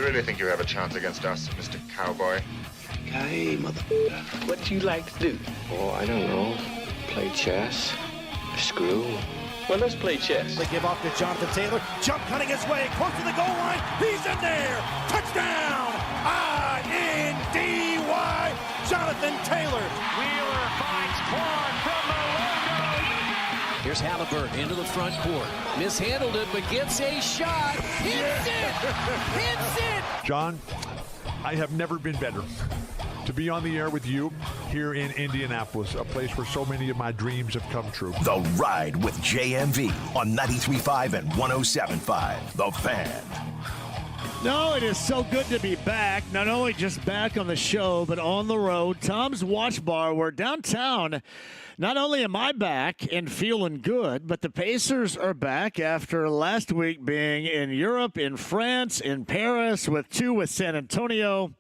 You really think you have a chance against us, Mr. Cowboy? Hey, motherfucker. What do you like to do? Oh, I don't know. Play chess. Screw. Well, let's play chess. They give off to Jonathan Taylor. Jump cutting his way close to the goal line. He's in there. Touchdown. I-N-D-Y. Jonathan Taylor. Wheeler finds Clark from the logo. Here's Halliburton into the front court. Mishandled it, but gets a shot. Hits it. Hits it. John, I have never been better to be on the air with you here in Indianapolis, a place where so many of my dreams have come true. The Ride with JMV on 93.5 and 107.5. The Fan. No, it is so good to be back. Not only just back on the show, but on the road. Tom's Watch Bar. We're downtown. Not only am I back and feeling good, but the Pacers are back after last week being in Europe, in France, in Paris, with San Antonio.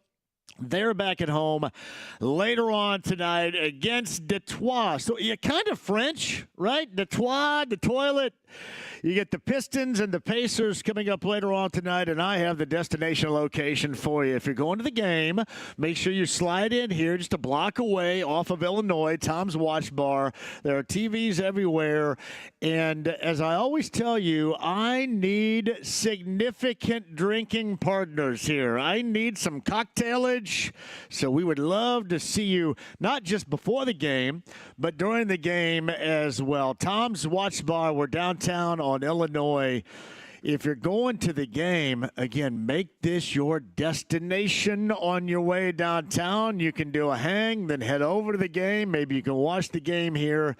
They're back at home later on tonight against Detroit. So you're kind of French, right? Detroit, the toilet. You get the Pistons and the Pacers coming up later on tonight, and I have the destination location for you. If you're going to the game, make sure you slide in here just a block away off of Illinois, Tom's Watch Bar. There are TVs everywhere, and as I always tell you, I need significant drinking partners here. I need some cocktailage, so we would love to see you not just before the game, but during the game as well. Tom's Watch Bar, we're downtown on Illinois. If you're going to the game, again, make this your destination on your way downtown. You can do a hang, then head over to the game. Maybe you can watch the game here.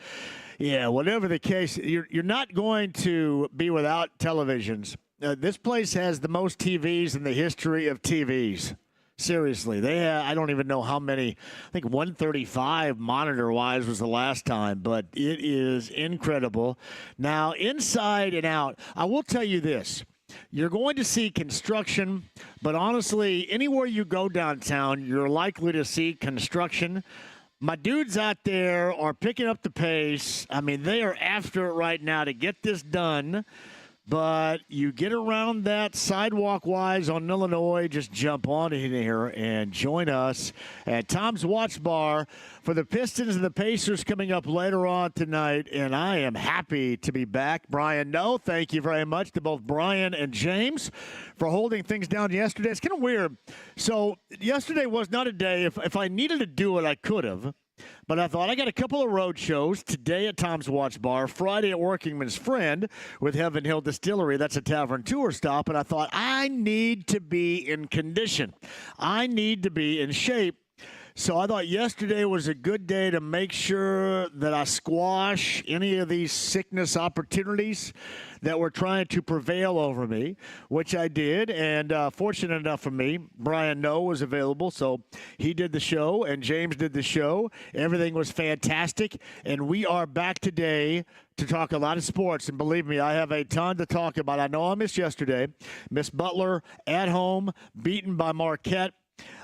Yeah, whatever the case, you're not going to be without televisions. This place has the most TVs in the history of TVs. Seriously, I don't even know how many. I think 135 monitor-wise was the last time, but it is incredible. Now, inside and out, I will tell you this. You're going to see construction, but honestly, anywhere you go downtown, you're likely to see construction. My dudes out there are picking up the pace. I mean, they are after it right now to get this done. But you get around that sidewalk-wise on Illinois, just jump on in here and join us at Tom's Watch Bar for the Pistons and the Pacers coming up later on tonight. And I am happy to be back. Brian, no, thank you very much to both Brian and James for holding things down yesterday. It's kind of weird. So yesterday was not a day. If I needed to do it, I could have. But I thought I got a couple of road shows today at Tom's Watch Bar, Friday at Workingman's Friend with Heaven Hill Distillery. That's a tavern tour stop. And I thought I need to be in condition. I need to be in shape. So I thought yesterday was a good day to make sure that I squash any of these sickness opportunities that were trying to prevail over me, which I did. And fortunate enough for me, Brian Noe was available, so he did the show, and James did the show. Everything was fantastic, and we are back today to talk a lot of sports. And believe me, I have a ton to talk about. I know I missed yesterday. Miss Butler at home, beaten by Marquette.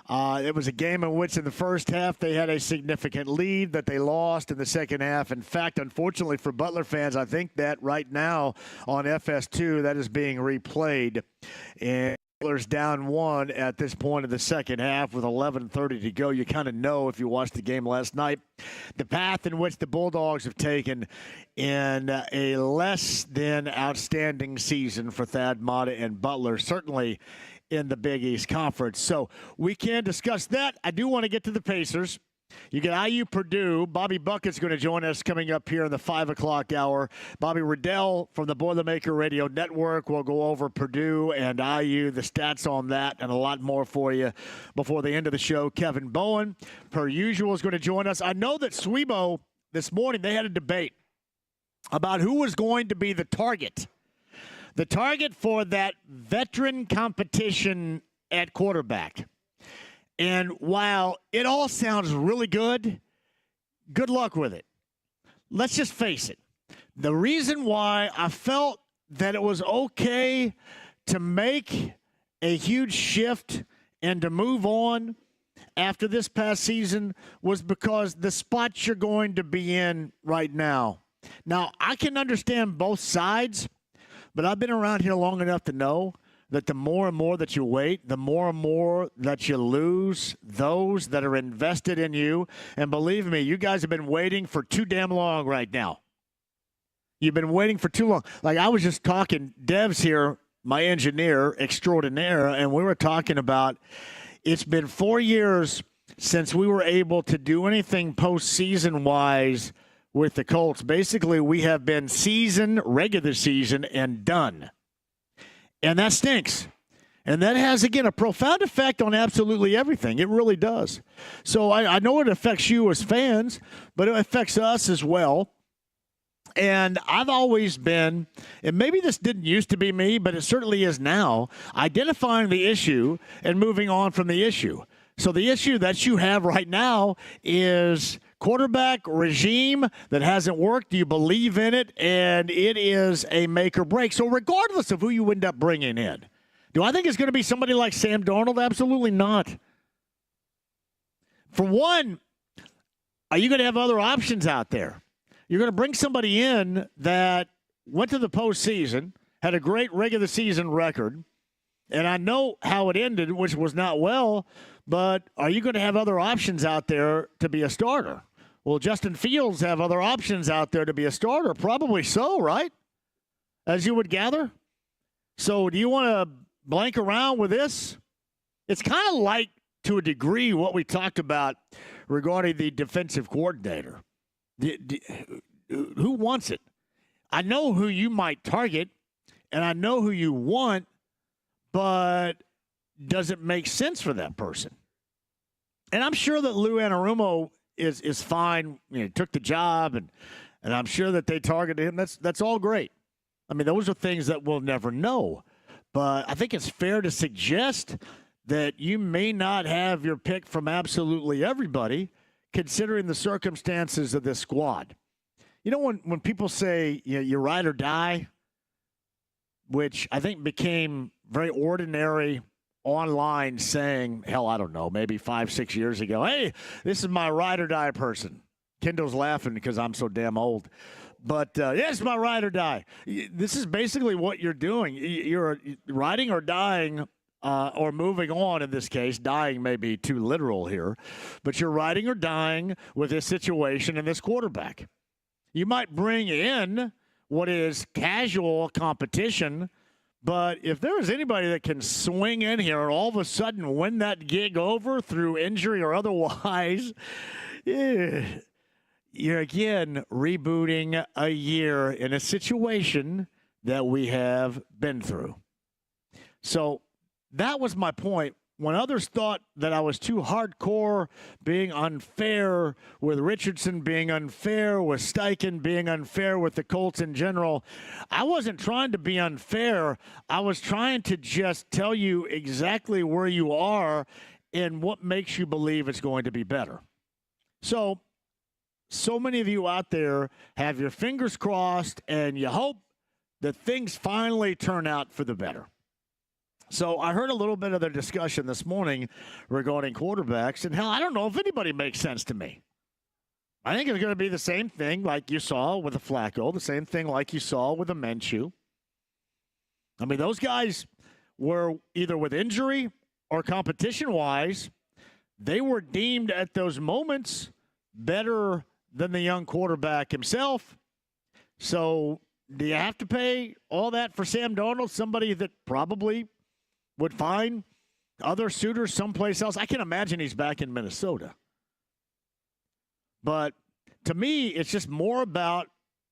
It was a game in which in the first half they had a significant lead that they lost in the second half. In fact, unfortunately for Butler fans, I think that right now on FS2 that is being replayed. And Butler's down one at this point of the second half with 11:30 to go. You kind of know if you watched the game last night the path in which the Bulldogs have taken in a less than outstanding season for Thad Matta and Butler. Certainly in the Big East Conference. So we can discuss that. I do want to get to the Pacers. You get IU Purdue. Bobby Bucket's going to join us coming up here in the 5 o'clock hour. Bobby Riddell from the Boilermaker Radio Network will go over Purdue and IU, the stats on that, and a lot more for you before the end of the show. Kevin Bowen, per usual, is going to join us. I know that Swebo, this morning, they had a debate about who was going to be the target. The target for that veteran competition at quarterback. And while it all sounds really good, good luck with it. Let's just face it. The reason why I felt that it was okay to make a huge shift and to move on after this past season was because the spot you're going to be in right now. Now, I can understand both sides. But I've been around here long enough to know that the more and more that you wait, the more and more that you lose those that are invested in you. And believe me, you guys have been waiting for too damn long right now. You've been waiting for too long. Like I was just talking, Dev's here, my engineer extraordinaire, and we were talking about it's been 4 years since we were able to do anything postseason-wise with the Colts. Basically, we have been regular season, and done. And that stinks. And that has, again, a profound effect on absolutely everything. It really does. So I know it affects you as fans, but it affects us as well. And I've always been, and maybe this didn't used to be me, but it certainly is now, identifying the issue and moving on from the issue. So the issue that you have right now is quarterback regime that hasn't worked. Do you believe in it? And it is a make or break. So regardless of who you end up bringing in, do I think it's going to be somebody like Sam Darnold? Absolutely not. For one, are you going to have other options out there? You're going to bring somebody in that went to the postseason, had a great regular season record, and I know how it ended, which was not well, but are you going to have other options out there to be a starter? Will Justin Fields have other options out there to be a starter? Probably so, right? As you would gather. So do you want to blank around with this? It's kind of like, to a degree, what we talked about regarding the defensive coordinator. Who wants it? I know who you might target, and I know who you want, but does it make sense for that person? And I'm sure that Lou Anarumo is fine. You know, took the job, and I'm sure that they targeted him. That's all great. I mean, those are things that we'll never know. But I think it's fair to suggest that you may not have your pick from absolutely everybody, considering the circumstances of this squad. You know, when people say you ride or die, which I think became very ordinary online saying, hell, I don't know, maybe 5-6 years ago, hey, this is my ride or die person. Kendall's laughing because I'm so damn old. But, it's my ride or die. This is basically what you're doing. You're riding or dying or moving on in this case. Dying may be too literal here. But you're riding or dying with this situation and this quarterback. You might bring in what is casual competition, but if there is anybody that can swing in here and all of a sudden win that gig over through injury or otherwise, you're again rebooting a year in a situation that we have been through. So that was my point. When others thought that I was too hardcore, being unfair with Richardson, being unfair with Steichen, being unfair with the Colts in general, I wasn't trying to be unfair. I was trying to just tell you exactly where you are and what makes you believe it's going to be better. So many of you out there have your fingers crossed and you hope that things finally turn out for the better. So I heard a little bit of the discussion this morning regarding quarterbacks, and hell, I don't know if anybody makes sense to me. I think it's going to be the same thing like you saw with a Flacco, the same thing like you saw with a Minshew. I mean, those guys were either with injury or competition-wise, they were deemed at those moments better than the young quarterback himself. So do you have to pay all that for Sam Darnold, somebody that probably would find other suitors someplace else? I can imagine he's back in Minnesota. But to me, it's just more about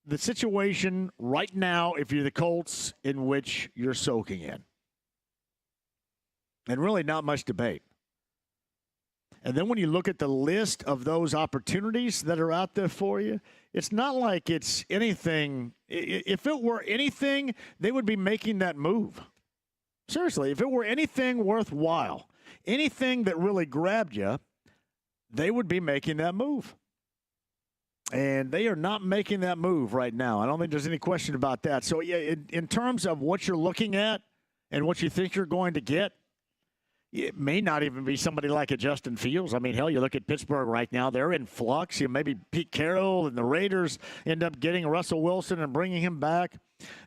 the situation right now, if you're the Colts, in which you're soaking in. And really not much debate. And then when you look at the list of those opportunities that are out there for you, it's not like it's anything. If it were anything, they would be making that move. Seriously, if it were anything worthwhile, anything that really grabbed you, they would be making that move. And they are not making that move right now. I don't think there's any question about that. So, yeah, in terms of what you're looking at and what you think you're going to get, it may not even be somebody like a Justin Fields. I mean, hell, you look at Pittsburgh right now. They're in flux. Maybe Pete Carroll and the Raiders end up getting Russell Wilson and bringing him back.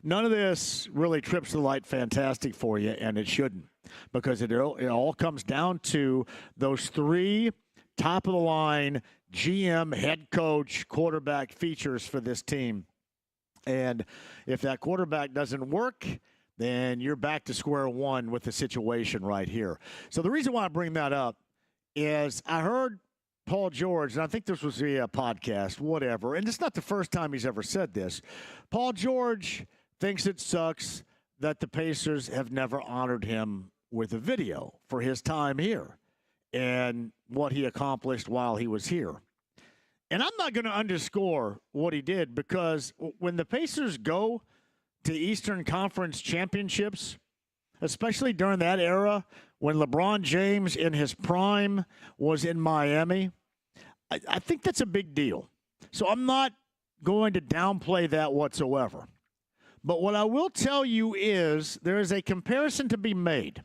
none of this really trips the light fantastic for you, and it shouldn't, because it all comes down to those three top-of-the-line GM, head coach, quarterback features for this team. And if that quarterback doesn't work, then you're back to square one with the situation right here. So the reason why I bring that up is I heard Paul George, and I think this was via podcast, whatever, and it's not the first time he's ever said this. Paul George thinks it sucks that the Pacers have never honored him with a video for his time here and what he accomplished while he was here. And I'm not going to underscore what he did, because when the Pacers go to Eastern Conference championships, especially during that era when LeBron James in his prime was in Miami, I think that's a big deal. So I'm not going to downplay that whatsoever. But what I will tell you is there is a comparison to be made.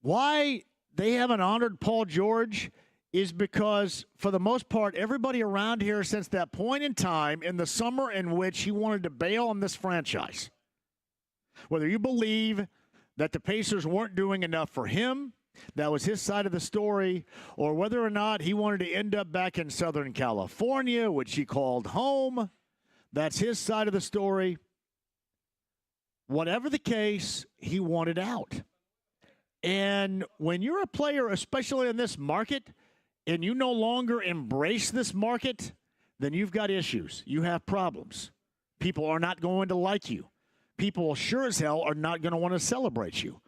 Why they haven't honored Paul George is because, for the most part, everybody around here since that point in time in the summer in which he wanted to bail on this franchise, whether you believe that the Pacers weren't doing enough for him, that was his side of the story, or whether or not he wanted to end up back in Southern California, which he called home, that's his side of the story. Whatever the case, he wanted out. And when you're a player, especially in this market, and you no longer embrace this market, then you've got issues. You have problems. People are not going to like you. People sure as hell are not going to want to celebrate you.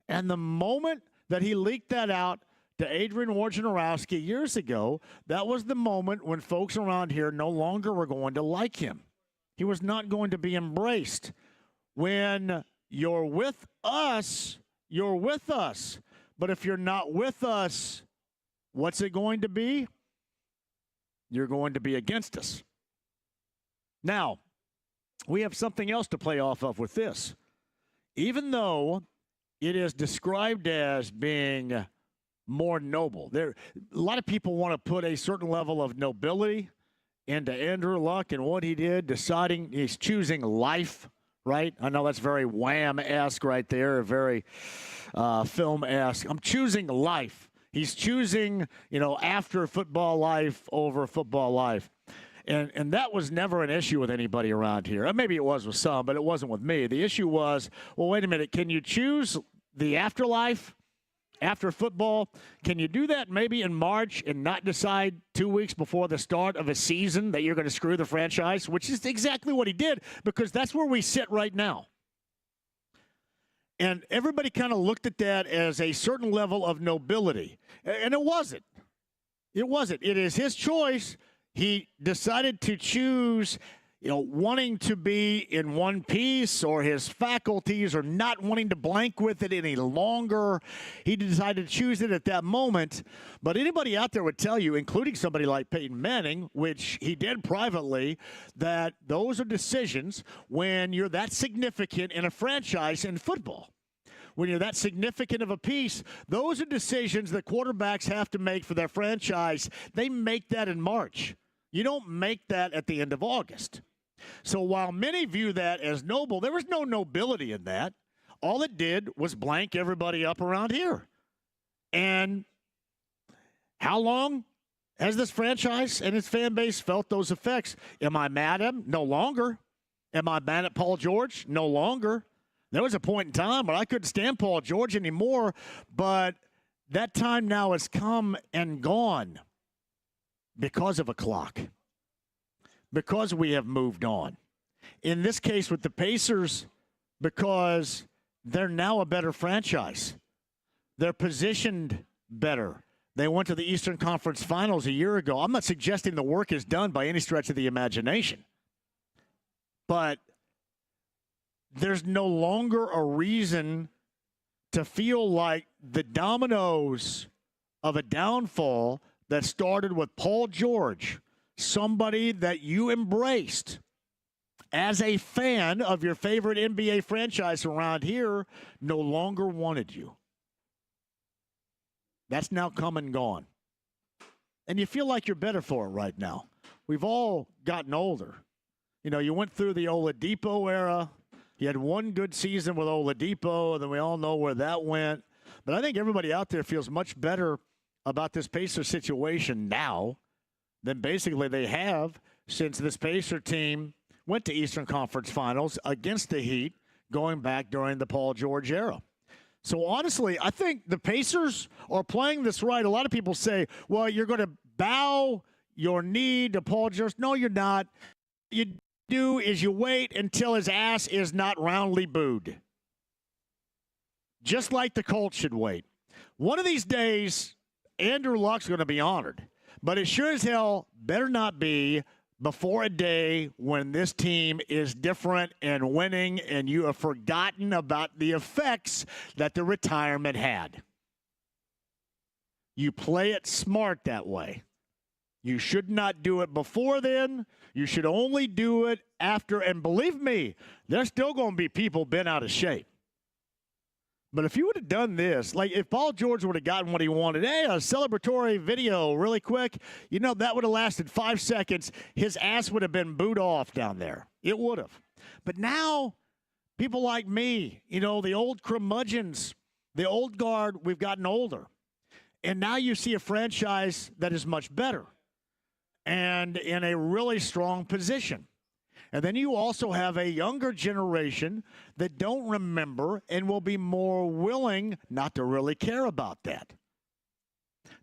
And the moment that he leaked that out to Adrian Wojnarowski years ago, that was the moment when folks around here no longer were going to like him. He was not going to be embraced. When you're with us, you're with us. But if you're not with us, what's it going to be? You're going to be against us. Now, we have something else to play off of with this. Even though it is described as being more noble, a lot of people want to put a certain level of nobility into Andrew Luck and what he did, deciding he's choosing life, right? I know that's very Wham-esque right there, very film-esque. I'm choosing life. He's choosing, after football life over football life. And that was never an issue with anybody around here. Maybe it was with some, but it wasn't with me. The issue was, well, wait a minute, can you choose the afterlife after football? Can you do that maybe in March and not decide 2 weeks before the start of a season that you're going to screw the franchise? Which is exactly what he did, because that's where we sit right now. And everybody kind of looked at that as a certain level of nobility. And it wasn't. It wasn't. It is his choice. He decided to choose, wanting to be in one piece, or his faculties, or not wanting to blank with it any longer. He decided to choose it at that moment. But anybody out there would tell you, including somebody like Peyton Manning, which he did privately, that those are decisions when you're that significant in a franchise in football. When you're that significant of a piece, those are decisions that quarterbacks have to make for their franchise. They make that in March. You don't make that at the end of August. So while many view that as noble, there was no nobility in that. All it did was blank everybody up around here. And how long has this franchise and its fan base felt those effects? Am I mad at him? No longer. Am I mad at Paul George? No longer. There was a point in time where I couldn't stand Paul George anymore, but that time now has come and gone because of a clock, because we have moved on. In this case with the Pacers, because they're now a better franchise. They're positioned better. They went to the Eastern Conference Finals a year ago. I'm not suggesting the work is done by any stretch of the imagination, but there's no longer a reason to feel like the dominoes of a downfall that started with Paul George, somebody that you embraced as a fan of your favorite NBA franchise around here, no longer wanted you. That's now come and gone. And you feel like you're better for it right now. We've all gotten older. You went through the Oladipo era. You had one good season with Oladipo, and then we all know where that went. But I think everybody out there feels much better about this Pacer situation now than basically they have since this Pacer team went to Eastern Conference Finals against the Heat going back during the Paul George era. So honestly, I think the Pacers are playing this right. A lot of people say, well, you're going to bow your knee to Paul George. No, you're not. You do is you wait until his ass is not roundly booed. Just like the Colts should wait. One of these days, Andrew Luck's going to be honored. But it sure as hell better not be before a day when this team is different and winning and you have forgotten about the effects that the retirement had. You play it smart that way. You should not do it before then. You should only do it after. And believe me, there's still going to be people bent out of shape. But if you would have done this, like if Paul George would have gotten what he wanted, hey, a celebratory video really quick, that would have lasted 5 seconds. His ass would have been booed off down there. It would have. But now, people like me, the old curmudgeons, the old guard, we've gotten older. And now you see a franchise that is much better and in a really strong position. And then you also have a younger generation that don't remember and will be more willing not to really care about that.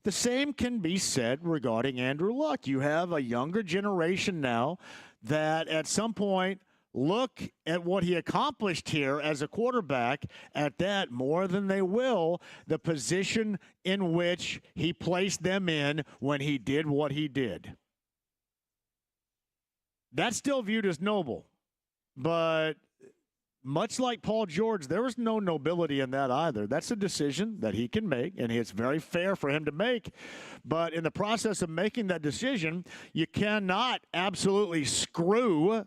The same can be said regarding Andrew Luck. You have a younger generation now that at some point look at what he accomplished here as a quarterback, at that more than they will the position in which he placed them in when he did what he did. That's still viewed as noble. But much like Paul George, there was no nobility in that either. That's a decision that he can make, and it's very fair for him to make. But in the process of making that decision, you cannot absolutely screw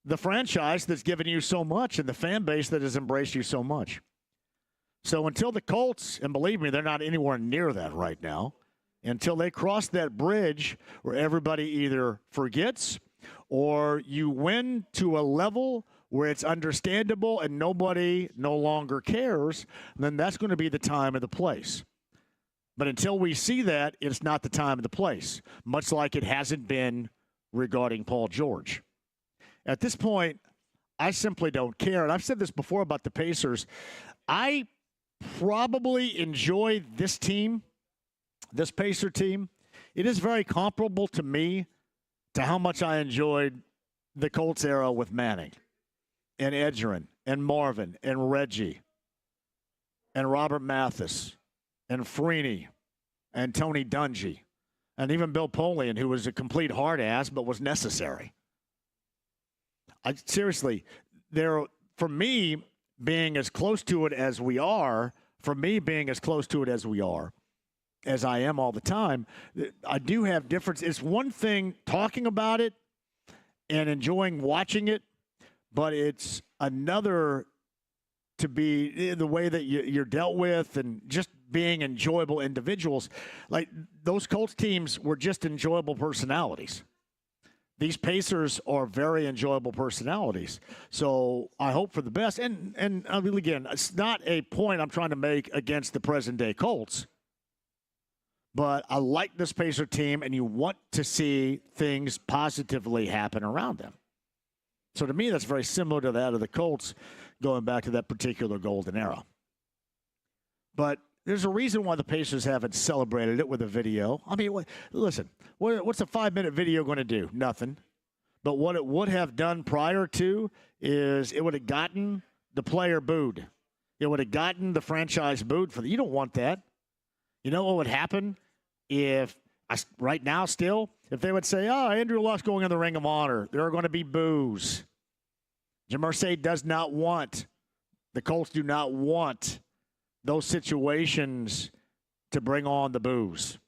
the franchise that's given you so much and the fan base that has embraced you so much. So until the Colts, and believe me, they're not anywhere near that right now, until they cross that bridge where everybody either forgets or you win to a level where it's understandable and nobody no longer cares, then that's going to be the time and the place. But until we see that, it's not the time and the place, much like it hasn't been regarding Paul George. At this point, I simply don't care. And I've said this before about the Pacers. I probably enjoy this team, this Pacer team. It is very comparable to me to how much I enjoyed the Colts era with Manning and Edgerrin and Marvin and Reggie and Robert Mathis and Freeney and Tony Dungy and even Bill Polian, who was a complete hard ass but was necessary. Seriously, for me, being as close to it as we are, as I am all the time, I do have difference. It's one thing talking about it and enjoying watching it, but it's another to be the way that you're dealt with and just being enjoyable individuals. Like those Colts teams were just enjoyable personalities. These Pacers are very enjoyable personalities. So I hope for the best. And I mean, again, it's not a point I'm trying to make against the present-day Colts. But I like this Pacer team, and you want to see things positively happen around them. So to me, that's very similar to that of the Colts going back to that particular golden era. But there's a reason why the Pacers haven't celebrated it with a video. I mean, listen, what's a 5-minute video going to do? Nothing. But what it would have done prior to is it would have gotten the player booed. It would have gotten the franchise booed. You don't want that. You know what would happen if, right now still, if they would say, Andrew Luck's going in the Ring of Honor, there are going to be boos. Jim Irsay does not want, the Colts do not want those situations to bring on the boos.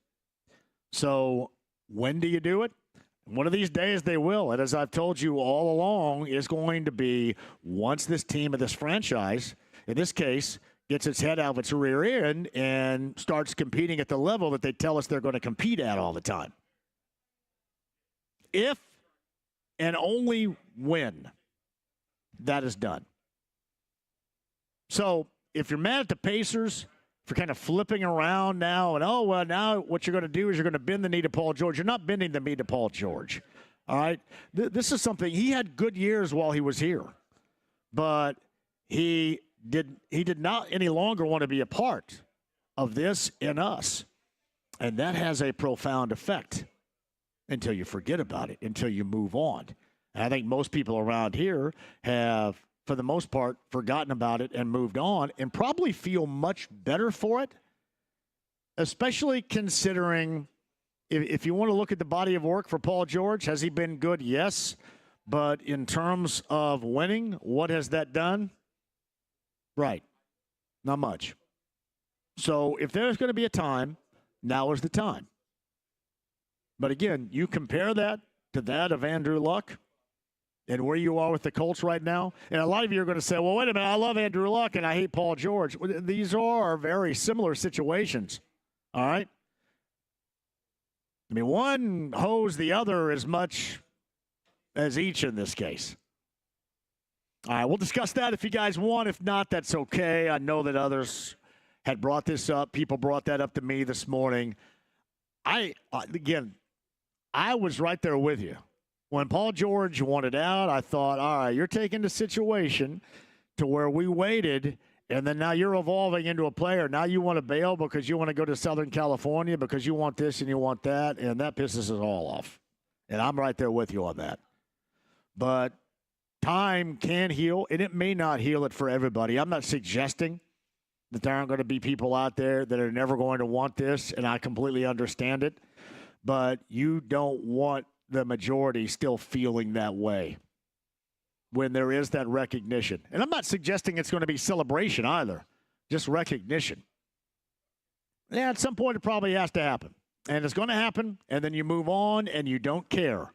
So when do you do it? One of these days they will. And as I've told you all along, is going to be once this team of this franchise, in this case, gets its head out of its rear end and starts competing at the level that they tell us they're going to compete at all the time. If and only when that is done. So if you're mad at the Pacers for kind of flipping around now and, now what you're going to do is you're going to bend the knee to Paul George. You're not bending the knee to Paul George. All right? This is something. He had good years while he was here, but he did not any longer want to be a part of this and us. And that has a profound effect until you forget about it, until you move on. And I think most people around here have, for the most part, forgotten about it and moved on and probably feel much better for it, especially considering if you want to look at the body of work for Paul George, has he been good? Yes. But in terms of winning, what has that done? Right. Not much. So if there's going to be a time, now is the time. But again, you compare that to that of Andrew Luck and where you are with the Colts right now. And a lot of you are going to say, well, wait a minute, I love Andrew Luck and I hate Paul George. Well, these are very similar situations. All right? I mean, one hose the other as much as each in this case. All right, we'll discuss that if you guys want. If not, that's okay. I know that others had brought this up. People brought that up to me this morning. I was right there with you. When Paul George wanted out, I thought, all right, you're taking the situation to where we waited, and then now you're evolving into a player. Now you want to bail because you want to go to Southern California because you want this and you want that, and that pisses us all off. And I'm right there with you on that. But time can heal, and it may not heal it for everybody. I'm not suggesting that there aren't going to be people out there that are never going to want this, and I completely understand it. But you don't want the majority still feeling that way when there is that recognition. And I'm not suggesting it's going to be celebration either, just recognition. Yeah, at some point it probably has to happen. And it's going to happen, and then you move on and you don't care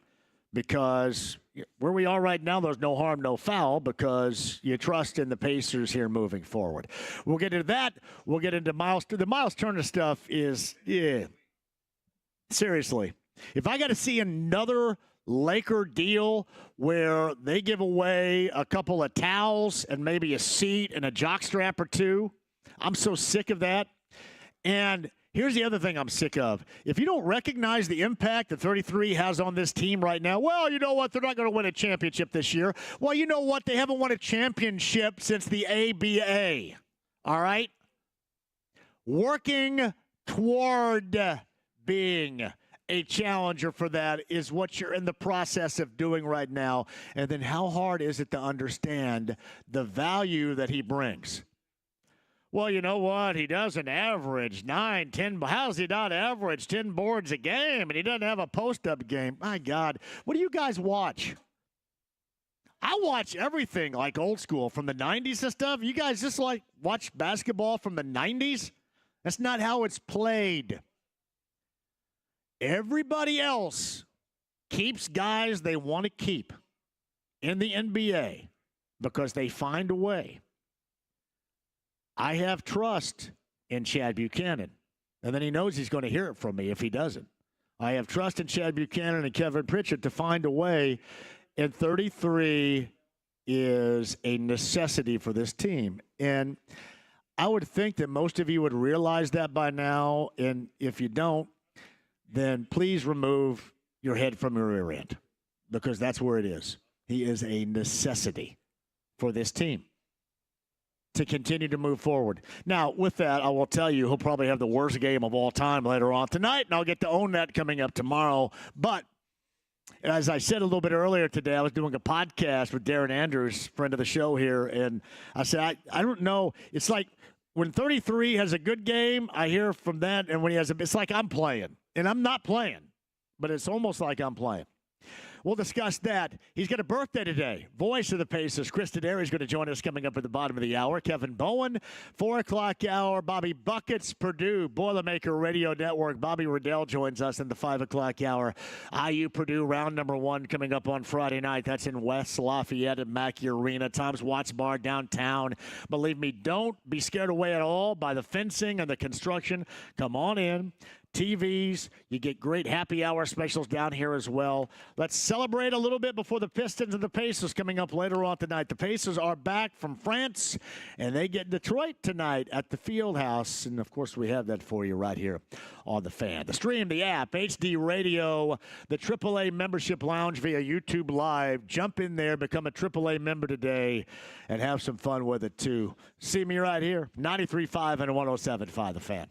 because where we are right now, there's no harm, no foul because you trust in the Pacers here moving forward. We'll get into that. We'll get into Miles. The Miles Turner stuff is, seriously. If I got to see another Laker deal where they give away a couple of towels and maybe a seat and a jockstrap or two, I'm so sick of that. And here's the other thing I'm sick of. If you don't recognize the impact that 33 has on this team right now, well, you know what? They're not going to win a championship this year. Well, you know what? They haven't won a championship since the ABA. All right? Working toward being a challenger for that is what you're in the process of doing right now. And then how hard is it to understand the value that he brings? Well, you know what? He doesn't average 9, 10. How's he not average 10 boards a game? And he doesn't have a post-up game. My God. What do you guys watch? I watch everything like old school from the 90s and stuff. You guys just like watch basketball from the 90s? That's not how it's played. Everybody else keeps guys they want to keep in the NBA because they find a way. I have trust in Chad Buchanan, and then he knows he's going to hear it from me if he doesn't. I have trust in Chad Buchanan and Kevin Pritchett to find a way, and 33 is a necessity for this team. And I would think that most of you would realize that by now, and if you don't, then please remove your head from your rear end because that's where it is. He is a necessity for this team to continue to move forward. Now, with that, I will tell you he'll probably have the worst game of all time later on tonight, and I'll get to own that coming up tomorrow. But as I said a little bit earlier today, I was doing a podcast with Darren Andrews, friend of the show here, and I said, I don't know. It's like when 33 has a good game, I hear from that, and when he has it's like I'm playing. And I'm not playing, but it's almost like I'm playing. We'll discuss that. He's got a birthday today. Voice of the Pacers, Chris Taderi, is going to join us coming up at the bottom of the hour. Kevin Bowen, 4 o'clock hour. Bobby Buckets, Purdue, Boilermaker Radio Network. Bobby Riddell joins us in the 5 o'clock hour. IU Purdue round number 1 coming up on Friday night. That's in West Lafayette at Mackey Arena. Tom's Watch Bar downtown. Believe me, don't be scared away at all by the fencing and the construction. Come on in. TVs. You get great happy hour specials down here as well. Let's celebrate a little bit before the Pistons and the Pacers coming up later on tonight. The Pacers are back from France, and they get Detroit tonight at the Fieldhouse. And, of course, we have that for you right here on The Fan. The stream, the app, HD Radio, the AAA Membership Lounge via YouTube Live. Jump in there, become a AAA member today, and have some fun with it, too. See me right here, 93.5 and 107.5 The Fan.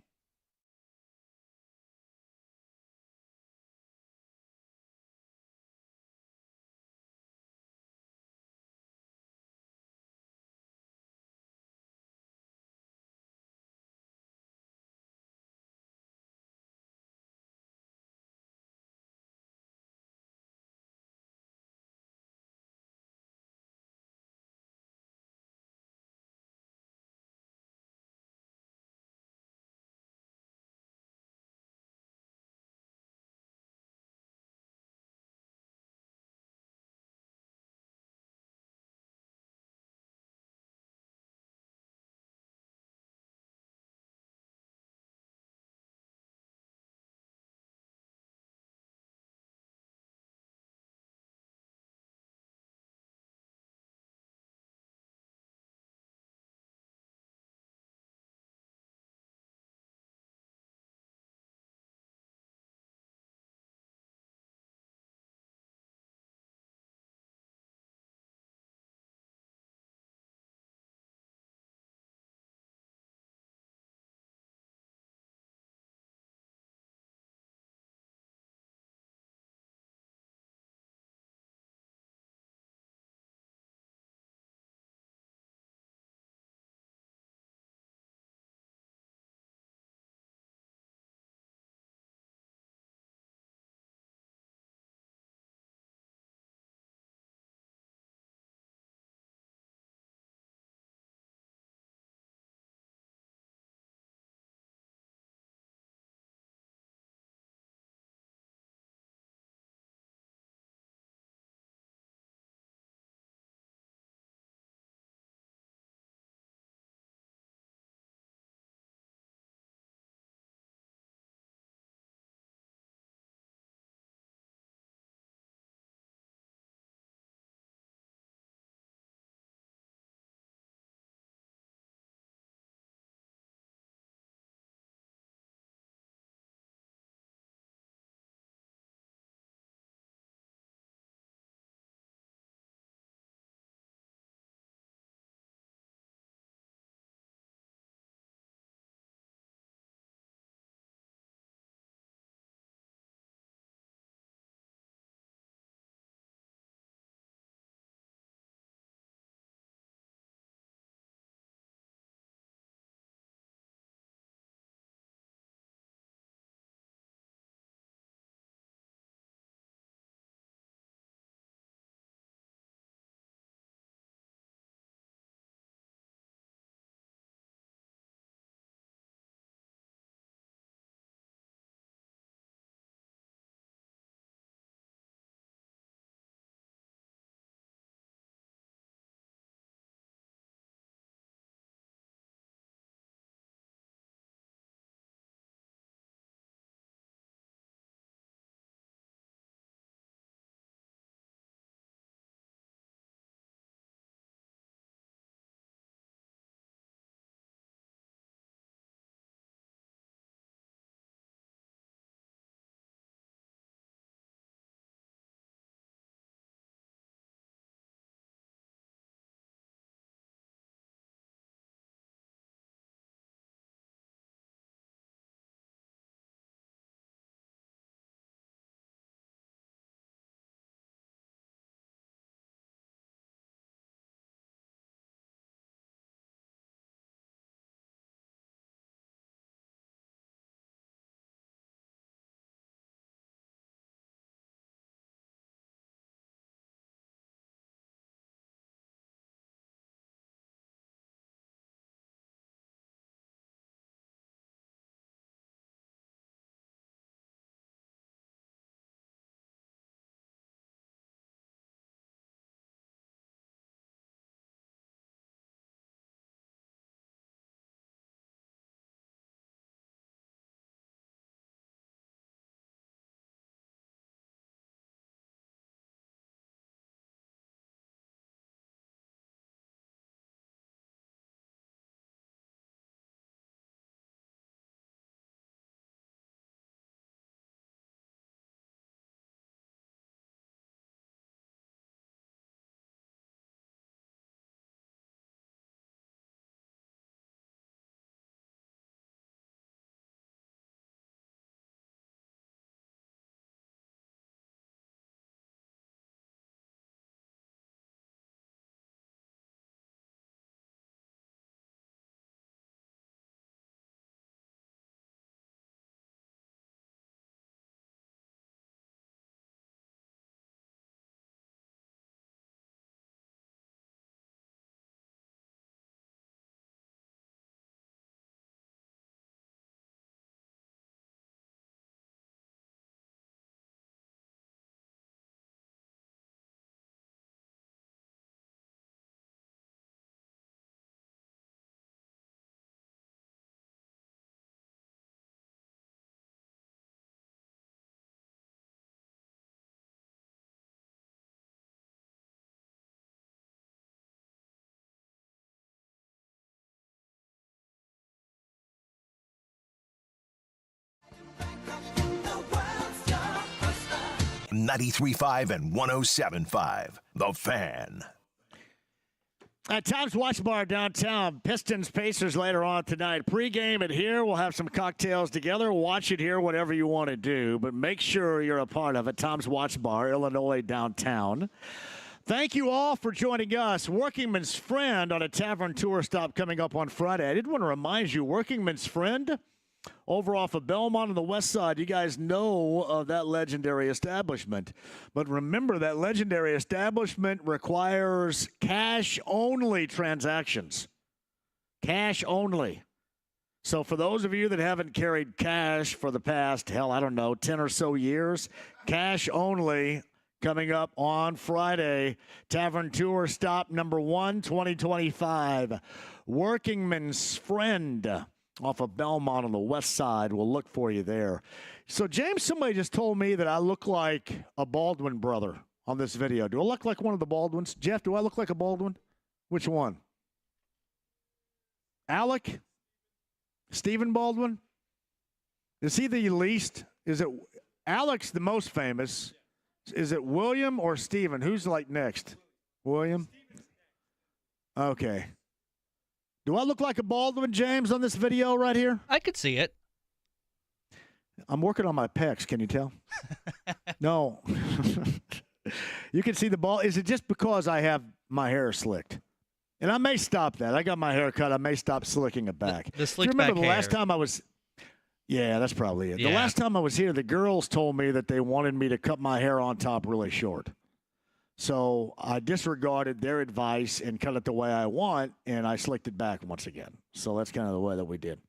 on 93.5 and 107.5. The Fan. At Tom's Watch Bar downtown, Pistons Pacers later on tonight. Pre-game at here. We'll have some cocktails together. Watch it here, whatever you want to do. But make sure you're a part of it. Tom's Watch Bar, Illinois downtown. Thank you all for joining us. Workingman's Friend on a tavern tour stop coming up on Friday. I did want to remind you, Workingman's Friend over off of Belmont on the west side. You guys know of that legendary establishment. But remember, that legendary establishment requires cash-only transactions. Cash only. So for those of you that haven't carried cash for the past, 10 or so years, cash only coming up on Friday. Tavern Tour Stop number 1, 2025. Workingman's Friend off of Belmont on the west side. We'll look for you there. So, James, somebody just told me that I look like a Baldwin brother on this video. Do I look like one of the Baldwins? Jeff, do I look like a Baldwin? Which one? Alec? Stephen Baldwin? Is he the least? Is it Alec's the most famous? Is it William or Stephen? Who's like next? William? Okay. Do I look like a Baldwin, James, on this video right here? I could see it. I'm working on my pecs. Can you tell? No. You can see the ball. Is it just because I have my hair slicked? And I may stop that. I got my hair cut. I may stop slicking it back. The slicked remember back the hair. last time I was – yeah, that's probably it. Yeah. The last time I was here, the girls told me that they wanted me to cut my hair on top really short. So I disregarded their advice and cut it the way I want, and I slicked it back once again. So that's kind of the way that we did.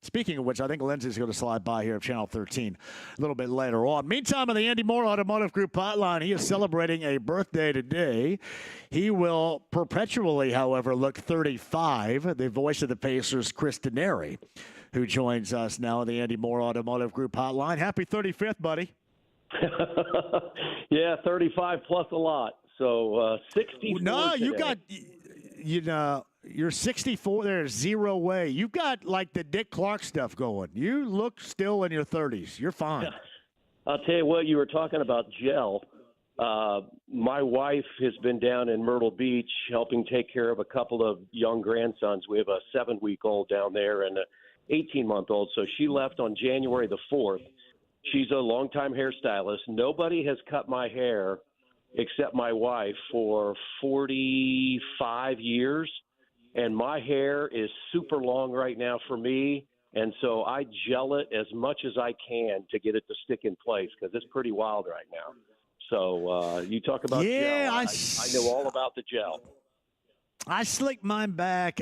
Speaking of which, I think Lindsay's going to slide by here at Channel 13 a little bit later on. Meantime, on the Andy Moore Automotive Group hotline, he is celebrating a birthday today. He will perpetually, however, look 35. The voice of the Pacers, Chris Denari, who joins us now on the Andy Moore Automotive Group hotline. Happy 35th, buddy. Yeah, 35 plus a lot. So 64. No, today. you got, you're 64. There's zero way. You've got like the Dick Clark stuff going. You look still in your 30s. You're fine. I'll tell you what, you were talking about gel. My wife has been down in Myrtle Beach helping take care of a couple of young grandsons. We have a 7-week-old down there and an 18-month-old. So she left on January the 4th. She's a longtime hairstylist. Nobody has cut my hair except my wife for 45 years. And my hair is super long right now for me. And so I gel it as much as I can to get it to stick in place because it's pretty wild right now. So you talk about gel. I know all about the gel. I slicked mine back.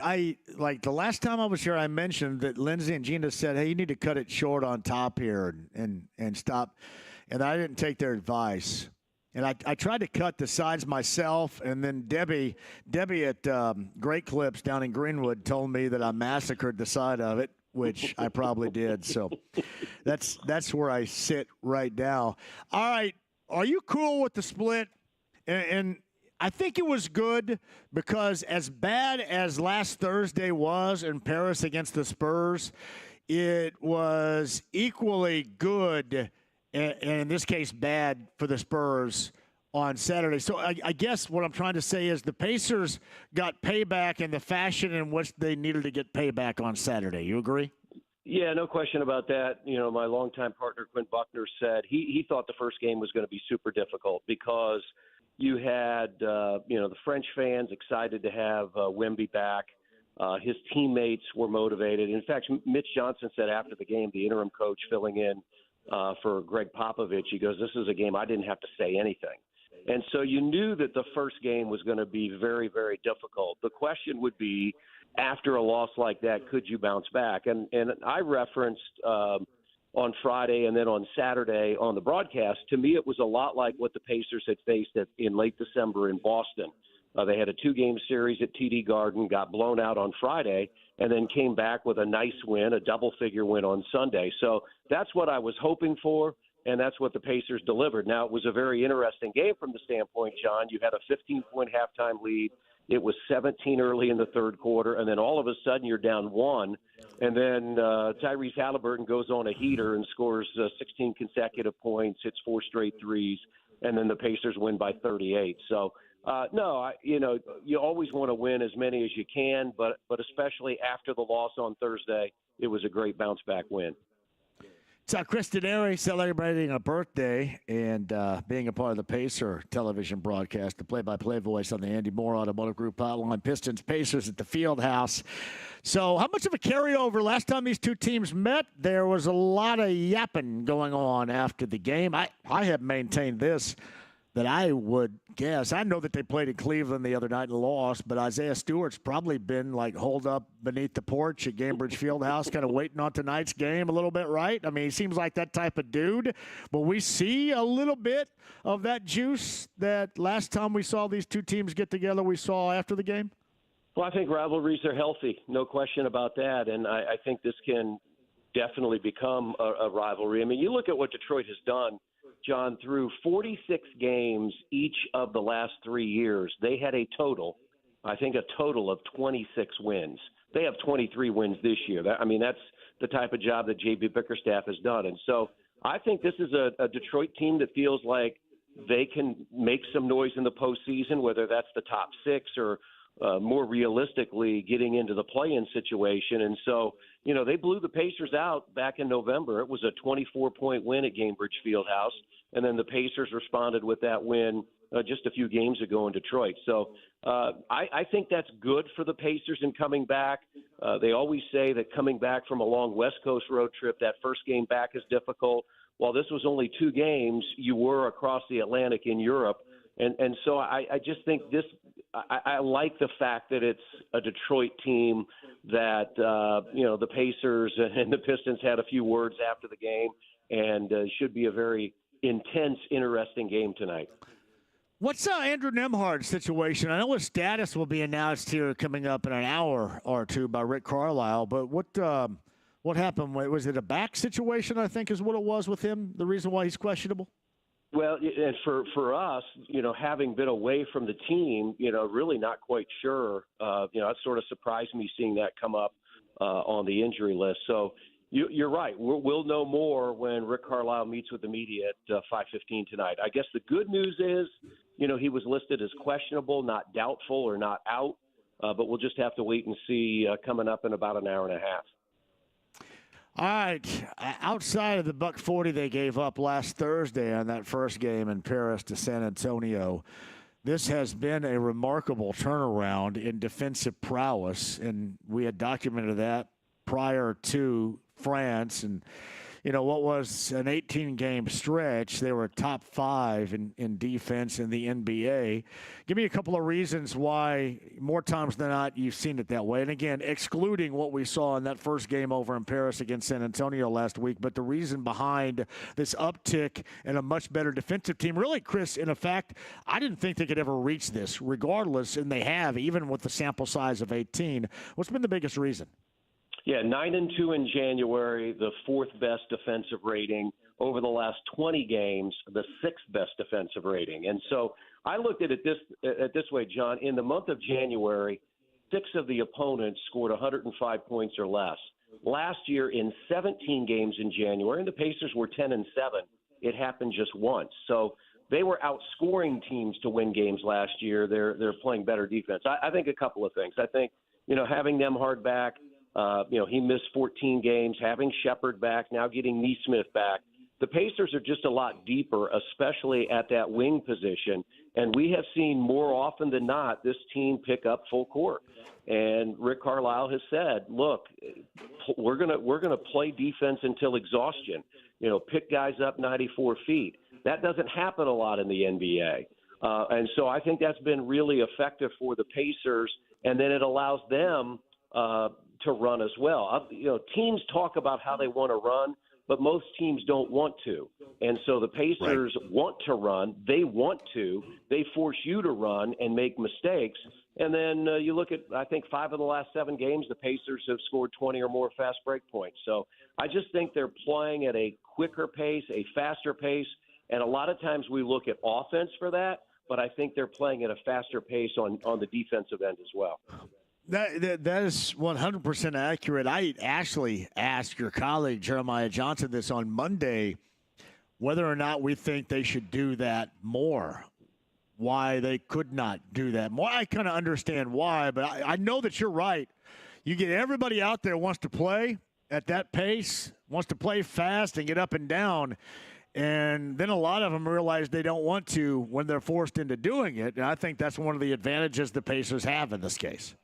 Like the last time I was here, I mentioned that Lindsay and Gina said, hey, you need to cut it short on top here and stop. And I didn't take their advice. And I tried to cut the sides myself, and then Debbie at Great Clips down in Greenwood told me that I massacred the side of it, which I probably did. So that's where I sit right now. All right, are you cool with the split? And I think it was good because as bad as last Thursday was in Paris against the Spurs, it was equally good and in this case, bad for the Spurs on Saturday. So I guess what I'm trying to say is the Pacers got payback in the fashion in which they needed to get payback on Saturday. You agree? Yeah, no question about that. You know, my longtime partner, Quinn Buckner, said he thought the first game was going to be super difficult because you had, the French fans excited to have Wemby back. His teammates were motivated. In fact, Mitch Johnson said after the game, the interim coach filling in for Greg Popovich, he goes, this is a game I didn't have to say anything. And so you knew that the first game was going to be very, very difficult. The question would be, after a loss like that, could you bounce back? And I referenced on Friday and then on Saturday on the broadcast, to me it was a lot like what the Pacers had faced in late December in Boston. They had a 2-game series at TD Garden, got blown out on Friday, and then came back with a nice win, a double-figure win on Sunday. So that's what I was hoping for, and that's what the Pacers delivered. Now, it was a very interesting game from the standpoint, John. You had a 15-point halftime lead. It was 17 early in the third quarter, and then all of a sudden you're down 1, and then Tyrese Halliburton goes on a heater and scores 16 consecutive points, hits 4 straight threes. and then the Pacers win by 38. So, no, you always want to win as many as you can, but especially after the loss on Thursday, it was a great bounce-back win. So Chris Denari celebrating a birthday and being a part of the Pacer television broadcast, the play-by-play voice on the Andy Moore Automotive Group hotline, Pistons, Pacers at the Fieldhouse. So how much of a carryover? Last time these two teams met, there was a lot of yapping going on after the game. I have maintained this, that I would guess. I know that they played in Cleveland the other night and lost, but Isaiah Stewart's probably been like holed up beneath the porch at Gainbridge Fieldhouse, kind of waiting on tonight's game a little bit, right? I mean, he seems like that type of dude. Will we see a little bit of that juice that last time we saw these two teams get together, we saw after the game? Well, I think rivalries are healthy, no question about that, and I think this can definitely become a rivalry. I mean, you look at what Detroit has done, John, through 46 games each of the last 3 years, they had a total of 26 wins. They have 23 wins this year. That's the type of job that J.B. Bickerstaff has done. And so I think this is a Detroit team that feels like they can make some noise in the postseason, whether that's the top six or more realistically getting into the play-in situation. And so, they blew the Pacers out back in November. It was a 24-point win at Gainbridge Fieldhouse. And then the Pacers responded with that win just a few games ago in Detroit. So I think that's good for the Pacers in coming back. They always say that coming back from a long West Coast road trip, that first game back is difficult. While this was only 2 games, you were across the Atlantic in Europe. And so I just think this – I like the fact that it's a Detroit team that, the Pacers and the Pistons had a few words after the game, and should be a very intense, interesting game tonight. What's Andrew Nembhard's situation? I know his status will be announced here coming up in an hour or two by Rick Carlisle, but what happened? Was it a back situation, I think is what it was with him, the reason why he's questionable? Well, and for us, having been away from the team, really not quite sure. It sort of surprised me seeing that come up on the injury list. So you're right. We'll know more when Rick Carlisle meets with the media at 5:15 tonight. I guess the good news is, he was listed as questionable, not doubtful or not out, but we'll just have to wait and see coming up in about an hour and a half. All right. Outside of the $140 they gave up last Thursday on that first game in Paris to San Antonio, this has been a remarkable turnaround in defensive prowess, and we had documented that prior to France. And, what was an 18-game stretch, they were top 5 in defense in the NBA. Give me a couple of reasons why, more times than not, you've seen it that way. And, again, excluding what we saw in that first game over in Paris against San Antonio last week, but the reason behind this uptick and a much better defensive team. Really, Chris, in effect, I didn't think they could ever reach this regardless, and they have, even with the sample size of 18. What's been the biggest reason? Yeah, 9-2 in January, the 4th best defensive rating. Over the last 20 games, the 6th best defensive rating. And so I looked at it this way, John. In the month of January, 6 of the opponents scored 105 points or less. Last year, in 17 games in January, and the Pacers were 10-7, it happened just once. So they were outscoring teams to win games last year. They're playing better defense. I think a couple of things. I think, having Nembhard back, he missed 14 games, having Shepard back, now getting Nesmith back. The Pacers are just a lot deeper, especially at that wing position. And we have seen more often than not this team pick up full court. And Rick Carlisle has said, look, we're gonna play defense until exhaustion. Pick guys up 94 feet. That doesn't happen a lot in the NBA. And so I think that's been really effective for the Pacers. And then it allows them to run as well. Teams talk about how they want to run, but most teams don't want to. And so the Pacers want to run. They want to. They force you to run and make mistakes. And then you look at, I think, 5 of the last 7 games, the Pacers have scored 20 or more fast break points. So I just think they're playing at a quicker pace, a faster pace. And a lot of times we look at offense for that, but I think they're playing at a faster pace on the defensive end as well. That is 100% accurate. I actually asked your colleague Jeremiah Johnson this on Monday. whether or not we think they should do that more, why they could not do that more. I kind of understand why, but I know that you're right. You get everybody out there wants to play at that pace, wants to play fast and get up and down, and then a lot of them realize they don't want to when they're forced into doing it, and I think that's one of the advantages the Pacers have in this case.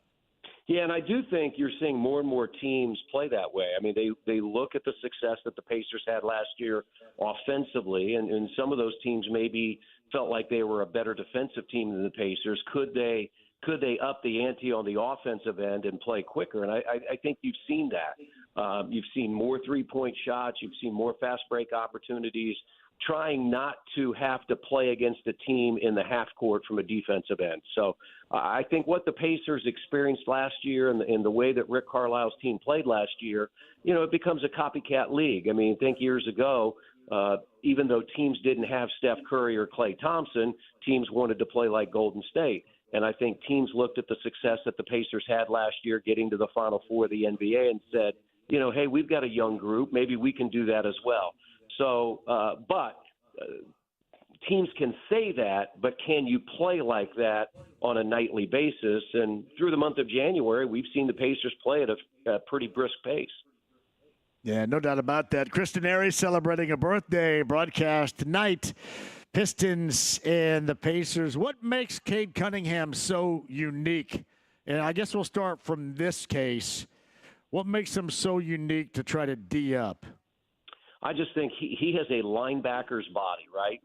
Yeah, and I do think you're seeing more and more teams play that way. I mean, they look at the success that the Pacers had last year offensively, and some of those teams maybe felt like they were a better defensive team than the Pacers. Could they up the ante on the offensive end and play quicker? And I think you've seen that. You've seen more three-point shots. You've seen more fast break opportunities, trying not to have to play against a team in the half court from a defensive end. So I think what the Pacers experienced last year and the way that Rick Carlisle's team played last year, it becomes a copycat league. I mean, think years ago, even though teams didn't have Steph Curry or Klay Thompson, teams wanted to play like Golden State. And I think teams looked at the success that the Pacers had last year getting to the Final Four of the NBA and said, hey, we've got a young group. Maybe we can do that as well. So, but teams can say that, but can you play like that on a nightly basis? And through the month of January, we've seen the Pacers play at a pretty brisk pace. Yeah, no doubt about that. Kristen Aries celebrating a birthday broadcast tonight. Pistons and the Pacers. What makes Cade Cunningham so unique? And I guess we'll start from this case. What makes him so unique to try to D up? I just think he has a linebacker's body, right?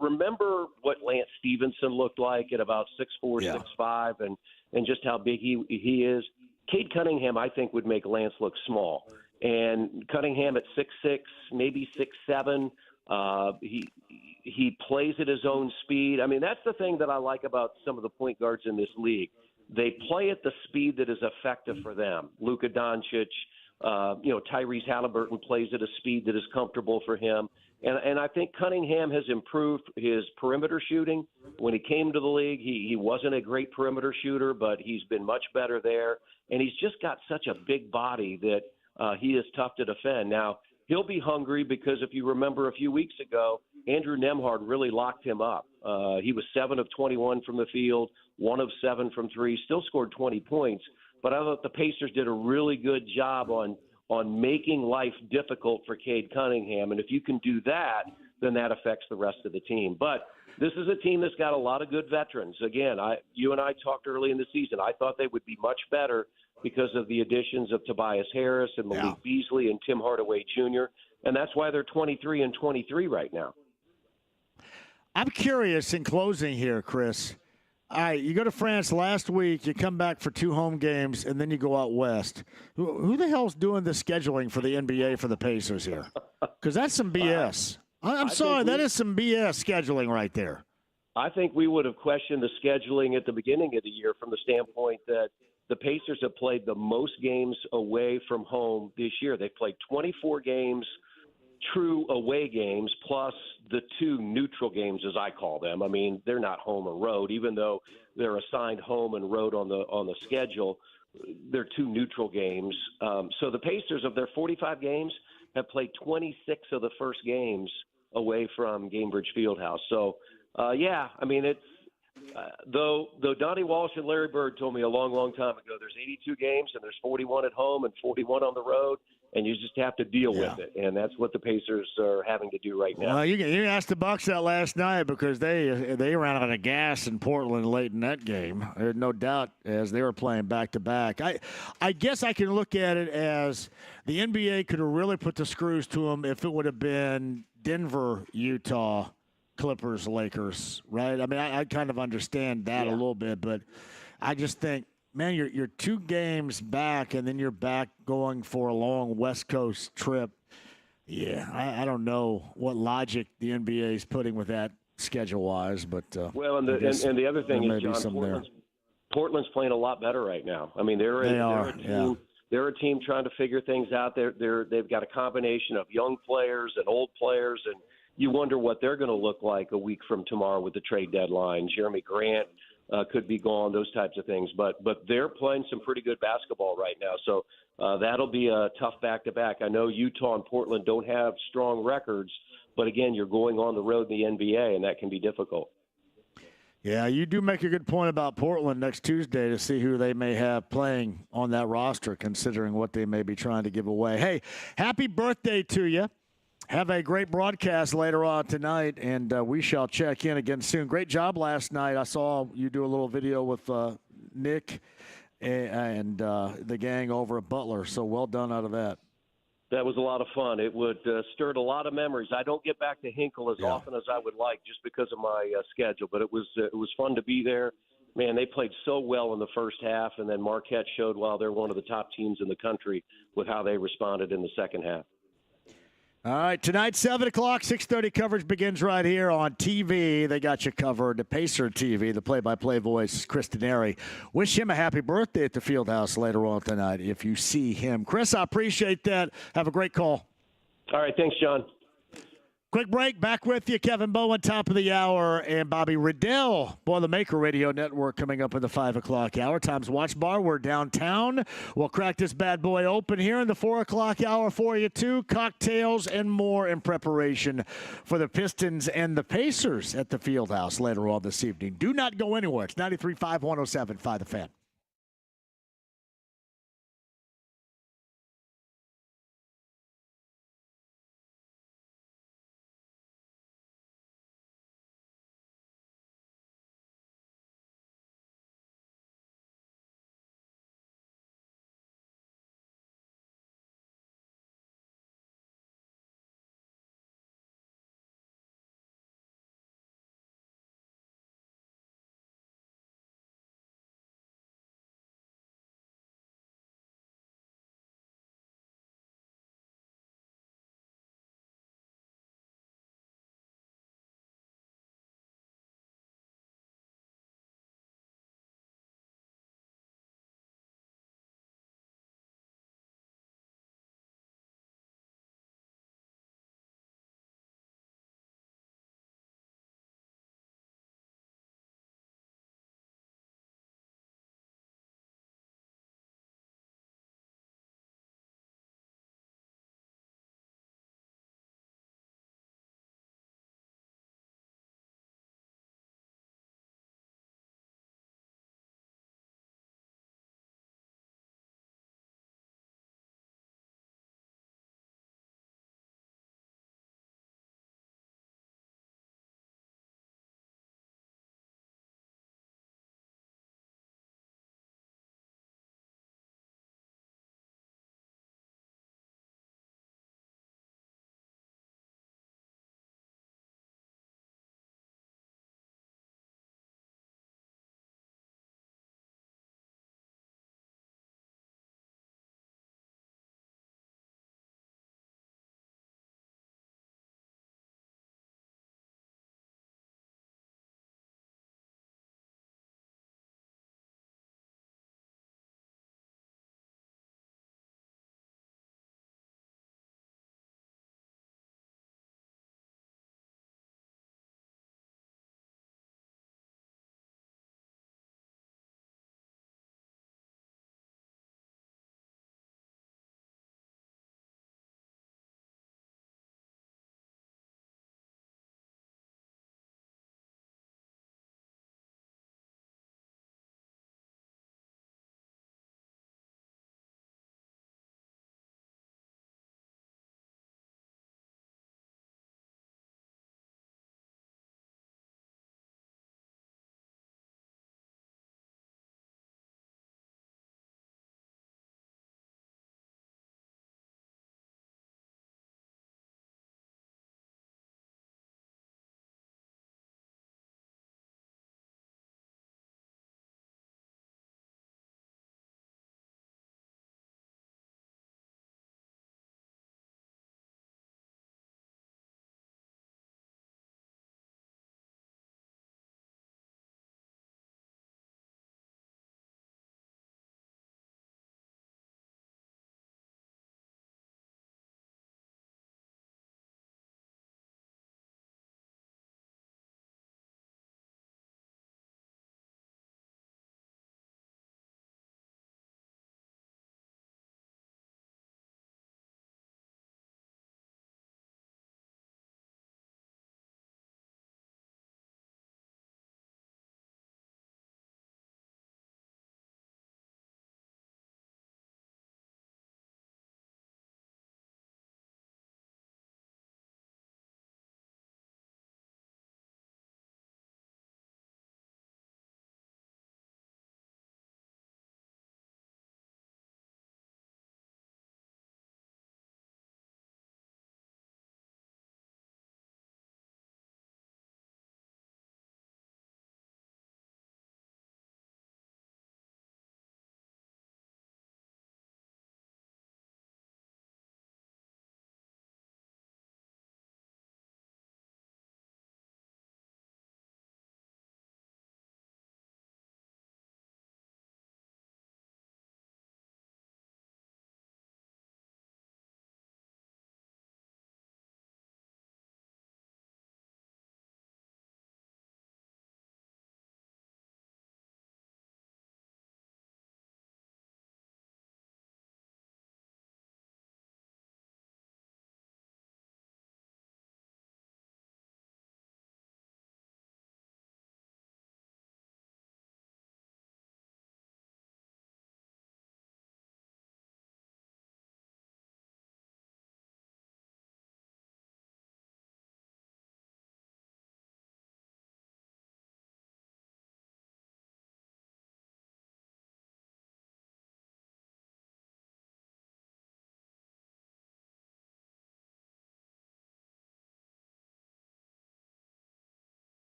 Remember what Lance Stevenson looked like at about 6'4", 6'5", and just how big he is? Cade Cunningham, I think, would make Lance look small. And Cunningham at 6'6", maybe 6'7", he plays at his own speed. I mean, that's the thing that I like about some of the point guards in this league. They play at the speed that is effective for them. Luka Doncic, Tyrese Halliburton plays at a speed that is comfortable for him. And I think Cunningham has improved his perimeter shooting. When he came to the league, he wasn't a great perimeter shooter, but he's been much better there. And he's just got such a big body that he is tough to defend. Now, he'll be hungry because if you remember a few weeks ago, Andrew Nembhard really locked him up. He was 7 of 21 from the field, 1 of 7 from three, still scored 20 points. But I thought the Pacers did a really good job on making life difficult for Cade Cunningham. And if you can do that, then that affects the rest of the team. But this is a team that's got a lot of good veterans. Again, you and I talked early in the season. I thought they would be much better because of the additions of Tobias Harris and Malik Beasley and Tim Hardaway Jr., and that's why they're 23-23 right now. I'm curious in closing here, Chris. All right, you go to France last week, you come back for 2 home games, and then you go out west. Who the hell's doing the scheduling for the NBA for the Pacers here? Because that's some BS. I'm sorry, that is some BS scheduling right there. I think we would have questioned the scheduling at the beginning of the year from the standpoint that the Pacers have played the most games away from home this year. They've played 24 games, true away games, plus the 2 neutral games, as I call them. I mean, they're not home or road, even though they're assigned home and road on the schedule. They're 2 neutral games. So the Pacers, of their 45 games, have played 26 of the first games away from Gainbridge Fieldhouse. So, I mean, it's though Donnie Walsh and Larry Bird told me a long, long time ago, there's 82 games and there's 41 at home and 41 on the road, and you just have to deal with it. And that's what the Pacers are having to do right now. Well, you asked the Bucks that last night because they ran out of gas in Portland late in that game. There's no doubt as they were playing back-to-back. I guess I can look at it as the NBA could have really put the screws to them if it would have been Denver, Utah, Clippers, Lakers, right? I mean, I kind of understand that a little bit, but I just think, man, you're 2 games back, and then you're back going for a long West Coast trip. Yeah, I don't know what logic the NBA is putting with that schedule-wise, but well, and the other thing is, John, Portland's playing a lot better right now. I mean, they're a team trying to figure things out. They've got a combination of young players and old players, and you wonder what they're going to look like a week from tomorrow with the trade deadline. Jeremy Grant could be gone, those types of things. But they're playing some pretty good basketball right now. So that'll be a tough back-to-back. I know Utah and Portland don't have strong records, but, again, you're going on the road in the NBA, and that can be difficult. Yeah, you do make a good point about Portland next Tuesday to see who they may have playing on that roster, considering what they may be trying to give away. Hey, happy birthday to you. Have a great broadcast later on tonight, and we shall check in again soon. Great job last night. I saw you do a little video with Nick and the gang over at Butler, so well done out of that. That was a lot of fun. It would stirred a lot of memories. I don't get back to Hinkle as often as I would like just because of my schedule, but it was fun to be there. Man, they played so well in the first half, and then Marquette showed why they're one of the top teams in the country with how they responded in the second half. All right, tonight, 7 o'clock, 6:30 coverage begins right here on TV. They got you covered. The Pacer TV, the play-by-play voice, Chris Denari. Wish him a happy birthday at the Fieldhouse later on tonight if you see him. Chris, I appreciate that. Have a great call. All right, thanks, John. Quick break. Back with you. Kevin Bowen, top of the hour, and Bobby Riddell, Boilermaker Radio Network, coming up in the 5 o'clock hour. Tom's Watch Bar. We're downtown. We'll crack this bad boy open here in the 4 o'clock hour for you, too. Cocktails and more in preparation for the Pistons and the Pacers at the Fieldhouse later on this evening. Do not go anywhere. It's 93.5, 107.5 The Fan.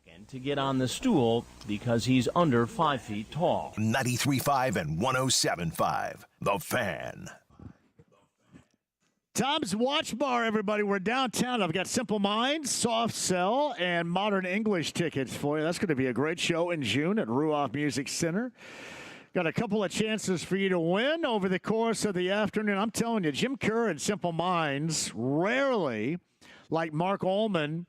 Second to get on the stool because he's under 5 feet tall. 93.5 and 107.5. The Fan. Tom's Watch Bar, everybody. We're downtown. I've got Simple Minds, Soft Cell, and Modern English tickets for you. That's going to be a great show in June at Ruoff Music Center. Got a couple of chances for you to win over the course of the afternoon. I'm telling you, Jim Kerr and Simple Minds rarely, like Mark Ullman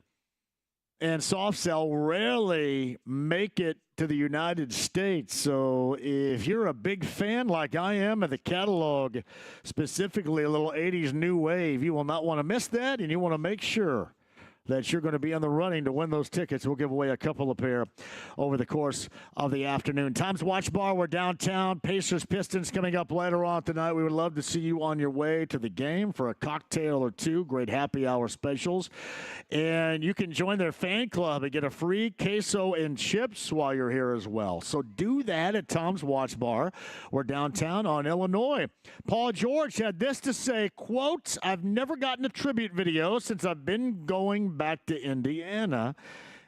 and Soft Cell, rarely make it to the United States. So if you're a big fan like I am of the catalog, specifically a little 80s new wave, you will not want to miss that, and you want to make sure that you're going to be in the running to win those tickets. We'll give away a couple of pair over the course of the afternoon. Tom's Watch Bar, we're downtown. Pacers Pistons coming up later on tonight. We would love to see you on your way to the game for a cocktail or two. Great happy hour specials. And you can join their fan club and get a free queso and chips while you're here as well. So do that at Tom's Watch Bar. We're downtown on Illinois. Paul George had this to say, quote, "I've never gotten a tribute video since I've been going back to Indiana,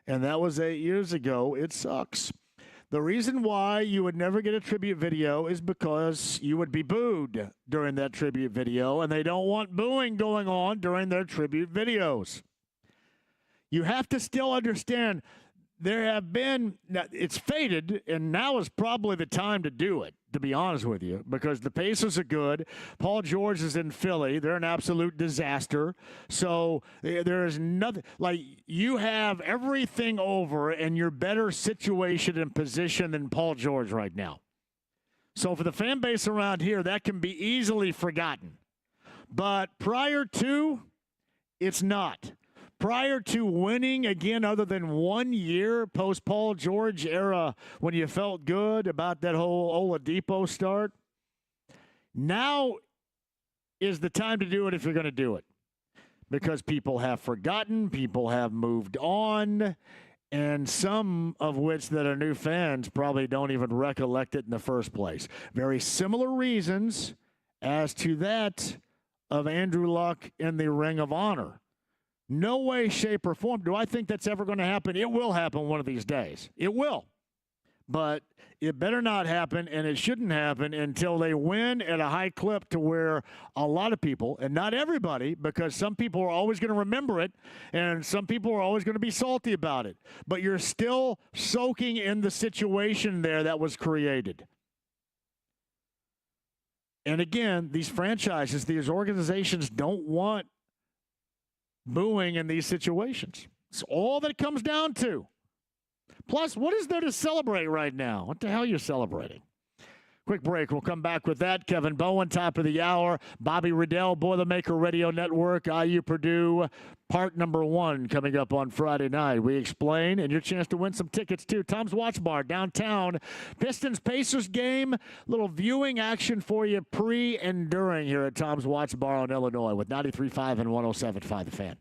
and that was 8 years ago. It sucks. The reason why you would never get a tribute video is because you would be booed during that tribute video, and they don't want booing going on during their tribute videos. You have to still understand there have been, it's faded, and now is probably the time to do it, to be honest with you, because the Pacers are good. Paul George is in Philly. They're an absolute disaster. So there is nothing, like, you have everything over, and you're better situation and position than Paul George right now. So for the fan base around here, that can be easily forgotten. But prior to, it's not. Prior to winning again, other than 1 year post-Paul George era when you felt good about that whole Oladipo start, now is the time to do it if you're going to do it. Because people have forgotten, people have moved on, and some of which that are new fans probably don't even recollect it in the first place. Very similar reasons as to that of Andrew Luck in the Ring of Honor. No way, shape, or form do I think that's ever going to happen. It will happen one of these days. It will. But it better not happen, and it shouldn't happen until they win at a high clip to where a lot of people, and not everybody, because some people are always going to remember it, and some people are always going to be salty about it. But you're still soaking in the situation there that was created. And again, these franchises, these organizations don't want booing in these situations. It's all that it comes down to. Plus, what is there to celebrate right now? What the hell are you celebrating? Quick break. We'll come back with that. Kevin Bowen, top of the hour. Bobby Riddell, Boilermaker Radio Network, IU Purdue, part number 1 coming up on Friday night. We explain, and your chance to win some tickets, too. Tom's Watch Bar, downtown. Pistons-Pacers game. Little viewing action for you pre and during here at Tom's Watch Bar on Illinois with 93.5 and 107.5 The Fan.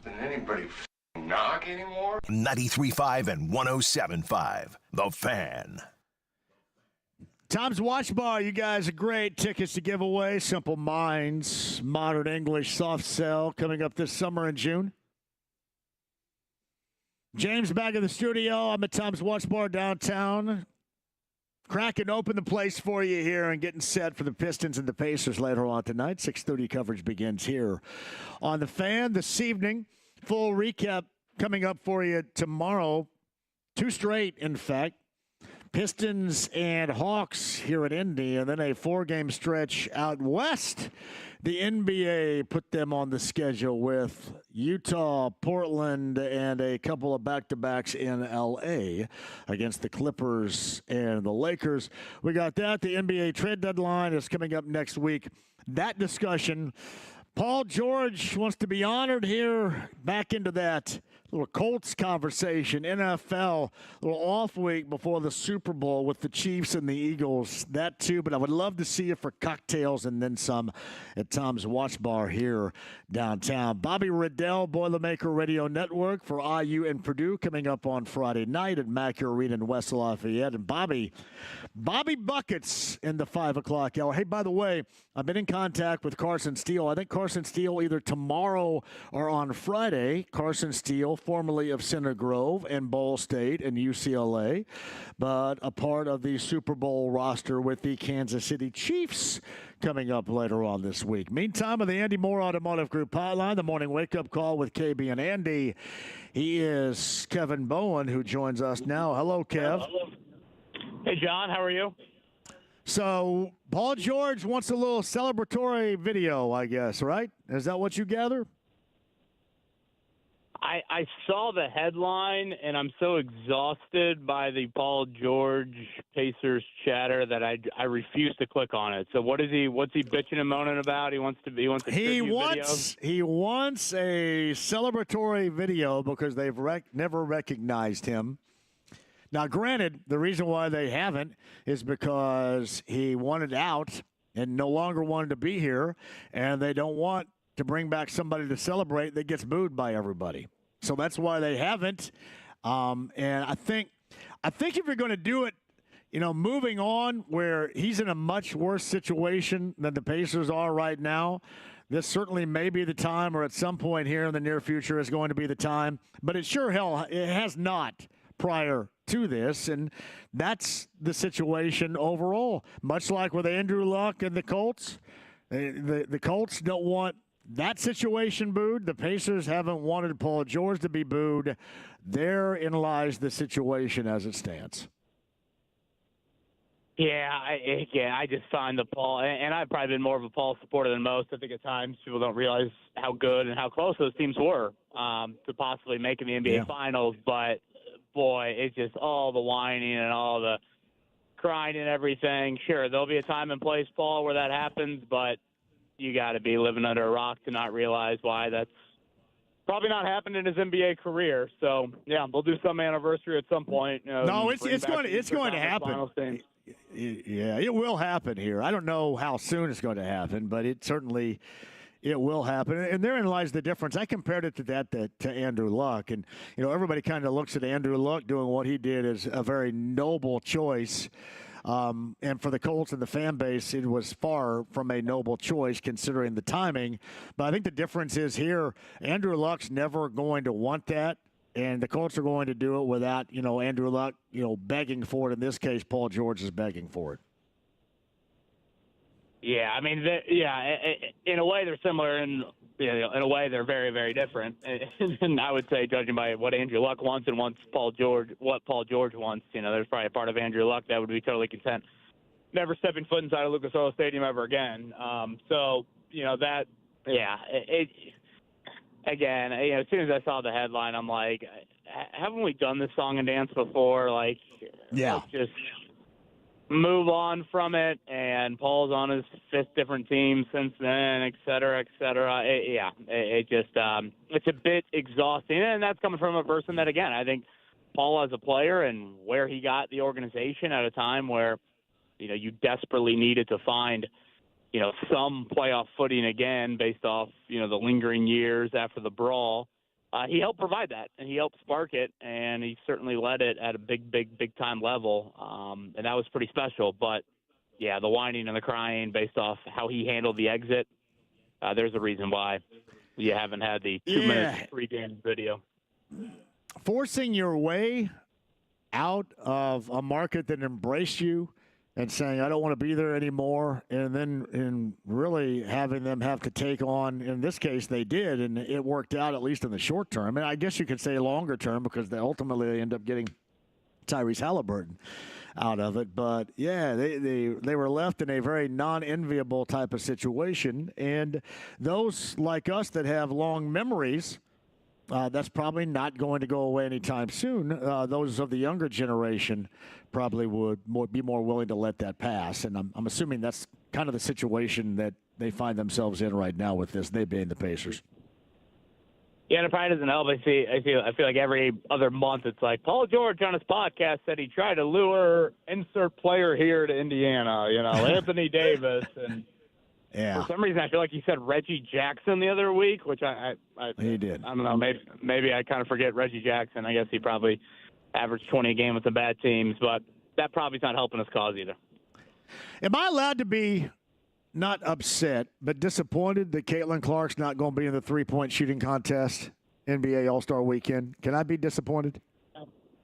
Didn't anybody knock anymore? 93.5 and 107.5. The Fan. Tom's Watch Bar, you guys are great. Tickets to give away. Simple Minds, Modern English, Soft Sell, coming up this summer in June. James back in the studio. I'm at Tom's Watch Bar downtown. Cracking open the place for you here and getting set for the Pistons and the Pacers later on tonight. 6:30 coverage begins here on The Fan this evening. Full recap coming up for you tomorrow. 2 straight, in fact. Pistons and Hawks here at Indy, and then a 4-game stretch out west. The NBA put them on the schedule with Utah, Portland, and a couple of back-to-backs in L.A. against the Clippers and the Lakers. We got that. The NBA trade deadline is coming up next week. That discussion. Paul George wants to be honored here. Back into that little Colts conversation. NFL, a little off week before the Super Bowl with the Chiefs and the Eagles. That too, but I would love to see you for cocktails and then some at Tom's Watch Bar here downtown. Bobby Riddell, Boilermaker Radio Network for IU and Purdue coming up on Friday night at Mack Arena in West Lafayette. And Bobby Buckets in the 5 o'clock hour. Hey, by the way, I've been in contact with Carson Steele. I think Carson Steele either tomorrow or on Friday. Carson Steele, formerly of Center Grove and Ball State and UCLA, but a part of the Super Bowl roster with the Kansas City Chiefs coming up later on this week. Meantime, on the Andy Moore Automotive Group hotline, the morning wake-up call with KB and Andy. He is Kevin Bowen, who joins us now. Hello, Kev. Hello. Hey, John. How are you? So, Paul George wants a little celebratory video, I guess, right? Is that what you gather? I saw the headline, and I'm so exhausted by the Paul George Pacers chatter that I refuse to click on it. So what's he bitching and moaning about? He wants a tribute video? He wants a celebratory video because they've never recognized him. Now, granted, the reason why they haven't is because he wanted out and no longer wanted to be here, and they don't want to bring back somebody to celebrate that gets booed by everybody. So that's why they haven't. And I think if you're going to do it, moving on where he's in a much worse situation than the Pacers are right now, this certainly may be the time, or at some point here in the near future is going to be the time. But it has not prior to this, and that's the situation overall. Much like with Andrew Luck and the Colts, the Colts don't want that situation booed. The Pacers haven't wanted Paul George to be booed. Therein lies the situation as it stands. Yeah, I just find the Paul, and I've probably been more of a Paul supporter than most. I think at times people don't realize how good and how close those teams were to possibly making the NBA Finals, but boy, it's just all the whining and all the crying and everything. Sure, there'll be a time and place, Paul, where that happens, but you got to be living under a rock to not realize why that's probably not happened in his NBA career. So, yeah, we'll do some anniversary at some point. No, it's going to happen. Yeah, it will happen here. I don't know how soon it's going to happen, but it will happen. And therein lies the difference. I compared it to Andrew Luck. And, everybody kind of looks at Andrew Luck doing what he did as a very noble choice. And for the Colts and the fan base, it was far from a noble choice considering the timing. But I think the difference is here, Andrew Luck's never going to want that. And the Colts are going to do it without, Andrew Luck, begging for it. In this case, Paul George is begging for it. Yeah, I mean, in a way they're similar, and in a way they're very, very different. And I would say, judging by what Andrew Luck wants and what Paul George wants, there's probably a part of Andrew Luck that would be totally content never stepping foot inside of Lucas Oil Stadium ever again. Again, as soon as I saw the headline, I'm like, haven't we done this song and dance before? Like, let's just move on from it. And Paul's on his 5th different team since then, et cetera, et cetera. It's a bit exhausting. And that's coming from a person that, again, I think Paul as a player and where he got the organization at a time where, you desperately needed to find, some playoff footing again based off, the lingering years after the brawl. He helped provide that, and he helped spark it, and he certainly led it at a big time level, and that was pretty special. But, yeah, the whining and the crying based off how he handled the exit, there's a reason why you haven't had the 2-minute pregame video. Forcing your way out of a market that embraced you and saying, I don't want to be there anymore, and really having them have to take on, in this case, they did, and it worked out at least in the short term. And I guess you could say longer term because they ultimately end up getting Tyrese Halliburton out of it. But, yeah, they were left in a very non-enviable type of situation. And those like us that have long memories, that's probably not going to go away anytime soon. Those of the younger generation probably would be more willing to let that pass. And I'm assuming that's kind of the situation that they find themselves in right now with this, they being the Pacers. Yeah, and it probably doesn't help. I feel like every other month it's like Paul George on his podcast said he tried to lure insert player here to Indiana, Anthony Davis. And yeah. For some reason I feel like he said Reggie Jackson the other week, which he did. I don't know, maybe I kind of forget Reggie Jackson. I guess he probably averaged 20 a game with the bad teams, but that probably's not helping his cause either. Am I allowed to be not upset, but disappointed that Caitlin Clark's not going to be in the three-point shooting contest NBA All-Star Weekend? Can I be disappointed?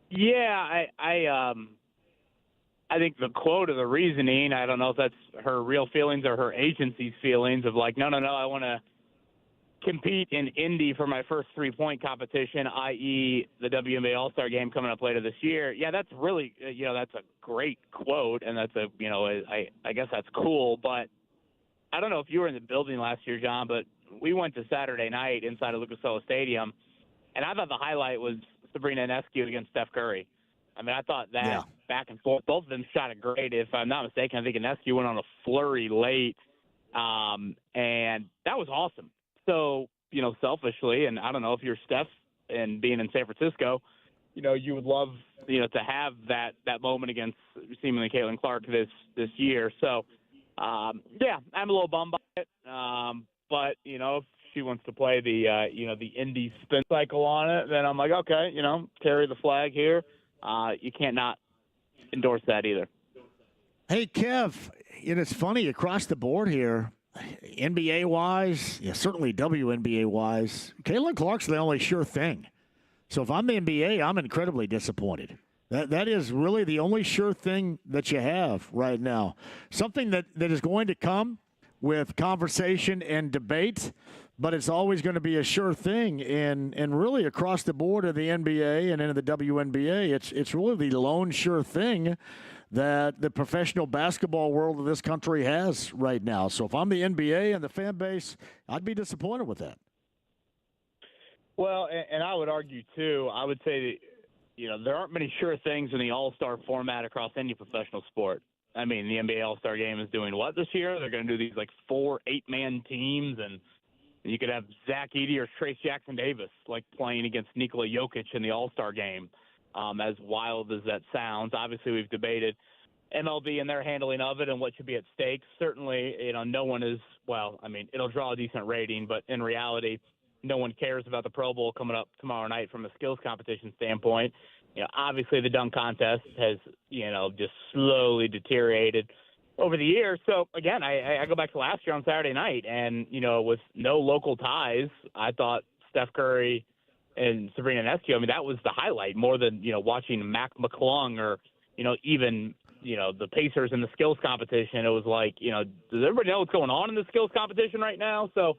Yeah, I think the quote of the reasoning, I don't know if that's her real feelings or her agency's feelings of like, no, I want to compete in Indy for my first three-point competition, i.e. the WNBA All-Star game coming up later this year. Yeah, that's really, that's a great quote, and that's I guess that's cool, but I don't know if you were in the building last year, John, but we went to Saturday night inside of Lucas Oil Stadium, and I thought the highlight was Sabrina Ionescu against Steph Curry. I mean, I thought that back and forth, both of them shot it great. If I'm not mistaken, I think Ionescu went on a flurry late, and that was awesome. So, selfishly, and I don't know if you're Steph and being in San Francisco, you would love, to have that moment against seemingly Caitlin Clark this year. So, I'm a little bummed by it. But, if she wants to play the Indy spin cycle on it, then I'm like, okay, carry the flag here. You can't not endorse that either. Hey, Kev, it's funny across the board here, NBA-wise, certainly WNBA-wise, Caitlin Clark's the only sure thing. So if I'm the NBA, I'm incredibly disappointed. That is really the only sure thing that you have right now. Something that is going to come with conversation and debate, but it's always going to be a sure thing. And really across the board of the NBA and in the WNBA, it's really the lone sure thing that the professional basketball world of this country has right now. So if I'm the NBA and the fan base, I'd be disappointed with that. Well, and I would argue, too, I would say that, there aren't many sure things in the all-star format across any professional sport. I mean, the NBA All-Star Game is doing what this year? They're going to do these, 4 8-man teams, and you could have Zach Edey or Trace Jackson-Davis, playing against Nikola Jokic in the All-Star Game. As wild as that sounds, obviously we've debated MLB and their handling of it and what should be at stake. Certainly, no one is, it'll draw a decent rating, but in reality, no one cares about the Pro Bowl coming up tomorrow night from a skills competition standpoint. Obviously the dunk contest has, just slowly deteriorated over the years. So, again, I go back to last year on Saturday night, and, with no local ties, I thought Steph Curry and Sabrina Ionescu, that was the highlight more than, watching Mac McClung or, even, the Pacers in the skills competition. It was like, does everybody know what's going on in the skills competition right now? So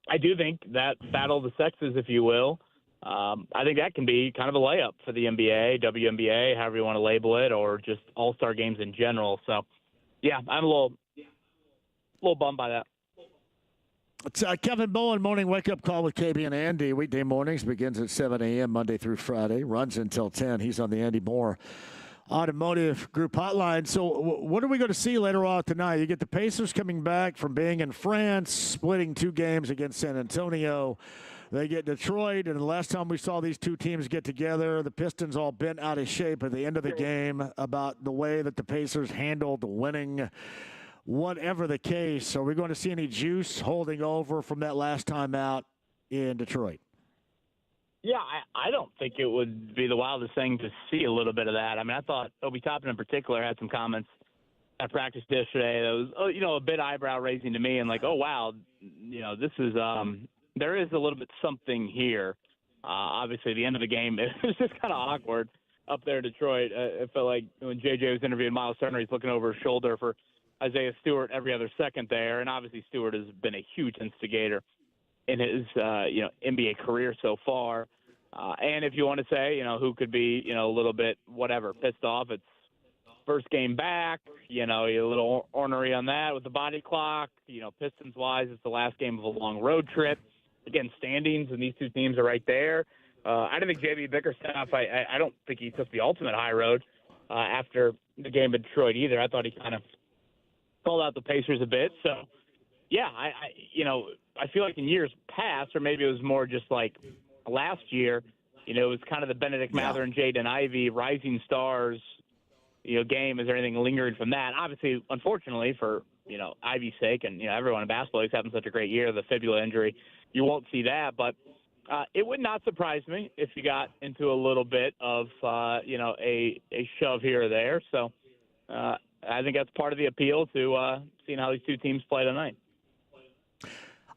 I do think that battle of the sexes, if you will, I think that can be kind of a layup for the NBA, WNBA, however you want to label it, or just all-star games in general. So, yeah, I'm a little bummed by that. It's Kevin Bowen, morning wake-up call with KB and Andy. Weekday mornings begins at 7 a.m. Monday through Friday, runs until 10. He's on the Andy Moore Automotive Group hotline. So what are we going to see later on tonight? You get the Pacers coming back from being in France, splitting 2 games against San Antonio. They get Detroit, and the last time we saw these two teams get together, the Pistons all bent out of shape at the end of the game about the way that the Pacers handled winning whatever the case, are we going to see any juice holding over from that last time out in Detroit? Yeah, I don't think it would be the wildest thing to see a little bit of that. I mean, I thought Obi Toppin in particular had some comments at practice yesterday that was, a bit eyebrow raising to me, and like, oh wow, this is there is a little bit something here. Obviously, the end of the game it was just kind of awkward up there in Detroit. It felt like when JJ was interviewing Miles Turner, he's looking over his shoulder for Isaiah Stewart every other second there, and obviously Stewart has been a huge instigator in his NBA career so far. And if you want to say, who could be, a little bit whatever pissed off, it's first game back, you're a little ornery on that with the body clock. Pistons wise, it's the last game of a long road trip. Again, standings, and these two teams are right there. I don't think JV Bickerstaff, I don't think he took the ultimate high road after the game in Detroit either. I thought he kind of called out the Pacers a bit. So, yeah, I feel like in years past, or maybe it was more just like last year, it was kind of the Benedict Mather and Jaden Ivey rising stars, game. Is there anything lingering from that? Obviously, unfortunately, for, Ivey's sake and, everyone in basketball is having such a great year, the fibula injury, you won't see that. But it would not surprise me if you got into a little bit of, a shove here or there. So I think that's part of the appeal to seeing how these two teams play tonight.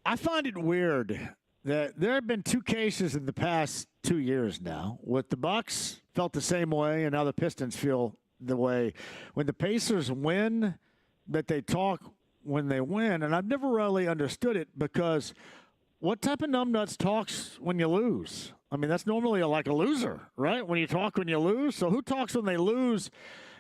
I find it weird that there have been two cases in the past 2 years now with the Bucks felt the same way, and now the Pistons feel the way. When the Pacers win, that they talk when they win, and I've never really understood it because what type of numbnuts talks when you lose? I mean, that's normally like a loser, right? When you talk when you lose. So who talks when they lose?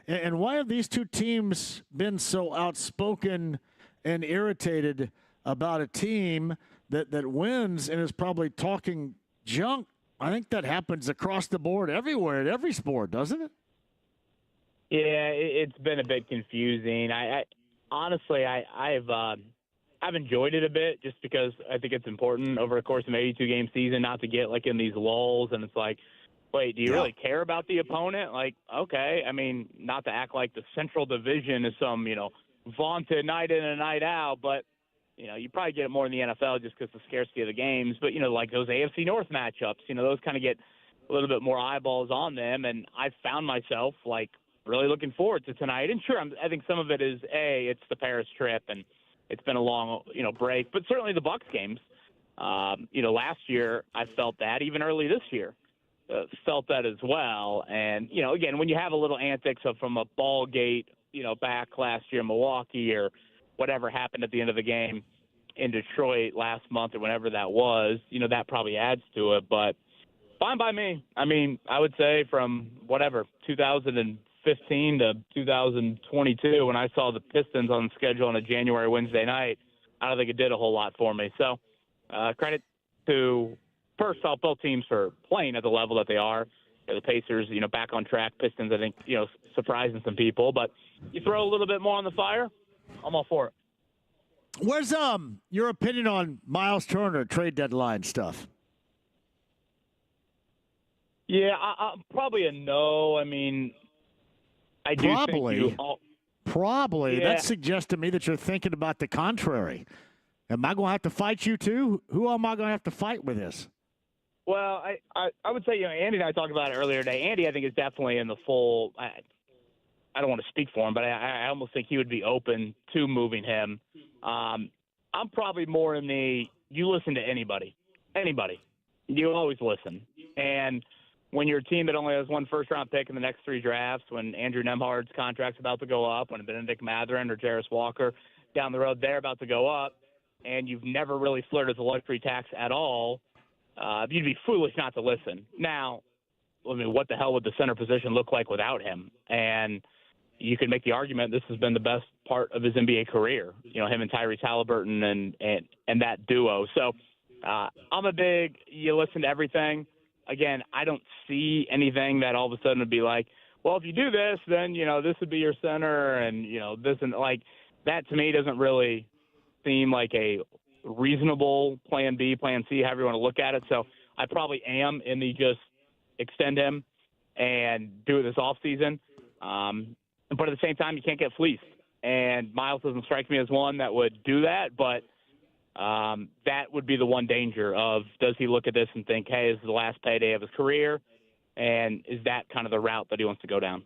And why have these two teams been so outspoken and irritated about a team that wins and is probably talking junk? I think that happens across the board everywhere in every sport, doesn't it? Yeah, it's been a bit confusing. I honestly, I've enjoyed it a bit just because I think it's important over the course of an 82-game season not to get like in these lulls, and it's like, wait, do you really care about the opponent? Like, okay, I mean, not to act like the Central Division is some, vaunted night in and night out, but you probably get it more in the NFL just because of the scarcity of the games. But, like those AFC North matchups, those kind of get a little bit more eyeballs on them. And I found myself, like, really looking forward to tonight. And, sure, I think some of it is, it's the Paris trip and it's been a long, break. But certainly the Bucks games, last year I felt that. Even early this year felt that as well. And, again, when you have a little antics from a ball gate, back last year in Milwaukee or whatever happened at the end of the game in Detroit last month or whenever that was, that probably adds to it. But fine by me. I mean, I would say from 2015 to 2022, when I saw the Pistons on the schedule on a January Wednesday night, I don't think it did a whole lot for me. So credit to, first off, both teams for playing at the level that they are. The Pacers, back on track. Pistons, I think, surprising some people. But you throw a little bit more on the fire, I'm all for it. Where's your opinion on Miles Turner trade deadline stuff? Yeah, probably a no. I mean, I do think Probably. Yeah. That suggests to me that you're thinking about the contrary. Am I going to have to fight you too? Who am I going to have to fight with this? Well, I would say, Andy and I talked about it earlier today. Andy, I think, is definitely in the full I don't want to speak for him, but I almost think he would be open to moving him. I'm probably more in the you listen to anybody. You always listen. And when you're a team that only has one first-round pick in the next three drafts, when Andrew Nembhard's contract's about to go up, when Benedict Mathurin or Jarris Walker down the road, they're about to go up, and you've never really flirted with the luxury tax at all, you'd be foolish not to listen. Now, I mean, what the hell would the center position look like without him? And you could make the argument this has been the best part of his NBA career, him and Tyrese Halliburton and that duo. So I'm a big you listen to everything. Again, I don't see anything that all of a sudden would be like, well, if you do this, then, this would be your center and, this and like that to me doesn't really seem like a reasonable plan B, plan C, however you want to look at it. So I probably am in the just extend him and do it this offseason. But at the same time, you can't get fleeced. and Miles doesn't strike me as one that would do that, but that would be the one danger of, does he look at this and think, hey, this is the last payday of his career, and is that kind of the route that he wants to go down?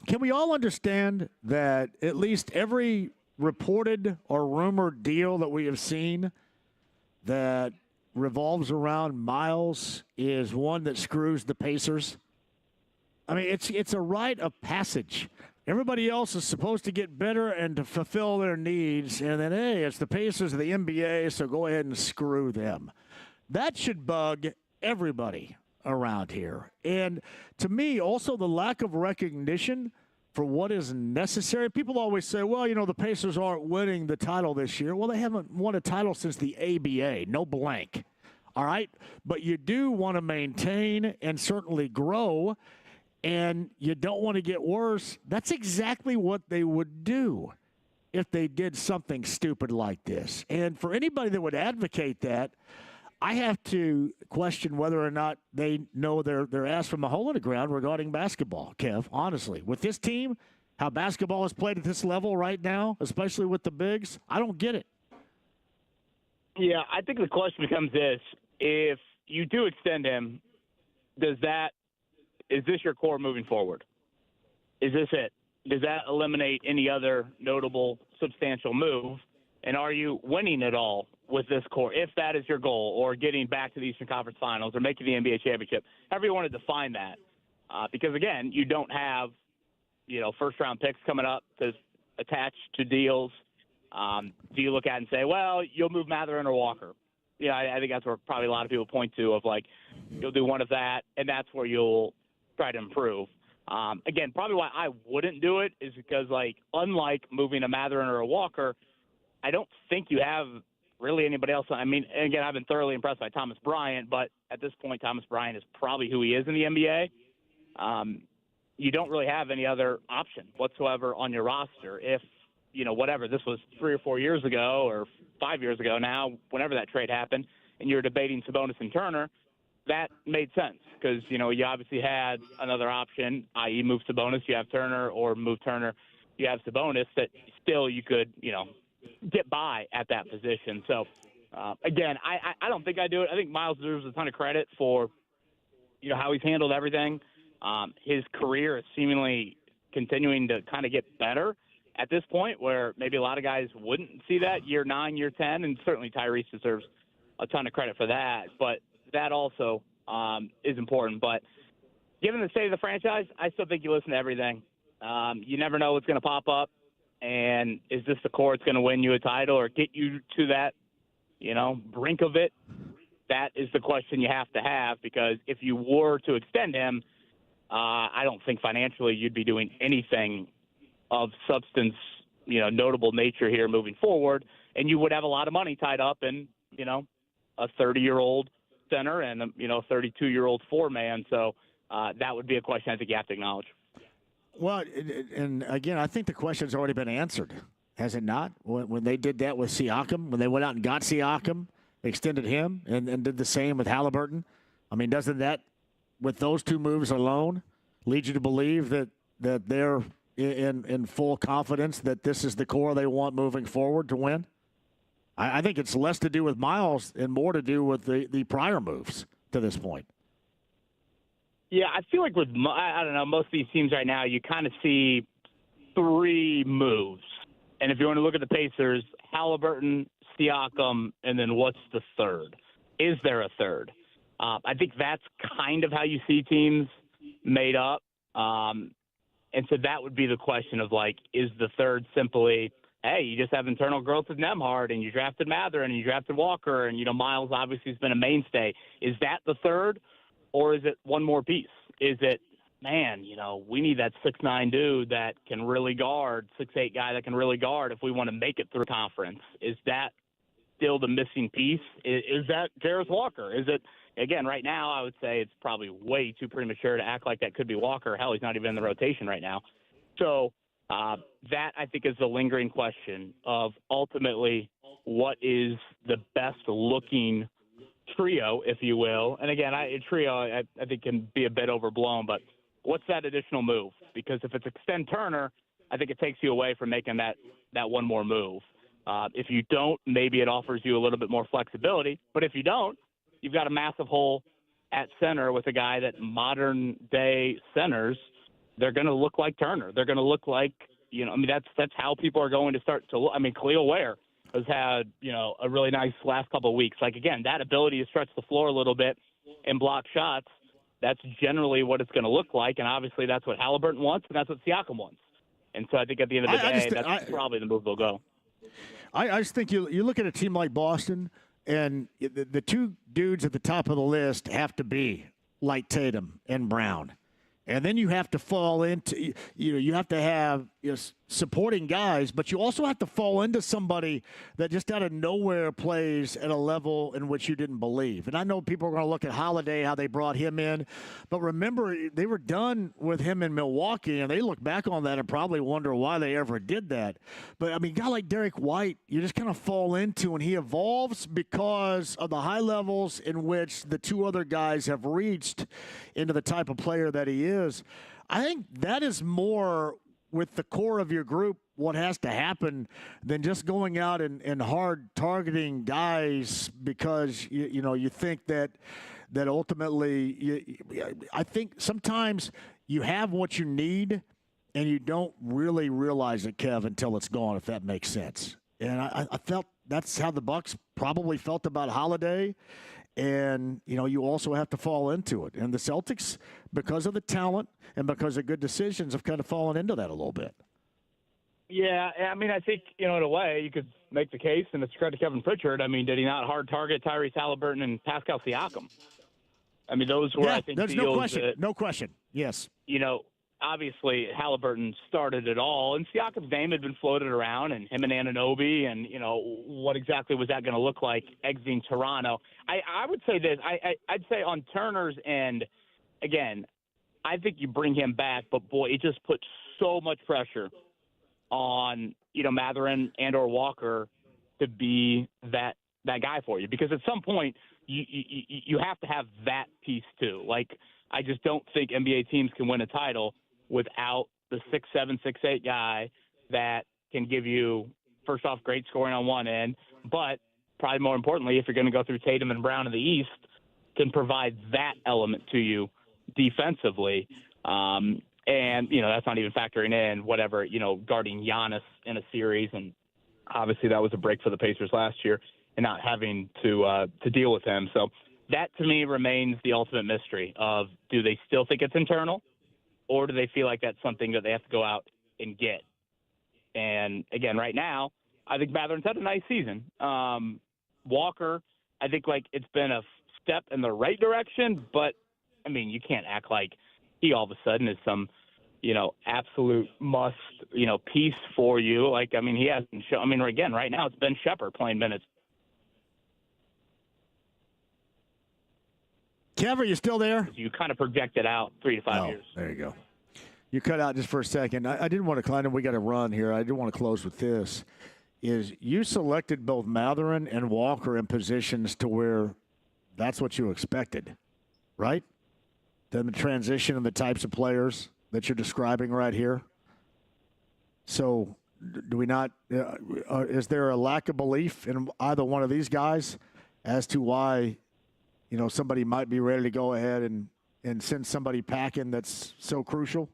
Can we all understand that at least every reported or rumored deal that we have seen that revolves around Miles is one that screws the Pacers? I mean, it's a rite of passage. Everybody else is supposed to get better and to fulfill their needs, and then, hey, it's the Pacers of the NBA, so go ahead and screw them. That should bug everybody around here. And to me, also the lack of recognition for what is necessary. People always say, well, you know, the Pacers aren't winning the title this year. Well, they haven't won a title since the ABA, no blank. All right? But you do want to maintain and certainly grow, and you don't want to get worse. That's exactly what they would do if they did something stupid like this. And for anybody that would advocate that, I have to question whether or not they know their ass from a hole in the ground regarding basketball, Kev, honestly. With this team, how basketball is played at this level right now, especially with the bigs, I don't get it. Yeah, I think the question becomes this. If you do extend him, is this your core moving forward? Is this it? Does that eliminate any other notable, substantial move? And are you winning it all with this core, if that is your goal, or getting back to the Eastern Conference Finals or making the NBA championship? However you want to define that. Because, again, you don't have, first-round picks coming up to attach to deals. Do you look at it and say, well, you'll move Mathurin or Walker? Yeah, I think that's where probably a lot of people point to, of like, you'll do one of that, and that's where you'll try to improve. Again, probably why I wouldn't do it is because, unlike moving a Mathurin or a Walker, I don't think you have really anybody else. I mean, again, I've been thoroughly impressed by Thomas Bryant, but at this point, Thomas Bryant is probably who he is in the NBA. You don't really have any other option whatsoever on your roster. If, whatever, this was 3 or 4 years ago or 5 years ago now, whenever that trade happened, and you're debating Sabonis and Turner, that made sense because, you obviously had another option, i.e. move Sabonis, you have Turner, or move Turner, you have Sabonis, that still you could, get by at that position. So, again, I don't think I do it. I think Miles deserves a ton of credit for, how he's handled everything. His career is seemingly continuing to kind of get better at this point, where maybe a lot of guys wouldn't see that year 9, year 10, and certainly Tyrese deserves a ton of credit for that. But that also is important. But given the state of the franchise, I still think you listen to everything. You never know what's going to pop up. And is this the core that's going to win you a title or get you to that, brink of it? That is the question you have to have, because if you were to extend him, I don't think financially you'd be doing anything of substance, notable nature here moving forward. And you would have a lot of money tied up in, a 30-year-old center and a 32-year-old four-man. So that would be a question I think you have to acknowledge. Well, and again, I think the question's already been answered, has it not? When they did that with Siakam, when they went out and got Siakam, extended him, and did the same with Halliburton. I mean, doesn't that, with those two moves alone, lead you to believe that they're in full confidence that this is the core they want moving forward to win? I think it's less to do with Miles and more to do with the prior moves to this point. Yeah, I feel like with, I don't know, most of these teams right now, you kind of see 3 moves. And if you want to look at the Pacers, Halliburton, Siakam, and then what's the third? Is there a third? I think that's kind of how you see teams made up. And so that would be the question of, is the third simply, hey, you just have internal growth with Nembhard, and you drafted Mather, and you drafted Walker, and, Miles obviously has been a mainstay. Is that the third? Or is it one more piece? Is it, man, we need that 6'9" dude that can really guard, 6'8" guy that can really guard if we want to make it through conference? Is that still the missing piece? Is that Jarris Walker? Is it, again, right now I would say it's probably way too premature to act like that could be Walker. Hell, he's not even in the rotation right now. So that, I think, is the lingering question of ultimately what is the best looking trio, if you will. And again, I think can be a bit overblown, but what's that additional move? Because if it's extend Turner, I think it takes you away from making that one more move. If you don't, maybe it offers you a little bit more flexibility. But if you don't, you've got a massive hole at center with a guy that modern-day centers, they're going to look like Turner. They're going to look like, that's how people are going to start to look. Khalil Ware has had, a really nice last couple of weeks. Like, again, that ability to stretch the floor a little bit and block shots, that's generally what it's going to look like. And obviously that's what Halliburton wants, and that's what Siakam wants. And so I think at the end of the day, that's probably the move they'll go. I just think you look at a team like Boston, and the two dudes at the top of the list have to be like Tatum and Brown. And then you have to fall into, you have to have supporting guys, but you also have to fall into somebody that just out of nowhere plays at a level in which you didn't believe. And I know people are going to look at Holiday, how they brought him in. But remember, they were done with him in Milwaukee, and they look back on that and probably wonder why they ever did that. But, a guy like Derek White, you just kind of fall into, and he evolves because of the high levels in which the two other guys have reached into the type of player that he is. I think that is more with the core of your group what has to happen than just going out and hard targeting guys because you think that ultimately I think sometimes you have what you need and you don't really realize it, Kev, until it's gone, if that makes sense. And I felt that's how the Bucks probably felt about Holiday. And, you also have to fall into it. And the Celtics, because of the talent and because of good decisions, have kind of fallen into that a little bit. Yeah, I think, in a way, you could make the case, and it's credit to Kevin Pritchard. Did he not hard target Tyrese Halliburton and Pascal Siakam? Those were, I think, there's deals no question. Yes. Obviously Halliburton started it all, and Siakam's name had been floated around, and him and Anunoby, and what exactly was that going to look like exiting Toronto? I would say this. I'd say on Turner's end, again, I think you bring him back, but boy, it just puts so much pressure on Mathurin and or Walker to be that guy for you, because at some point you have to have that piece too. Like, I just don't think NBA teams can win a title without the 6'7", 6'8" guy that can give you, first off, great scoring on one end, but probably more importantly, if you're going to go through Tatum and Brown in the East, can provide that element to you defensively. And, that's not even factoring in whatever, guarding Giannis in a series. And obviously that was a break for the Pacers last year and not having to deal with him. So that to me remains the ultimate mystery of, do they still think it's internal, or do they feel like that's something that they have to go out and get? And again, right now, I think Matherin's had a nice season. Walker, I think it's been a step in the right direction, but you can't act like he all of a sudden is some, absolute must, piece for you. He hasn't shown. Again, right now it's Ben Shepherd playing minutes. Kev, are you still there? You kind of project it out 3 to 5 years. There you go. You cut out just for a second. I didn't want to, we got to run here. I didn't want to close with this. Is you selected both Mathurin and Walker in positions to where that's what you expected, right? Then the transition and the types of players that you're describing right here. So do we not is there a lack of belief in either one of these guys as to why somebody might be ready to go ahead and send somebody packing that's so crucial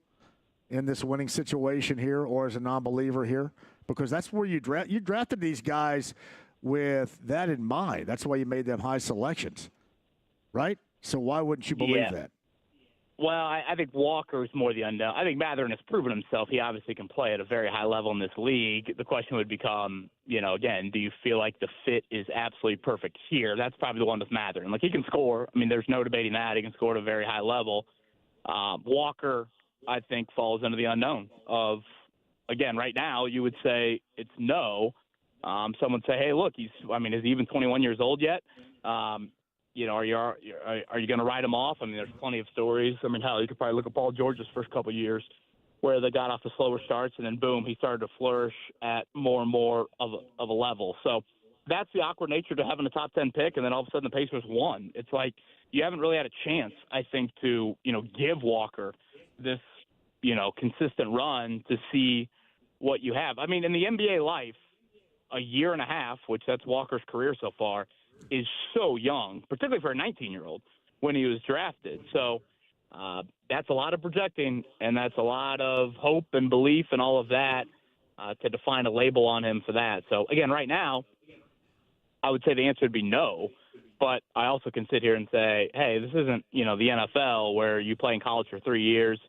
in this winning situation here, or as a non-believer here? Because that's where you drafted these guys with that in mind. That's why you made them high selections, right? So why wouldn't you believe that? Well, I think Walker is more the unknown. I think Mathurin has proven himself. He obviously can play at a very high level in this league. The question would become, again, do you feel like the fit is absolutely perfect here? That's probably the one with Mathurin. He can score. There's no debating that. He can score at a very high level. Walker, I think, falls into the unknown of, again, right now you would say it's no. Some would say, hey, look, is he even 21 years old yet? Are you going to write him off? There's plenty of stories. Hell, you could probably look at Paul George's first couple of years where they got off the slower starts, and then boom, he started to flourish at more and more of a level. So that's the awkward nature to having a top 10 pick, and then all of a sudden the Pacers won. It's like you haven't really had a chance, I think, to give Walker this consistent run to see what you have. I mean, in the NBA life, a year and a half, which that's Walker's career so far, is so young, particularly for a 19-year-old when he was drafted. So that's a lot of projecting, and that's a lot of hope and belief and all of that to define a label on him for that. So, again, right now, I would say the answer would be no. But I also can sit here and say, hey, this isn't, the NFL where you play in college for 3 years,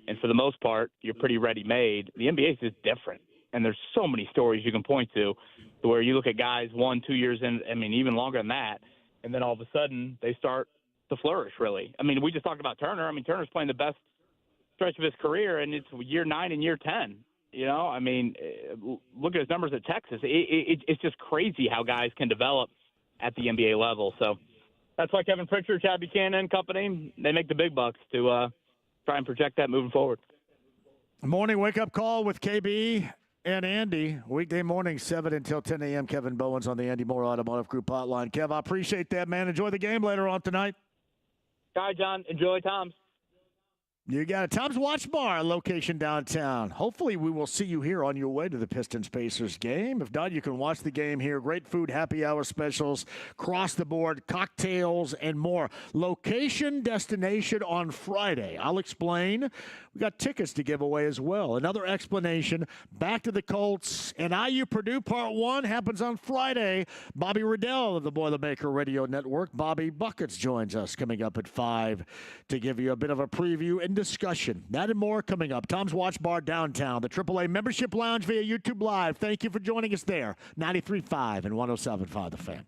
and for the most part, you're pretty ready-made. The NBA is just different, and there's so many stories you can point to where you look at guys 1-2 years in, even longer than that, and then all of a sudden they start to flourish, really. I mean, we just talked about Turner. I mean, Turner's playing the best stretch of his career, and it's year 9 and year 10. Look at his numbers at Texas. It's just crazy how guys can develop at the NBA level. So that's why Kevin Pritchard, Chad Buchanan and company, they make the big bucks to try and project that moving forward. Morning wake-up call with KB and Andy. Weekday morning, 7 until 10 a.m. Kevin Bowen's on the Andy Moore Automotive Group hotline. Kev, I appreciate that, man. Enjoy the game later on tonight. All right, John. Enjoy Tom's. You got it. Tom's Watch Bar, location downtown. Hopefully we will see you here on your way to the Pistons-Pacers game. If not, you can watch the game here. Great food, happy hour specials, across the board, cocktails, and more. Location, destination on Friday. I'll explain. We got tickets to give away as well. Another explanation. Back to the Colts and IU Purdue Part 1 happens on Friday. Bobby Riddell of the Boilermaker Radio Network. Bobby Buckets joins us coming up at 5 to give you a bit of a preview and discussion. That and more coming up. Tom's Watch Bar downtown, the AAA Membership Lounge via YouTube Live. Thank you for joining us there. 93.5 and 107.5 The Fan.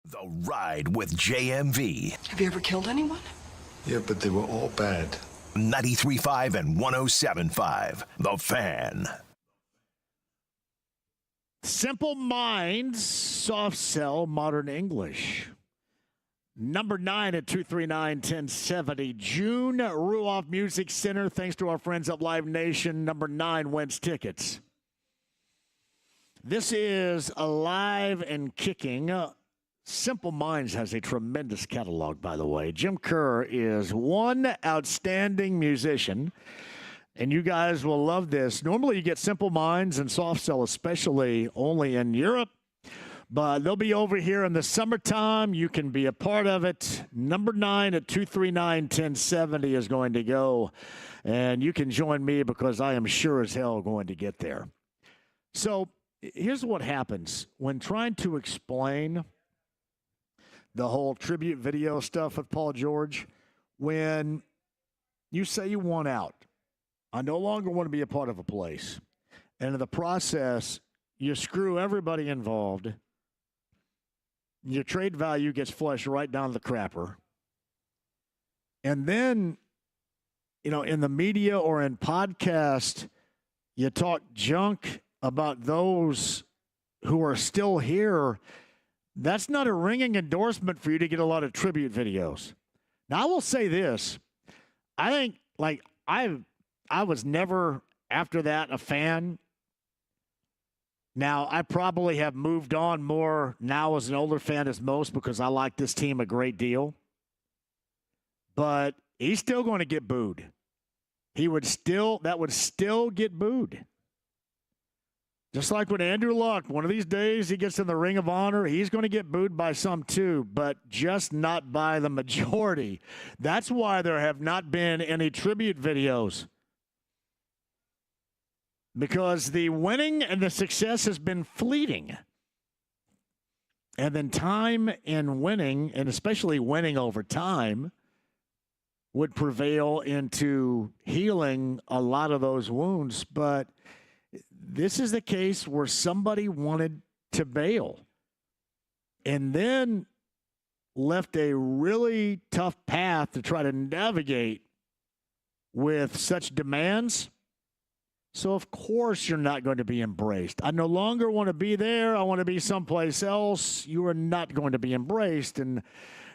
The Ride with JMV. Have you ever killed anyone? Yeah, but they were all bad. 93.5 and 107.5. The Fan. Simple Minds, soft sell, modern English. Number 9 at 239-1070. June Ruoff Music Center. Thanks to our friends at Live Nation. Number 9 wins tickets. This is Alive and Kicking. Simple Minds has a tremendous catalog, by the way. Jim Kerr is one outstanding musician, and you guys will love this. Normally you get Simple Minds and soft sell, especially only in Europe, but they'll be over here in the summertime. You can be a part of it. Number 9 at 239-1070 is going to go, and you can join me because I am sure as hell going to get there. So here's what happens when trying to explain the whole tribute video stuff with Paul George. When you say you want out, I no longer want to be a part of a place, and in the process, you screw everybody involved. Your trade value gets flushed right down the crapper. And then, in the media or in podcast, you talk junk about those who are still here. That's not a ringing endorsement for you to get a lot of tribute videos. Now, I will say this. I think, I was never, after that, a fan. Now, I probably have moved on more now as an older fan as most because I like this team a great deal. But he's still going to get booed. That would still get booed. Just like with Andrew Luck, one of these days he gets in the Ring of Honor, he's going to get booed by some too, but just not by the majority. That's why there have not been any tribute videos. Because the winning and the success has been fleeting. And then time and winning, and especially winning over time, would prevail into healing a lot of those wounds. But this is the case where somebody wanted to bail and then left a really tough path to try to navigate with such demands. So, of course, you're not going to be embraced. I no longer want to be there. I want to be someplace else. You are not going to be embraced. And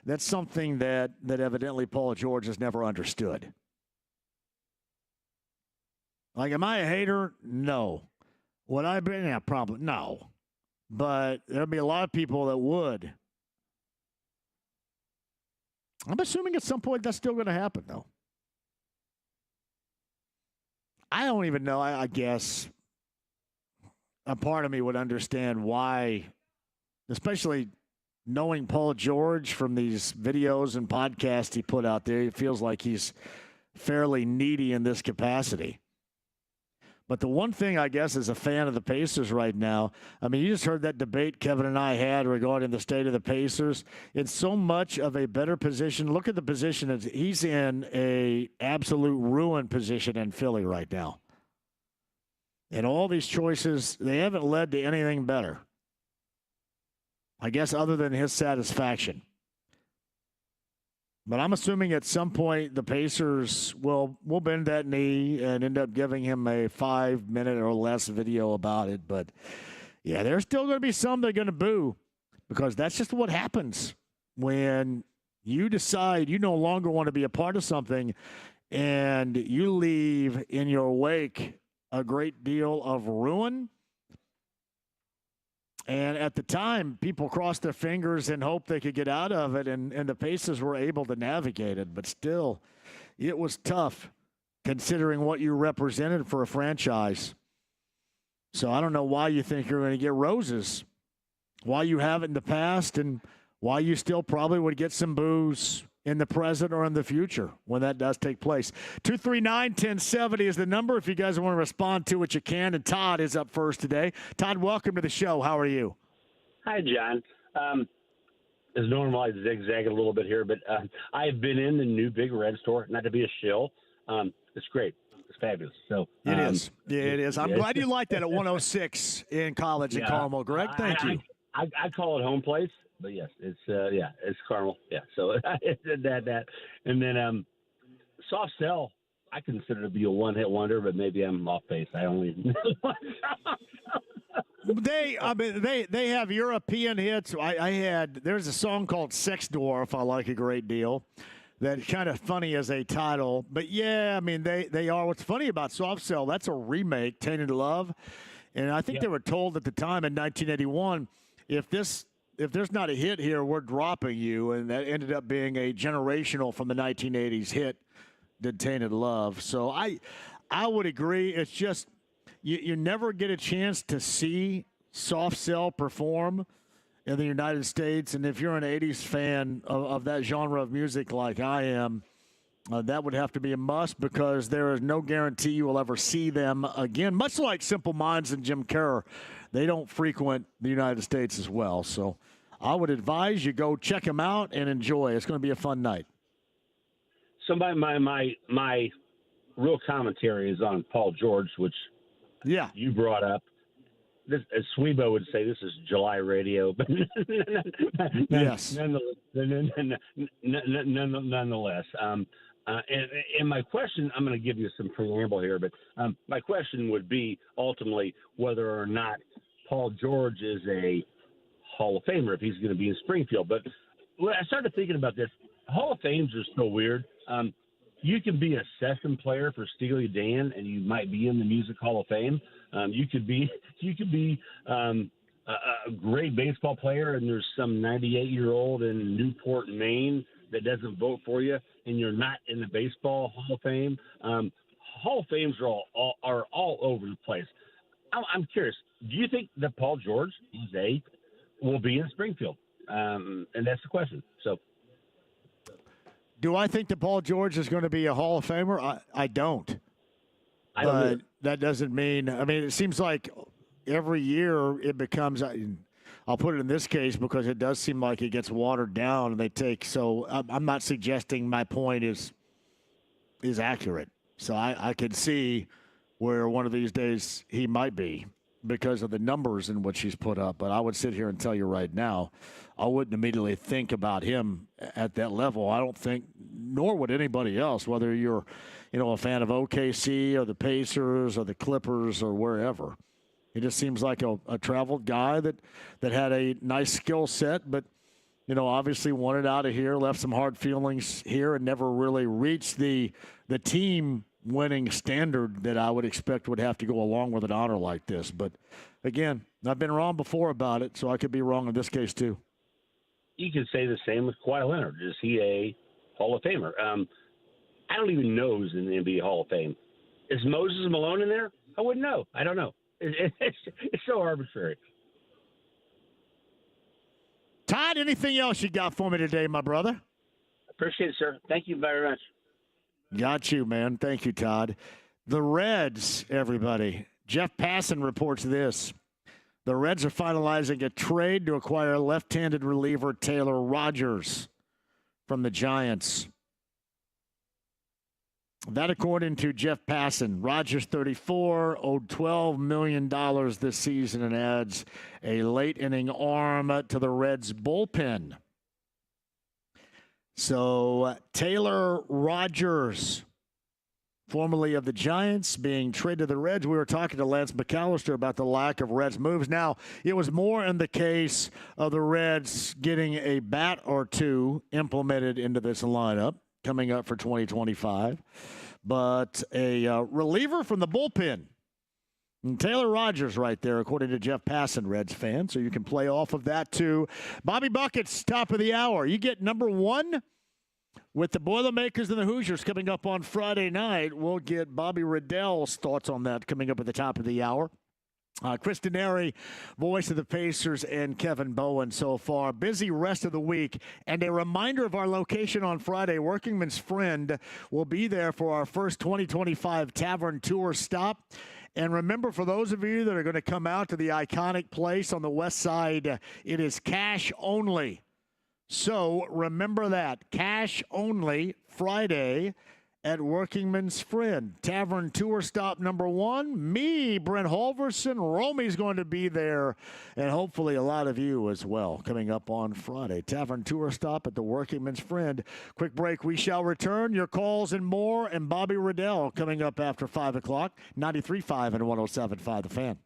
that's something that evidently Paul George has never understood. Like, am I a hater? No. Would I be? Yeah, probably. No. But there'll be a lot of people that would. I'm assuming at some point that's still going to happen, though. I don't even know. I guess a part of me would understand why, especially knowing Paul George from these videos and podcasts he put out there, it feels like he's fairly needy in this capacity. But the one thing, I guess, as a fan of the Pacers right now, I mean, you just heard that debate Kevin and I had regarding the state of the Pacers. It's so much of a better position. Look at the position that he's in, a absolute ruin position in Philly right now. And all these choices, they haven't led to anything better, I guess, other than his satisfaction. But I'm assuming at some point the Pacers will bend that knee and end up giving him a 5-minute or less video about it. But, yeah, there's still going to be some that are going to boo because that's just what happens when you decide you no longer want to be a part of something and you leave in your wake a great deal of ruin. And at the time, people crossed their fingers and hoped they could get out of it, and the Pacers were able to navigate it. But still, it was tough considering what you represented for a franchise. So I don't know why you think you're going to get roses, why you haven't in the past, and why you still probably would get some boos in the present or in the future when that does take place. 239-1070 is the number. If you guys want to respond to it, you can. And Todd is up first today. Todd, welcome to the show. How are you? Hi, John. As normal, I zigzag a little bit here, but I've been in the new Big Red store, not to be a shill. It's great. It's fabulous. So It is. Yeah, it is. I'm glad you liked that at 106 in college in Carmel, Greg. Thank you. I call it home place, but yes, it's it's Carmel. Yeah, so that, and then soft sell. I consider to be a one-hit wonder, but maybe I'm off base. I only They have European hits. There's a song called Sex Dwarf I like a great deal. That kind of funny as a title, but yeah, I mean they are. What's funny about Soft Cell? That's a remake, Tainted Love, and I think they were told at the time in 1981, if there's not a hit here, we're dropping you, and that ended up being a generational from the 1980s hit, did Tainted Love. So I would agree. It's just you never get a chance to see Soft Cell perform in the United States, and if you're an 80s fan of that genre of music like I am, that would have to be a must because there is no guarantee you will ever see them again. Much like Simple Minds and Jim Kerr, they don't frequent the United States as well. So I would advise you go check them out and enjoy. It's going to be a fun night. So my real commentary is on Paul George, which you brought up. This, as Swebo would say, this is July radio, but yes, nonetheless. And my question, I'm going to give you some preamble here, but my question would be ultimately whether or not Paul George is a Hall of Famer if he's going to be in Springfield. But when I started thinking about this, Hall of Fames are so weird. You can be a session player for Steely Dan, and you might be in the Music Hall of Fame. You could be a great baseball player, and there's some 98-year-old in Newport, Maine, that doesn't vote for you, and you're not in the Baseball Hall of Fame. Hall of Fames are all over the place. I'm curious. Do you think that Paul George will be in Springfield? And that's the question. So. Do I think that Paul George is going to be a Hall of Famer? I don't. But that doesn't mean – I mean, it seems like every year it becomes – I'll put it in this case because it does seem like it gets watered down and they take – so I'm not suggesting my point is accurate. So I could see where one of these days he might be because of the numbers in which he's put up. But I would sit here and tell you right now, I wouldn't immediately think about him at that level. I don't think, nor would anybody else, whether you're, a fan of OKC or the Pacers or the Clippers or wherever. He just seems like a traveled guy that had a nice skill set, but, obviously wanted out of here, left some hard feelings here, and never really reached the team winning standard that I would expect would have to go along with an honor like this. But, again, I've been wrong before about it, so I could be wrong in this case too. You could say the same with Kawhi Leonard. Is he a Hall of Famer? I don't even know who's in the NBA Hall of Fame. Is Moses Malone in there? I wouldn't know. I don't know. It's so arbitrary. Todd, anything else you got for me today, my brother? Appreciate it, sir. Thank you very much. Got you, man. Thank you, Todd. The Reds, everybody. Jeff Passan reports this. The Reds are finalizing a trade to acquire left-handed reliever Taylor Rogers from the Giants. That according to Jeff Passan. Rogers, 34, owed $12 million this season and adds a late-inning arm to the Reds' bullpen. So Taylor Rogers, formerly of the Giants, being traded to the Reds. We were talking to Lance McAllister about the lack of Reds moves. Now, it was more in the case of the Reds getting a bat or two implemented into this lineup coming up for 2025. But a reliever from the bullpen. And Taylor Rogers right there, according to Jeff Passan, Reds fan. So you can play off of that, too. Bobby Buckets, top of the hour. You get number one with the Boilermakers and the Hoosiers coming up on Friday night. We'll get Bobby Riddell's thoughts on that coming up at the top of the hour. Chris Denary, voice of the Pacers, and Kevin Bowen so far. Busy rest of the week. And a reminder of our location on Friday. Workingman's Friend will be there for our first 2025 Tavern Tour stop. And remember, for those of you that are going to come out to the iconic place on the west side, it is cash only. So remember that. Cash only Friday at Workingman's Friend. Tavern Tour Stop number 1. Me, Brent Halverson, Romy's going to be there, and hopefully a lot of you as well coming up on Friday. Tavern Tour Stop at the Workingman's Friend. Quick break. We shall return. Your calls and more, and Bobby Riddell coming up after 5 o'clock. 93.5 and 107.5 The Fan.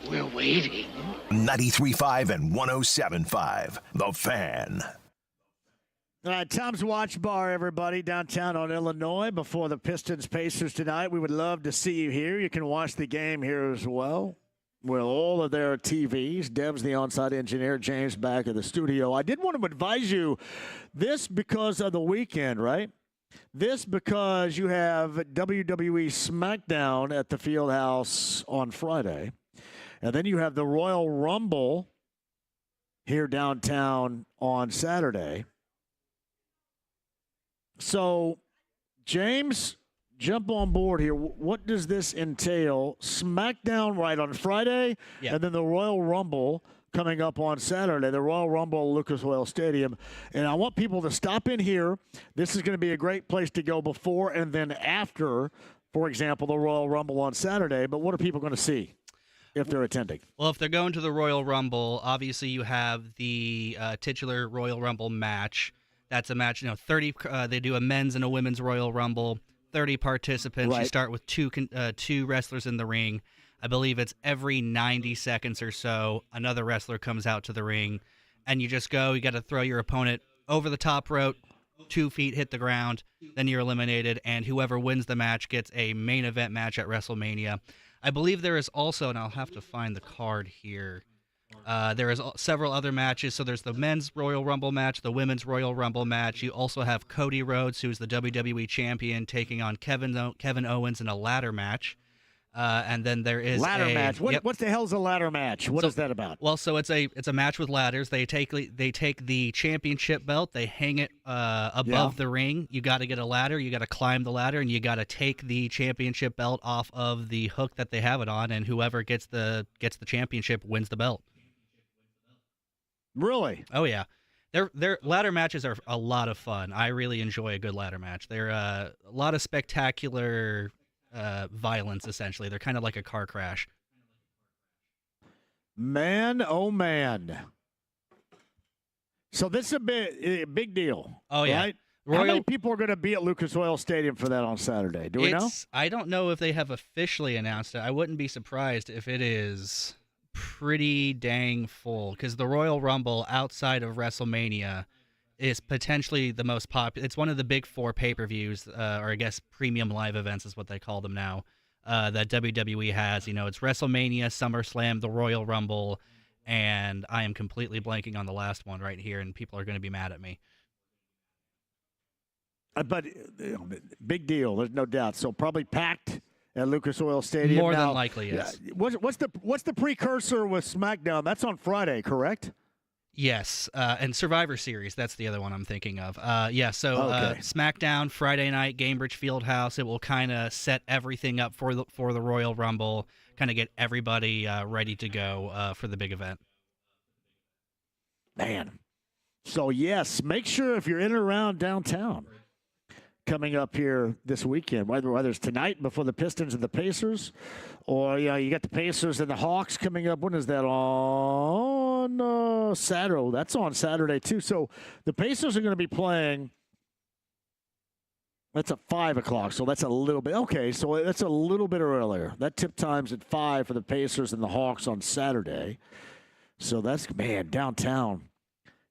We're waiting. 93.5 and 107.5. The Fan. All right, Tom's Watch Bar, everybody, downtown on Illinois before the Pistons Pacers tonight. We would love to see you here. You can watch the game here as well with all of their TVs. Dev's the on-site engineer, James back at the studio. I did want to advise you this because of the weekend, right? This because you have WWE SmackDown at the Fieldhouse on Friday. And then you have the Royal Rumble here downtown on Saturday. So, James, jump on board here. What does this entail? SmackDown right on Friday, and then the Royal Rumble coming up on Saturday, the Royal Rumble at Lucas Oil Stadium. And I want people to stop in here. This is going to be a great place to go before and then after, for example, the Royal Rumble on Saturday. But what are people going to see if they're attending? Well, if they're going to the Royal Rumble, obviously you have the titular Royal Rumble match. That's a match, 30. They do a men's and a women's Royal Rumble. 30 participants. Right. You start with two wrestlers in the ring. I believe it's every 90 seconds or so, another wrestler comes out to the ring, and you just go. You got to throw your opponent over the top rope, 2 feet hit the ground, then you're eliminated, and whoever wins the match gets a main event match at WrestleMania. I believe there is also, and I'll have to find the card here. There is several other matches. So there's the men's Royal Rumble match, the women's Royal Rumble match. You also have Cody Rhodes, who is the WWE champion, taking on Kevin Owens in a ladder match. And then there is ladder match. What the hell's a ladder match? What is that about? Well, so it's a match with ladders. They take the championship belt, they hang it above the ring. You got to get a ladder. You got to climb the ladder, and you got to take the championship belt off of the hook that they have it on. And whoever gets the championship wins the belt. Really? Oh yeah. Their ladder matches are a lot of fun. I really enjoy a good ladder match. They're a lot of spectacular violence, essentially. They're kind of like a car crash. Man, oh man. So this is a big deal. Oh, yeah. Right? How many people are going to be at Lucas Oil Stadium for that on Saturday? Do we know? I don't know if they have officially announced it. I wouldn't be surprised if it is pretty dang full, because the Royal Rumble outside of WrestleMania is potentially the most popular. It's one of the big 4 pay-per-views, or I guess premium live events is what they call them now, that WWE has. It's WrestleMania, SummerSlam, the Royal Rumble, and I am completely blanking on the last one right here, and people are going to be mad at me. But big deal, there's no doubt. So probably packed at Lucas Oil Stadium. More than likely, yes. What's the precursor with SmackDown? That's on Friday, correct? Yes, and Survivor Series, that's the other one I'm thinking of. SmackDown, Friday night, Gainbridge Fieldhouse. It will kind of set everything up for the Royal Rumble, kind of get everybody ready to go for the big event. Man. So, yes, make sure if you're in or around downtown, coming up here this weekend, whether it's tonight before the Pistons and the Pacers, or you got the Pacers and the Hawks coming up. When is that? On Saturday. That's on Saturday too. So the Pacers are going to be playing. That's at 5 o'clock, so that's a little bit okay. So that's a little bit earlier. That tip time's at 5 for the Pacers and the Hawks on Saturday. So that's downtown.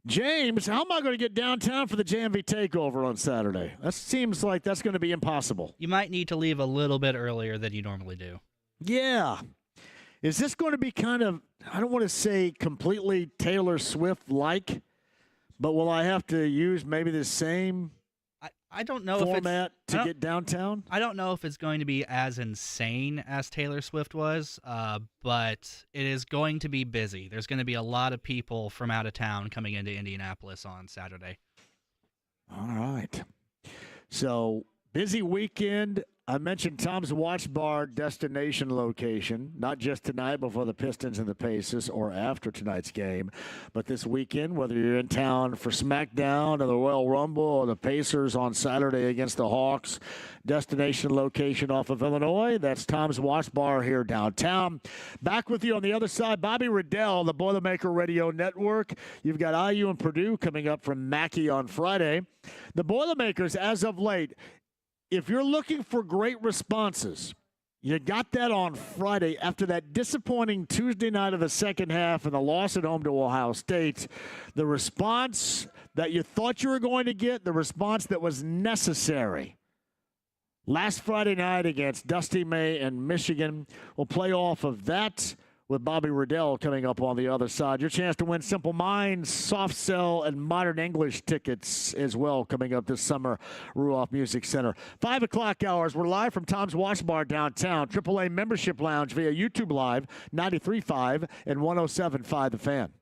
James, how am I going to get downtown for the JMV takeover on Saturday? That seems like that's going to be impossible. You might need to leave a little bit earlier than you normally do. Yeah. Is this going to be kind of, I don't want to say completely Taylor Swift-like, but will I have to use maybe the same I don't know format to get downtown? I don't know if it's going to be as insane as Taylor Swift was, but it is going to be busy. There's going to be a lot of people from out of town coming into Indianapolis on Saturday. All right. So, busy weekend. I mentioned Tom's Watch Bar destination location, not just tonight before the Pistons and the Pacers or after tonight's game, but this weekend, whether you're in town for SmackDown or the Royal Rumble or the Pacers on Saturday against the Hawks, destination location off of Illinois. That's Tom's Watch Bar here downtown. Back with you on the other side, Bobby Riddell, the Boilermaker Radio Network. You've got IU and Purdue coming up from Mackey on Friday. The Boilermakers, as of late, if you're looking for great responses, You got that on Friday after that disappointing Tuesday night of the second half and the loss at home to Ohio State. The response that you thought you were going to get, the response that was necessary. Last Friday night against Dusty May and Michigan. We'll play off of that with Bobby Riddell coming up on the other side. Your chance to win Simple Minds, Soft Sell, and Modern English tickets as well coming up this summer, Ruoff Music Center. 5 o'clock hours. We're live from Tom's Wash Bar downtown. AAA Membership Lounge via YouTube Live, 93.5 and 107.5 The Fan.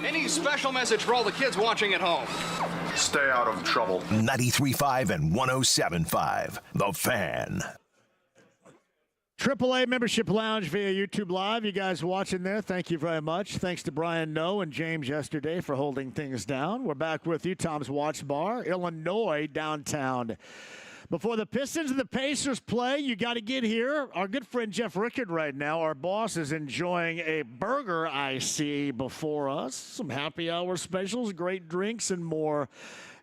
Any special message for all the kids watching at home? Stay out of trouble. 93.5 and 107.5. The Fan. AAA Membership Lounge via YouTube Live. You guys watching there, thank you very much. Thanks to Brian Noe and James yesterday for holding things down. We're back with you, Tom's Watch Bar, Illinois, downtown. Before the Pistons and the Pacers play, you got to get here. Our good friend Jeff Rickard right now, our boss, is enjoying a burger I see before us. Some happy hour specials, great drinks, and more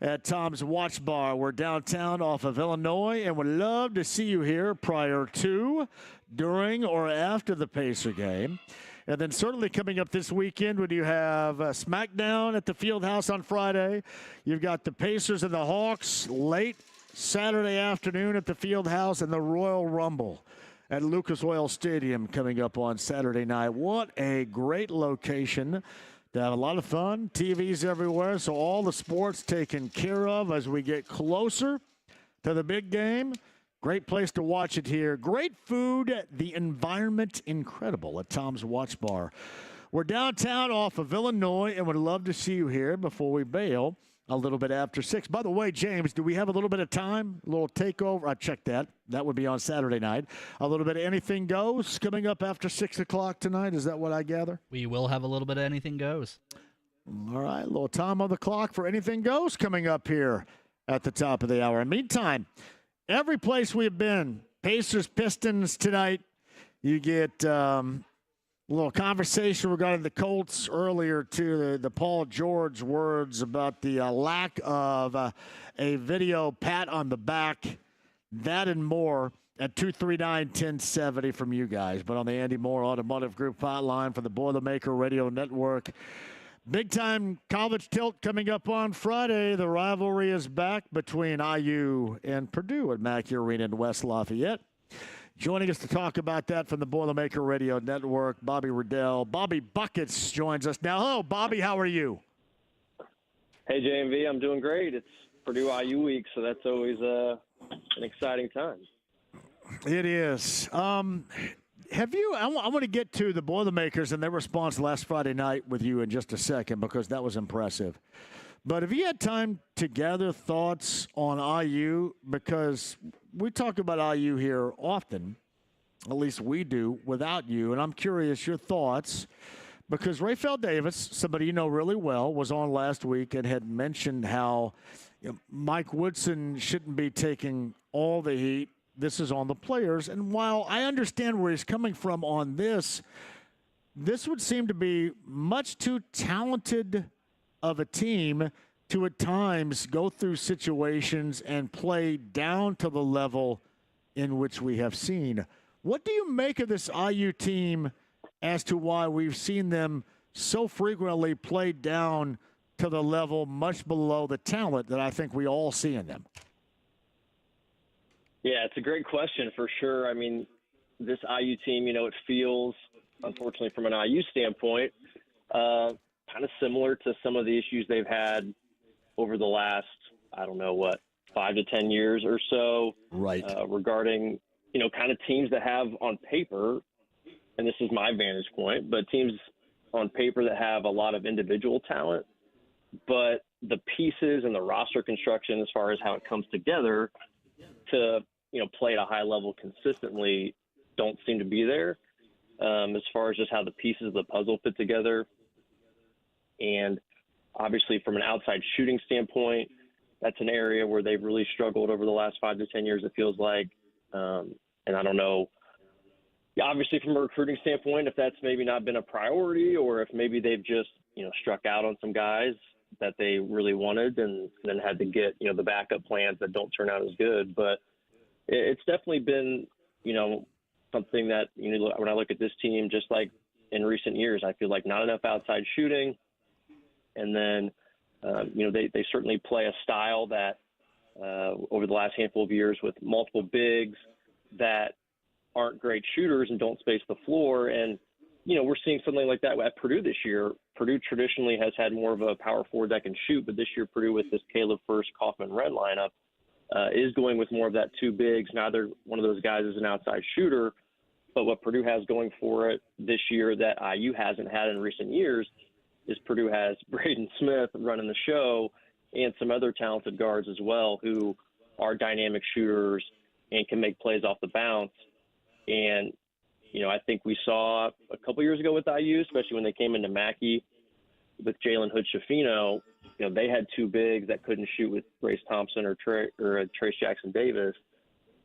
at Tom's Watch Bar. We're downtown off of Illinois, and would love to see you here prior to, during, or after the Pacer game. And then certainly coming up this weekend when you have SmackDown at the Fieldhouse on Friday. You've got the Pacers and the Hawks late Saturday afternoon at the Fieldhouse, and the Royal Rumble at Lucas Oil Stadium coming up on Saturday night. What a great location to have a lot of fun. TVs everywhere, so all the sports taken care of as we get closer to the big game. Great place to watch it here. Great food. The environment incredible at Tom's Watch Bar. We're downtown off of Illinois, and would love to see you here before we bail a little bit after 6. By the way, James, do we have a little bit of time? A little takeover? I checked that. That would be on Saturday night. A little bit of Anything Goes coming up after 6 o'clock tonight. Is that what I gather? We will have a little bit of Anything Goes. All right, a little time on the clock for Anything Goes coming up here at the top of the hour. In the meantime, every place we've been, Pacers, Pistons tonight, you get a little conversation regarding the Colts earlier, to the Paul George words about the lack of a video pat on the back, that and more at 239-1070 from you guys. But on the Andy Moore Automotive Group hotline for the Boilermaker Radio Network. Big-time college tilt coming up on Friday. The rivalry is back between IU and Purdue at Mackey Arena in West Lafayette. Joining us to talk about that from the Boilermaker Radio Network, Bobby Rell. Bobby Buckets joins us now. Hello, Bobby. How are you? Hey, JMV. I'm doing great. It's Purdue IU week, so that's always an exciting time. It is. Have you? I want to get to the Boilermakers and their response last Friday night with you in just a second, because that was impressive. But have you had time to gather thoughts on IU? Because we talk about IU here often, at least we do, without you. And I'm curious your thoughts, because Rayfeld Davis, somebody you know really well, was on last week and had mentioned how Mike Woodson shouldn't be taking all the heat. This is on the players. And while I understand where he's coming from on this would seem to be much too talented of a team to at times go through situations and play down to the level in which we have seen. What do you make of this IU team as to why we've seen them so frequently play down to the level much below the talent that I think we all see in them? Yeah, it's a great question for sure. I mean, this IU team, it feels, unfortunately from an IU standpoint, kind of similar to some of the issues they've had over the last, 5 to 10 years or so. Right. Regarding, kind of teams that have on paper, and this is my vantage point, but teams on paper that have a lot of individual talent, but the pieces and the roster construction as far as how it comes together to, play at a high level consistently don't seem to be there, as far as just how the pieces of the puzzle fit together. And obviously from an outside shooting standpoint, that's an area where they've really struggled over the last 5 to 10 years, it feels like. And I don't know, obviously from a recruiting standpoint, if that's maybe not been a priority, or if maybe they've just, struck out on some guys that they really wanted and then had to get, the backup plans that don't turn out as good. But it's definitely been, something that, when I look at this team, just like in recent years, I feel like not enough outside shooting. And then, they certainly play a style that over the last handful of years with multiple bigs that aren't great shooters and don't space the floor. And, we're seeing something like that at Purdue this year. Purdue traditionally has had more of a power forward that can shoot, but this year Purdue with this Caleb First, Kaufman, Red lineup is going with more of that two bigs. Neither one of those guys is an outside shooter, but what Purdue has going for it this year that IU hasn't had in recent years is Purdue has Braden Smith running the show and some other talented guards as well who are dynamic shooters and can make plays off the bounce. And, I think we saw a couple years ago with IU, especially when they came into Mackey with Jalen Hood-Schifino, they had two bigs that couldn't shoot with Grace Thompson or Trace Jackson-Davis.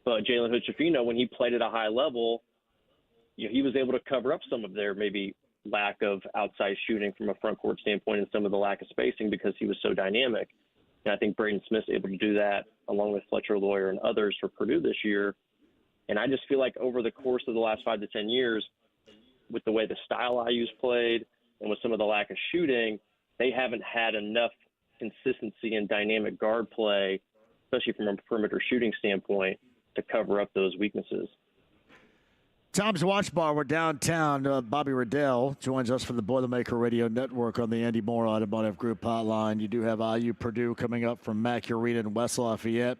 But Jalen Hood-Schifino, when he played at a high level, he was able to cover up some of their maybe lack of outside shooting from a front court standpoint and some of the lack of spacing because he was so dynamic. And I think Braden Smith's able to do that along with Fletcher Lawyer and others for Purdue this year. And I just feel like over the course of the last 5 to 10 years, with the way the style IU's played and with some of the lack of shooting, they haven't had enough consistency in dynamic guard play, especially from a perimeter shooting standpoint, to cover up those weaknesses. Tom's Watch Bar, we're downtown. Bobby Riddell joins us from the Boilermaker Radio Network on the Andy Moore Automotive Group hotline. You do have IU Purdue coming up from Mackey Arena in West Lafayette.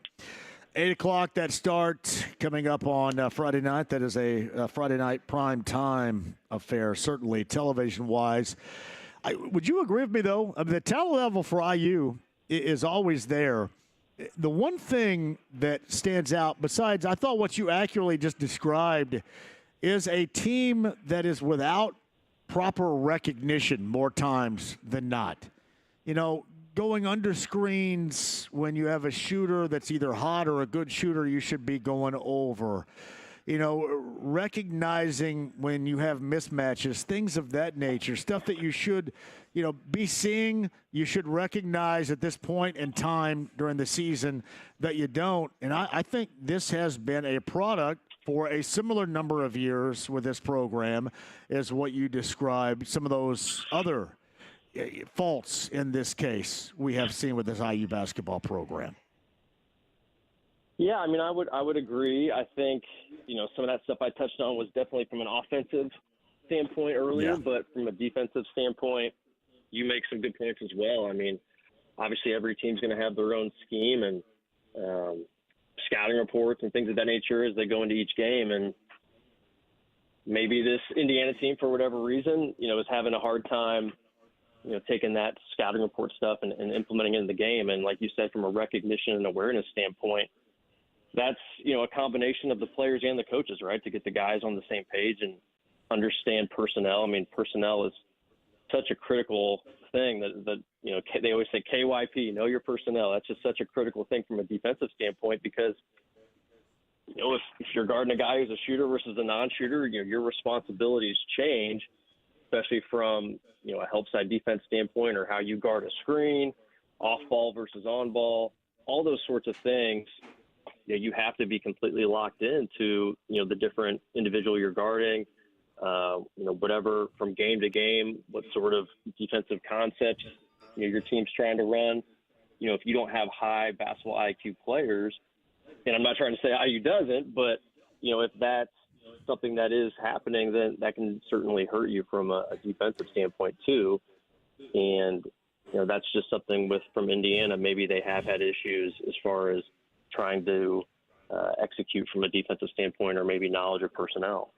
8 o'clock, that start coming up on Friday night. That is a Friday night prime time affair, certainly television-wise. Would you agree with me, though? I mean, the talent level for IU is always there. The one thing that stands out, besides I thought what you accurately just described, is a team that is without proper recognition more times than not. Going under screens when you have a shooter that's either hot or a good shooter, you should be going over. Recognizing when you have mismatches, things of that nature, stuff that you should, be seeing, you should recognize at this point in time during the season that you don't. And I think this has been a product for a similar number of years with this program as what you described, some of those other faults in this case we have seen with this IU basketball program. Yeah, I mean, I would agree. I think, some of that stuff I touched on was definitely from an offensive standpoint earlier, but from a defensive standpoint, you make some good points as well. I mean, obviously every team's going to have their own scheme and scouting reports and things of that nature as they go into each game. And maybe this Indiana team, for whatever reason, is having a hard time taking that scouting report stuff and implementing it in the game. And like you said, from a recognition and awareness standpoint, that's, a combination of the players and the coaches, right, to get the guys on the same page and understand personnel. I mean, personnel is such a critical thing that they always say KYP, know your personnel. That's just such a critical thing from a defensive standpoint because, if you're guarding a guy who's a shooter versus a non-shooter, your responsibilities change, especially from, a help side defense standpoint or how you guard a screen, off ball versus on ball, all those sorts of things. You have to be completely locked into, the different individual you're guarding, whatever from game to game, what sort of defensive concepts, your team's trying to run. If you don't have high basketball IQ players, and I'm not trying to say IU doesn't, but, if that's something that is happening, then that can certainly hurt you from a defensive standpoint too. And, that's just something from Indiana. Maybe they have had issues as far as trying to execute from a defensive standpoint or maybe knowledge of personnel.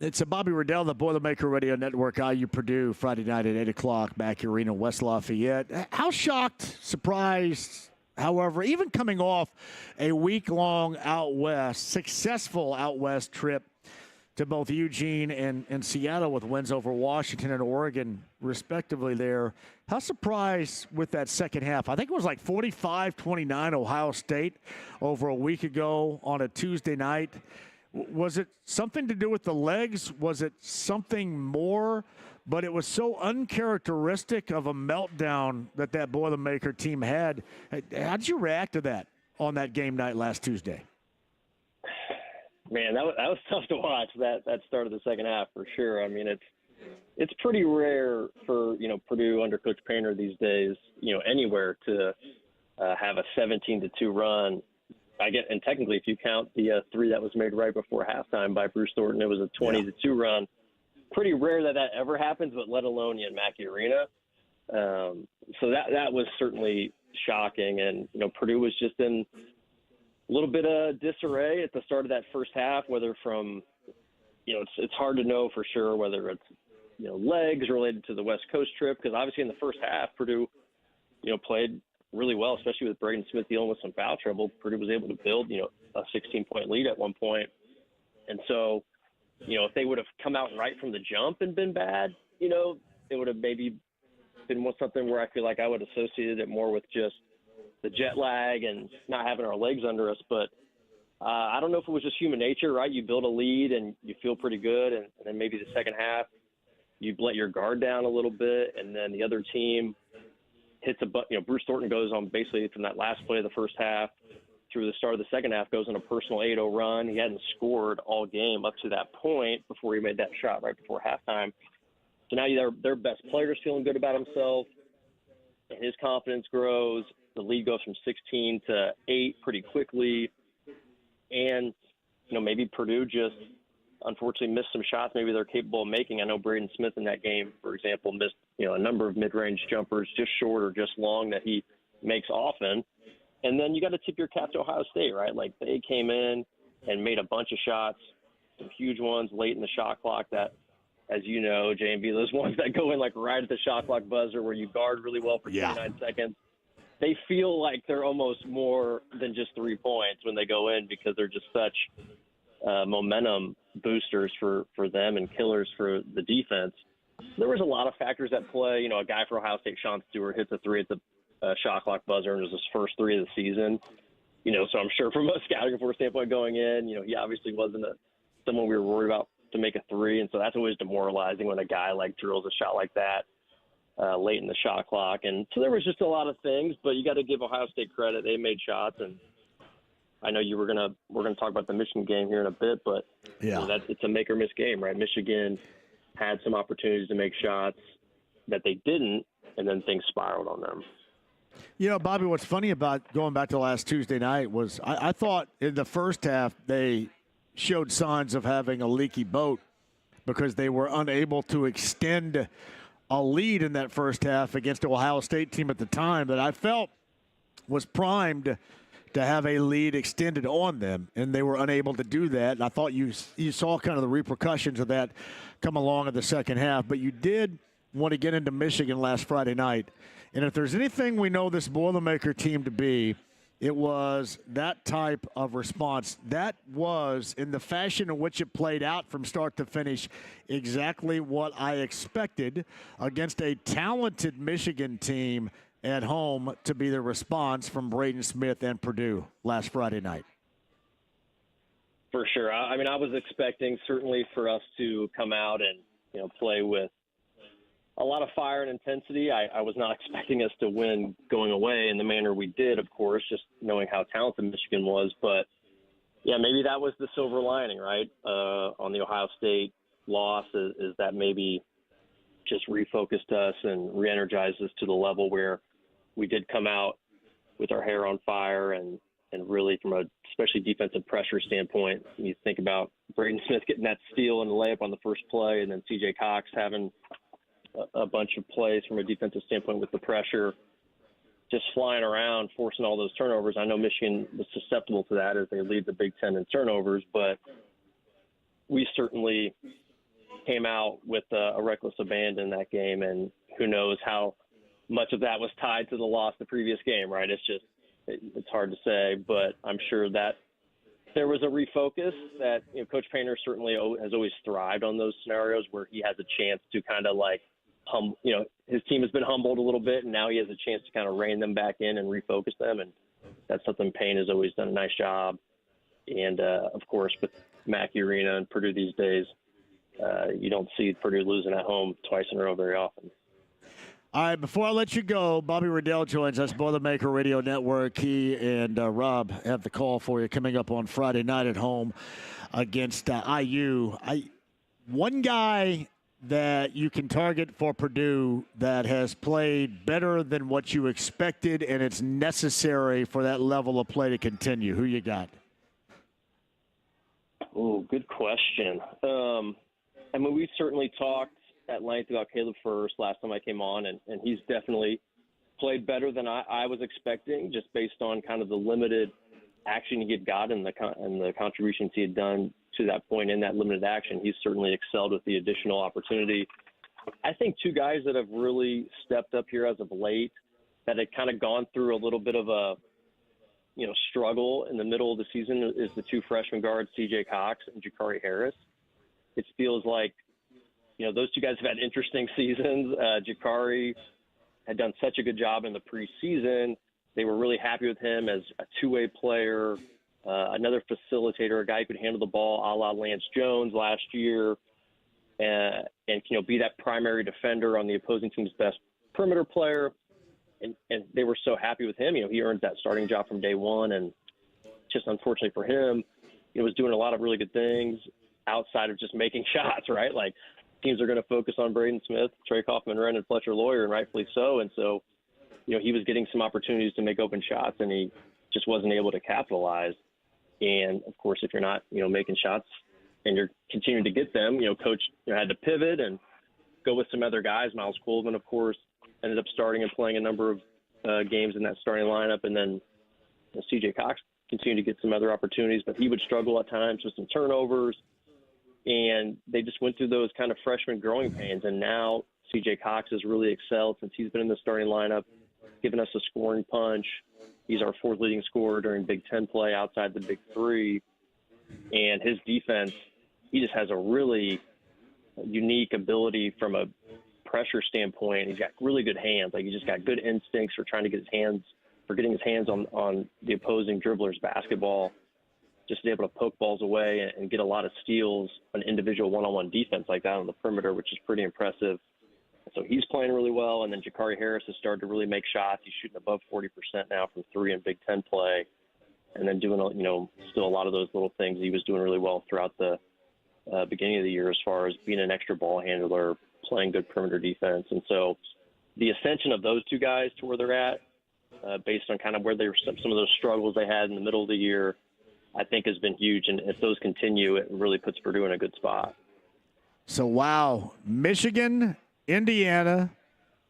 It's a Bobby Riddell, the Boilermaker Radio Network, IU Purdue, Friday night at 8 o'clock, Mackey Arena, West Lafayette. How shocked, surprised, however, even coming off a week-long successful out west trip to both Eugene and Seattle with wins over Washington and Oregon, respectively there. How surprised with that second half? I think it was like 45-29 Ohio State over a week ago on a Tuesday night. Was it something to do with the legs? Was it something more? But it was so uncharacteristic of a meltdown that Boilermaker team had. How did you react to that on that game night last Tuesday? Man, that was tough to watch, that start of the second half for sure. I mean, it's pretty rare for, Purdue under Coach Painter these days, anywhere to have a 17-2 run. And technically, if you count the three that was made right before halftime by Bruce Thornton, it was a 20-2 run. Pretty rare that ever happens, but let alone in Mackey Arena. So that was certainly shocking. And, Purdue was just in a little bit of disarray at the start of that first half, whether from, it's hard to know for sure whether it's legs related to the West Coast trip, because obviously in the first half, Purdue, played really well, especially with Braden Smith dealing with some foul trouble. Purdue was able to build, a 16-point lead at one point. And so, if they would have come out right from the jump and been bad, it would have maybe been more something where I feel like I would have associated it more with just the jet lag and not having our legs under us. But I don't know if it was just human nature, right? You build a lead and you feel pretty good, and then maybe the second half you let your guard down a little bit, and then the other team hits Bruce Thornton goes on basically from that last play of the first half through the start of the second half, goes on a personal 8-0 run. He hadn't scored all game up to that point before he made that shot right before halftime. So now their best player's feeling good about himself, and his confidence grows. The lead goes from 16 to 8 pretty quickly. And, maybe Purdue just unfortunately missed some shots maybe they're capable of making. I know Braden Smith in that game, for example, missed, a number of mid-range jumpers, just short or just long, that he makes often. And then you got to tip your cap to Ohio State, right? Like, they came in and made a bunch of shots, some huge ones late in the shot clock that, as you know, JMV, those ones that go in like right at the shot clock buzzer where you guard really well for 29 seconds. They feel like they're almost more than just 3 points when they go in, because they're just such momentum boosters for them and killers for the defense. There was a lot of factors at play. A guy for Ohio State, Sean Stewart, hits a three at the shot clock buzzer, and it was his first three of the season. So I'm sure from a scouting report standpoint going in, he obviously wasn't someone we were worried about to make a three, and so that's always demoralizing when a guy like drills a shot like that late in the shot clock. And so there was just a lot of things, but you got to give Ohio State credit. They made shots, and I know we're gonna talk about the Michigan game here in a bit, but it's a make or miss game, right? Michigan had some opportunities to make shots that they didn't, and then things spiraled on them. Bobby, what's funny about going back to last Tuesday night was I thought in the first half they showed signs of having a leaky boat because they were unable to extend a lead in that first half against the Ohio State team at the time that I felt was primed to have a lead extended on them, and they were unable to do that. And I thought you saw kind of the repercussions of that come along in the second half. But you did want to get into Michigan last Friday night. And if there's anything we know this Boilermaker team to be, it was that type of response. That was, in the fashion in which it played out from start to finish, exactly what I expected against a talented Michigan team at home to be the response from Braden Smith and Purdue last Friday night. For sure. I mean, I was expecting certainly for us to come out and, play with a lot of fire and intensity. I was not expecting us to win going away in the manner we did, of course, just knowing how talented Michigan was. But, maybe that was the silver lining, right, on the Ohio State loss is that maybe just refocused us and re-energized us to the level where we did come out with our hair on fire and really from a especially defensive pressure standpoint. You think about Braden Smith getting that steal and the layup on the first play, and then C.J. Cox having a bunch of plays from a defensive standpoint with the pressure, just flying around, forcing all those turnovers. I know Michigan was susceptible to that as they lead the Big Ten in turnovers, but we certainly came out with a reckless abandon in that game, and who knows how much of that was tied to the loss the previous game, right? It's hard to say, but I'm sure that there was a refocus that Coach Painter certainly has always thrived on those scenarios where he has a chance to kind of like his team has been humbled a little bit, and now he has a chance to kind of rein them back in and refocus them, and that's something Payne has always done a nice job. And of course, with Mackey Arena and Purdue these days, you don't see Purdue losing at home twice in a row very often. All right, before I let you go, Bobby Riddell joins us, Boilermaker Radio Network. He and Rob have the call for you coming up on Friday night at home against IU. One guy that you can target for Purdue that has played better than what you expected, and it's necessary for that level of play to continue. Who you got? Oh, good question. I mean, we certainly talked at length about Caleb Furst last time I came on, and he's definitely played better than I was expecting, just based on kind of the limited action he had gotten and the contributions he had done to that point in that limited action. He's certainly excelled with the additional opportunity. I think two guys that have really stepped up here as of late that had kind of gone through a little bit of a, struggle in the middle of the season is the two freshman guards, C.J. Cox and Jakari Harris. It feels like, those two guys have had interesting seasons. Jakari had done such a good job in the preseason. They were really happy with him as a two-way player, another facilitator, a guy who could handle the ball a la Lance Jones last year, and be that primary defender on the opposing team's best perimeter player. And they were so happy with him. He earned that starting job from day one, and just unfortunately for him, he was doing a lot of really good things outside of just making shots, right? Like, teams are going to focus on Braden Smith, Trey Kaufman-Wren, and Fletcher Lawyer, and rightfully so. And so, he was getting some opportunities to make open shots, and he just wasn't able to capitalize. And, of course, if you're not, making shots and you're continuing to get them, coach had to pivot and go with some other guys. Miles Coleman, of course, ended up starting and playing a number of games in that starting lineup. And then C.J. Cox continued to get some other opportunities, but he would struggle at times with some turnovers. And they just went through those kind of freshman growing pains. And now C.J. Cox has really excelled since he's been in the starting lineup, giving us a scoring punch. He's our fourth leading scorer during Big Ten play outside the Big Three. And his defense, he just has a really unique ability from a pressure standpoint. He's got really good hands. Like, he's just got good instincts for trying to get getting his hands on the opposing dribbler's basketball, just to be able to poke balls away and get a lot of steals on individual one-on-one defense like that on the perimeter, which is pretty impressive. So he's playing really well. And then Jakari Harris has started to really make shots. He's shooting above 40% now from three in Big Ten play, and then doing, still a lot of those little things he was doing really well throughout the beginning of the year as far as being an extra ball handler, playing good perimeter defense. And so the ascension of those two guys to where they're at, based on kind of where they were, some of those struggles they had in the middle of the year, I think has been huge. And if those continue, it really puts Purdue in a good spot. So, wow, Michigan, Indiana,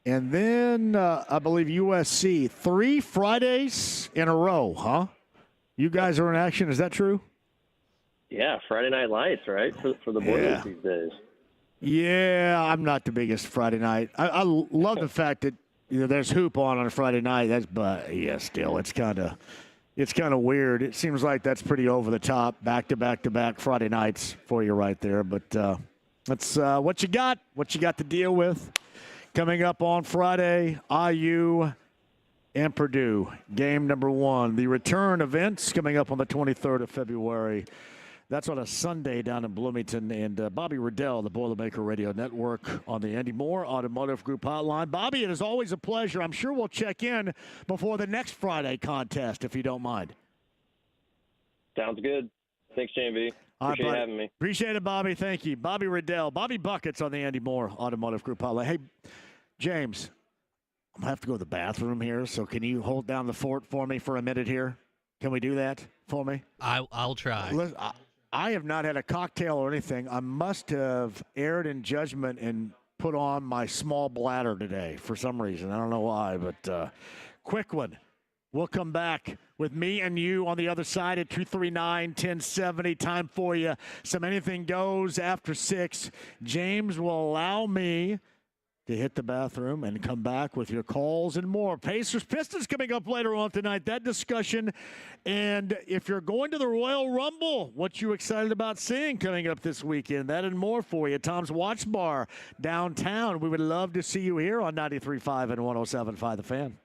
and then I believe USC. 3 Fridays in a row, huh? You guys are in action. Is that true? Yeah, Friday Night Lights, right, for the boys these days. Yeah, I'm not the biggest Friday night. I love the fact that there's hoop on a Friday night. Still, it's kind of weird. It seems like that's pretty over the top, back to back Friday nights for you right there. But that's what you got. What you got to deal with coming up on Friday. IU and Purdue, game number 1. The return events coming up on the 23rd of February. That's on a Sunday down in Bloomington. And Bobby Riddell, the Boilermaker Radio Network, on the Andy Moore Automotive Group hotline. Bobby, it is always a pleasure. I'm sure we'll check in before the next Friday contest, if you don't mind. Sounds good. Thanks, JMV. Appreciate having me. Appreciate it, Bobby. Thank you. Bobby Riddell. Bobby Buckets on the Andy Moore Automotive Group hotline. Hey, James, I'm going to have to go to the bathroom here, so can you hold down the fort for me for a minute here? Can we do that for me? I'll try. Listen, I have not had a cocktail or anything. I must have erred in judgment and put on my small bladder today for some reason. I don't know why, but quick one. We'll come back with me and you on the other side at 239-1070. Time for you. Some anything goes after 6. James will allow me to hit the bathroom and come back with your calls and more. Pacers Pistons coming up later on tonight. That discussion. And if you're going to the Royal Rumble, what you excited about seeing coming up this weekend? That and more for you. Tom's Watch Bar downtown. We would love to see you here on 93.5 and 107.5 The Fan.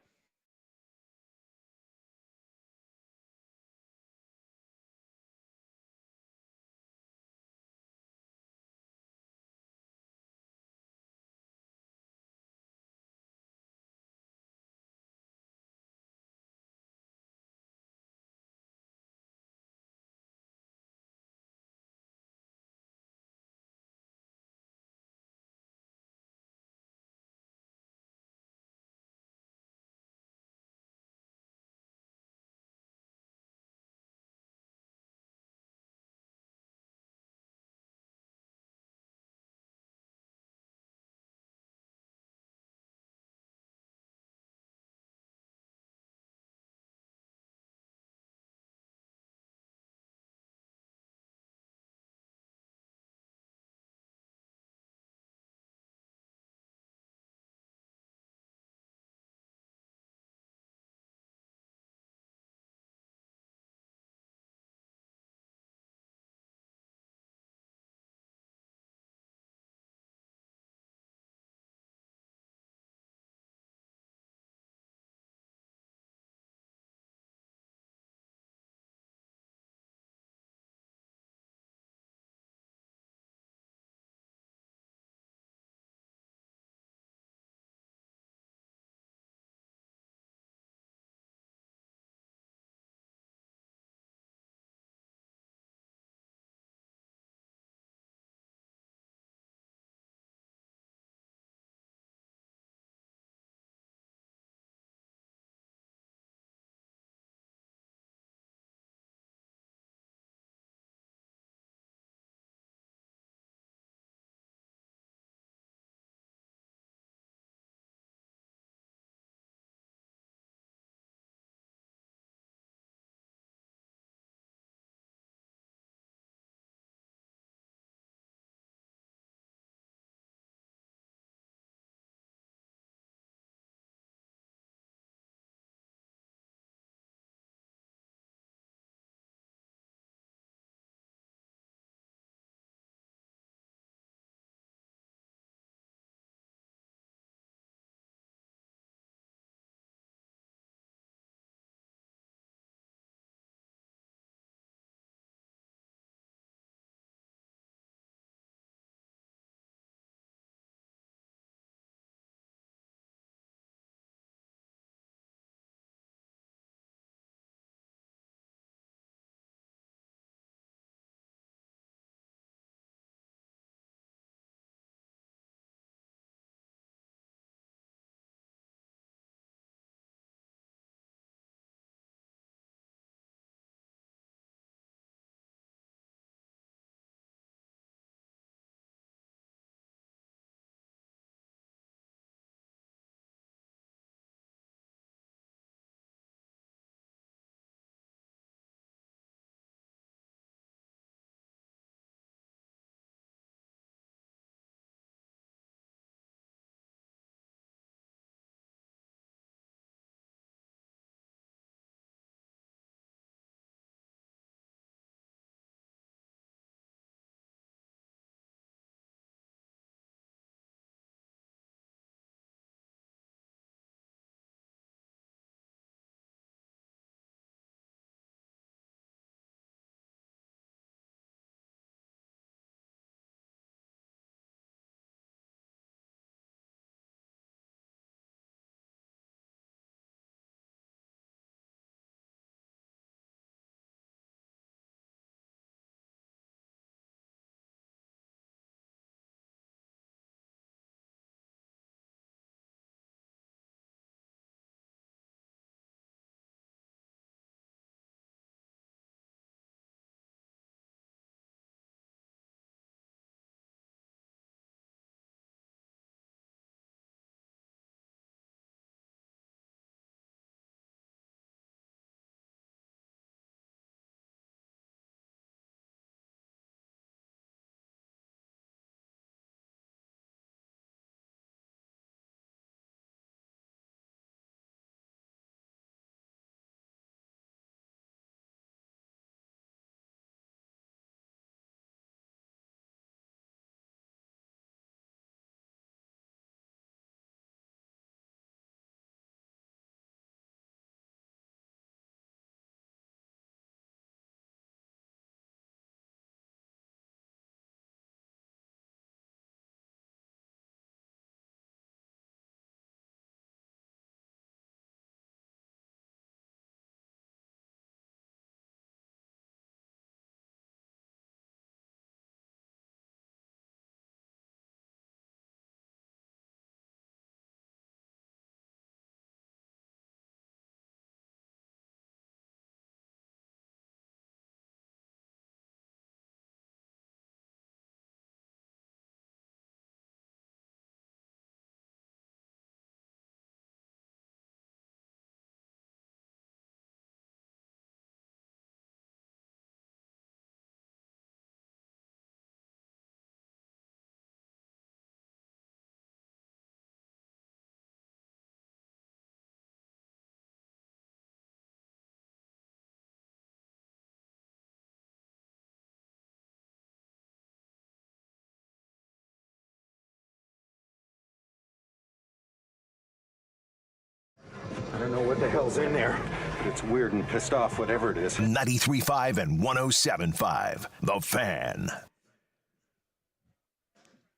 hell's in there, but it's weird and pissed off, whatever it is. 93.5 and 107.5. The Fan.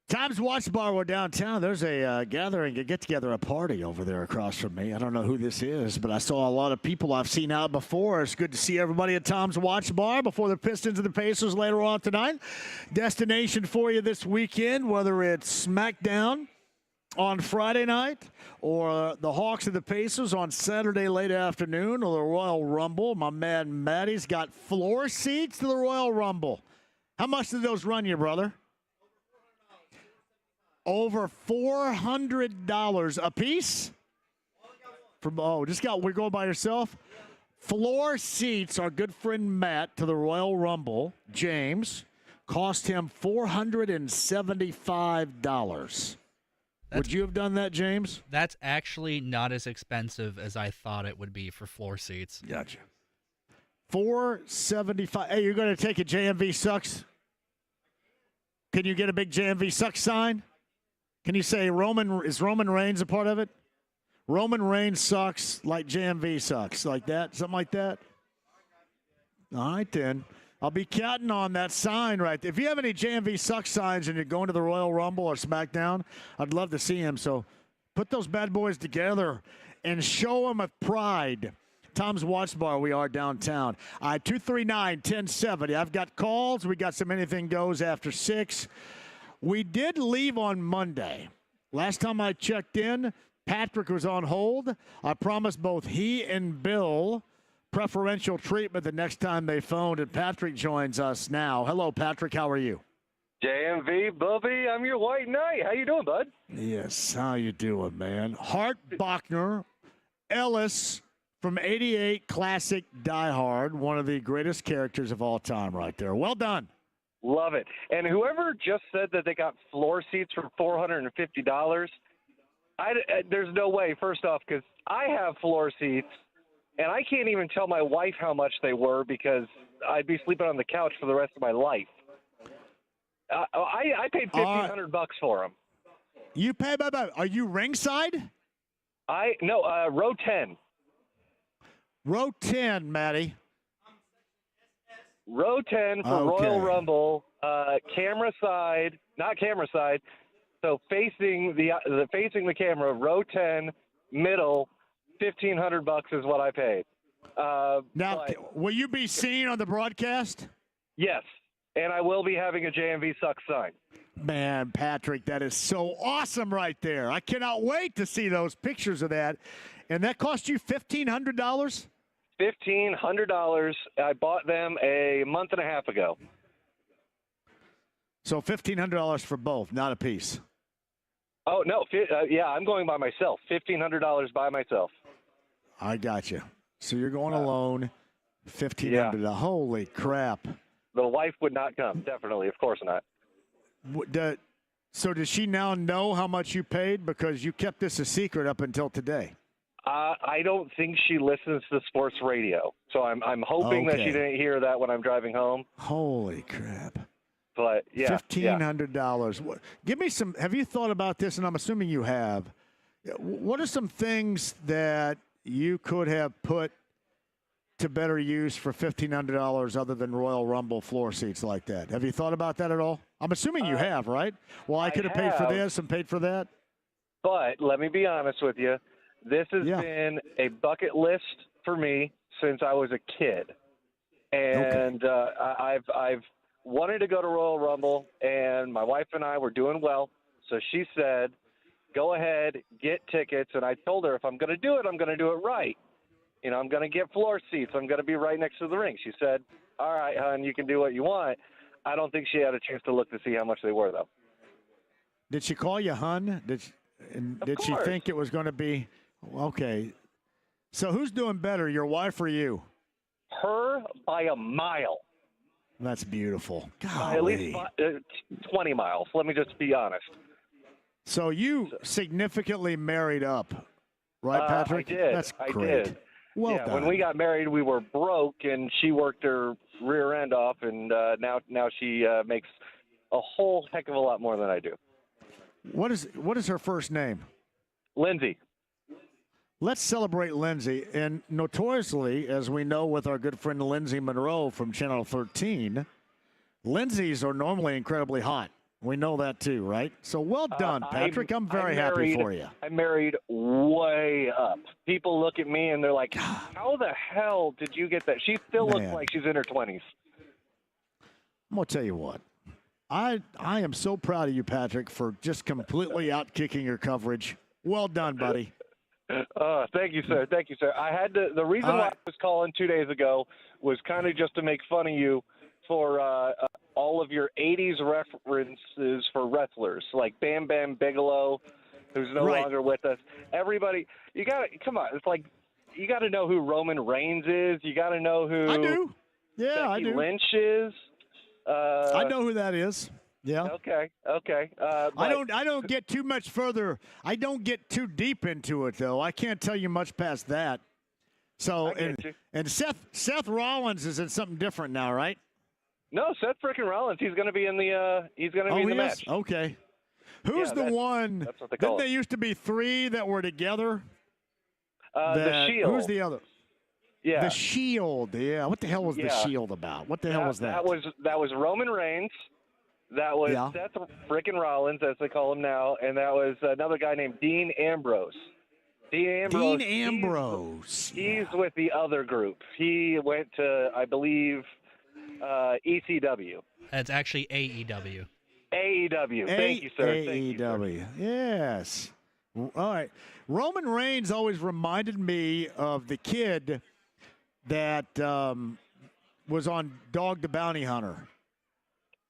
Times Watch Bar, we're downtown. There's a gathering, a get-together, a party over there across from me. I don't know who this is, but I saw a lot of people I've seen out before. It's good to see everybody at Tom's Watch Bar before the Pistons and the Pacers later on tonight. Destination for you this weekend, whether it's SmackDown on Friday night or the Hawks and the Pacers on Saturday late afternoon or the Royal Rumble. My man Matty's got floor seats to the Royal Rumble. How much did those run you, brother? Over $400 a piece? We're going by yourself? Floor seats, our good friend Matt to the Royal Rumble, James, cost him $475. Would you have done that, James? That's actually not as expensive as I thought it would be for floor seats. Gotcha. $475. Hey, you're going to take a JMV Sucks? Can you get a big JMV Sucks sign? Can you say is Roman Reigns a part of it? Roman Reigns sucks like JMV sucks, like that, something like that? All right, then. I'll be counting on that sign right there. If you have any JMV Sucks signs and you're going to the Royal Rumble or SmackDown, I'd love to see them. So put those bad boys together and show them with pride. Tom's Watch Bar, we are downtown. 239-1070. I've got calls. We got some Anything Goes after 6. We did leave on Monday. Last time I checked in, Patrick was on hold. I promised both he and Bill preferential treatment the next time they phoned, and Patrick joins us now. Hello, Patrick. How are you? JMV, Bubby, I'm your white knight. How you doing, bud? Yes, how you doing, man? Hart Bachner, Ellis from 88 Classic Die Hard, one of the greatest characters of all time right there. Well done. Love it. And whoever just said that they got floor seats for $450, there's no way, first off, because I have floor seats, and I can't even tell my wife how much they were because I'd be sleeping on the couch for the rest of my life. I paid $1,500 for them. You pay by. Are you ringside? Row 10. Row 10, Matty. Row 10 for Royal Rumble, camera side, not camera side, so facing the camera, row 10, middle, $1,500 is what I paid. Now, will you be seen on the broadcast? Yes, and I will be having a JMV Sucks sign. Man, Patrick, that is so awesome right there. I cannot wait to see those pictures of that. And that cost you $1,500? $1,500. I bought them a month and a half ago. So $1,500 for both, not a piece. Oh, no. I'm going by myself. $1,500 by myself. I got you. So you're going alone, $1,500. Yeah. Holy crap. The wife would not come, definitely. Of course not. So does she now know how much you paid? Because you kept this a secret up until today. I don't think she listens to sports radio, so I'm hoping that she didn't hear that when I'm driving home. Holy crap! But yeah, $1,500. Give me some. Have you thought about this? And I'm assuming you have. What are some things that you could have put to better use for $1,500 other than Royal Rumble floor seats like that? Have you thought about that at all? I'm assuming you have, right? Well, I could have paid for this and paid for that. But let me be honest with you. This has been a bucket list for me since I was a kid. And I've wanted to go to Royal Rumble, and my wife and I were doing well. So she said, go ahead, get tickets. And I told her if I'm going to do it, I'm going to do it right. You know, I'm going to get floor seats. I'm going to be right next to the ring. She said, all right, hon, you can do what you want. I don't think she had a chance to look to see how much they were, though. Did she call you hon? Did she think it was going to be – okay. So who's doing better, your wife or you? Her by a mile. That's beautiful. Golly. At least 20 miles. Let me just be honest. So you significantly married up, right, Patrick? I did. That's great. I did. Well done. When we got married, we were broke, and she worked her rear end off, and now she makes a whole heck of a lot more than I do. What is her first name? Lindsay. let's celebrate Lindsay. And notoriously, as we know with our good friend Lindsay Monroe from Channel 13, Lindsay's are normally incredibly hot. We know that too, right? So well done, Patrick. I'm very happy for you. I married way up. People look at me and they're like, how the hell did you get that? She still looks like she's in her 20s. I'm going to tell you what. I am so proud of you, Patrick, for just completely out-kicking your coverage. Well done, buddy. Thank you, sir. Thank you, sir. I had to. The reason why I was calling 2 days ago was kind of just to make fun of you for all of your 80s references for wrestlers, like Bam Bam Bigelow, who's no longer with us. Everybody, you got to come on. It's like you got to know who Roman Reigns is. You got to know who I do. Yeah, Becky I do. Lynch is. I know who that is. Yeah. Okay. I don't get too much further. I don't get too deep into it, though. I can't tell you much past that. So and Seth Rollins is in something different now, right? No, Seth freaking Rollins. He's going to be in the. He's going to be in the match. Okay. Who's the one? That's what they Didn't call they used to be three that were together? The Shield. Who's the other? Yeah. The Shield. Yeah. What the hell was the Shield about? What the hell was that? That was Roman Reigns. That was Seth freaking Rollins, as they call him now, and that was another guy named Dean Ambrose. Dean Ambrose. He's with the other group. He went to, I believe, ECW. That's actually AEW. AEW. Thank you, sir. AEW. Yes. All right. Roman Reigns always reminded me of the kid that was on Dog the Bounty Hunter.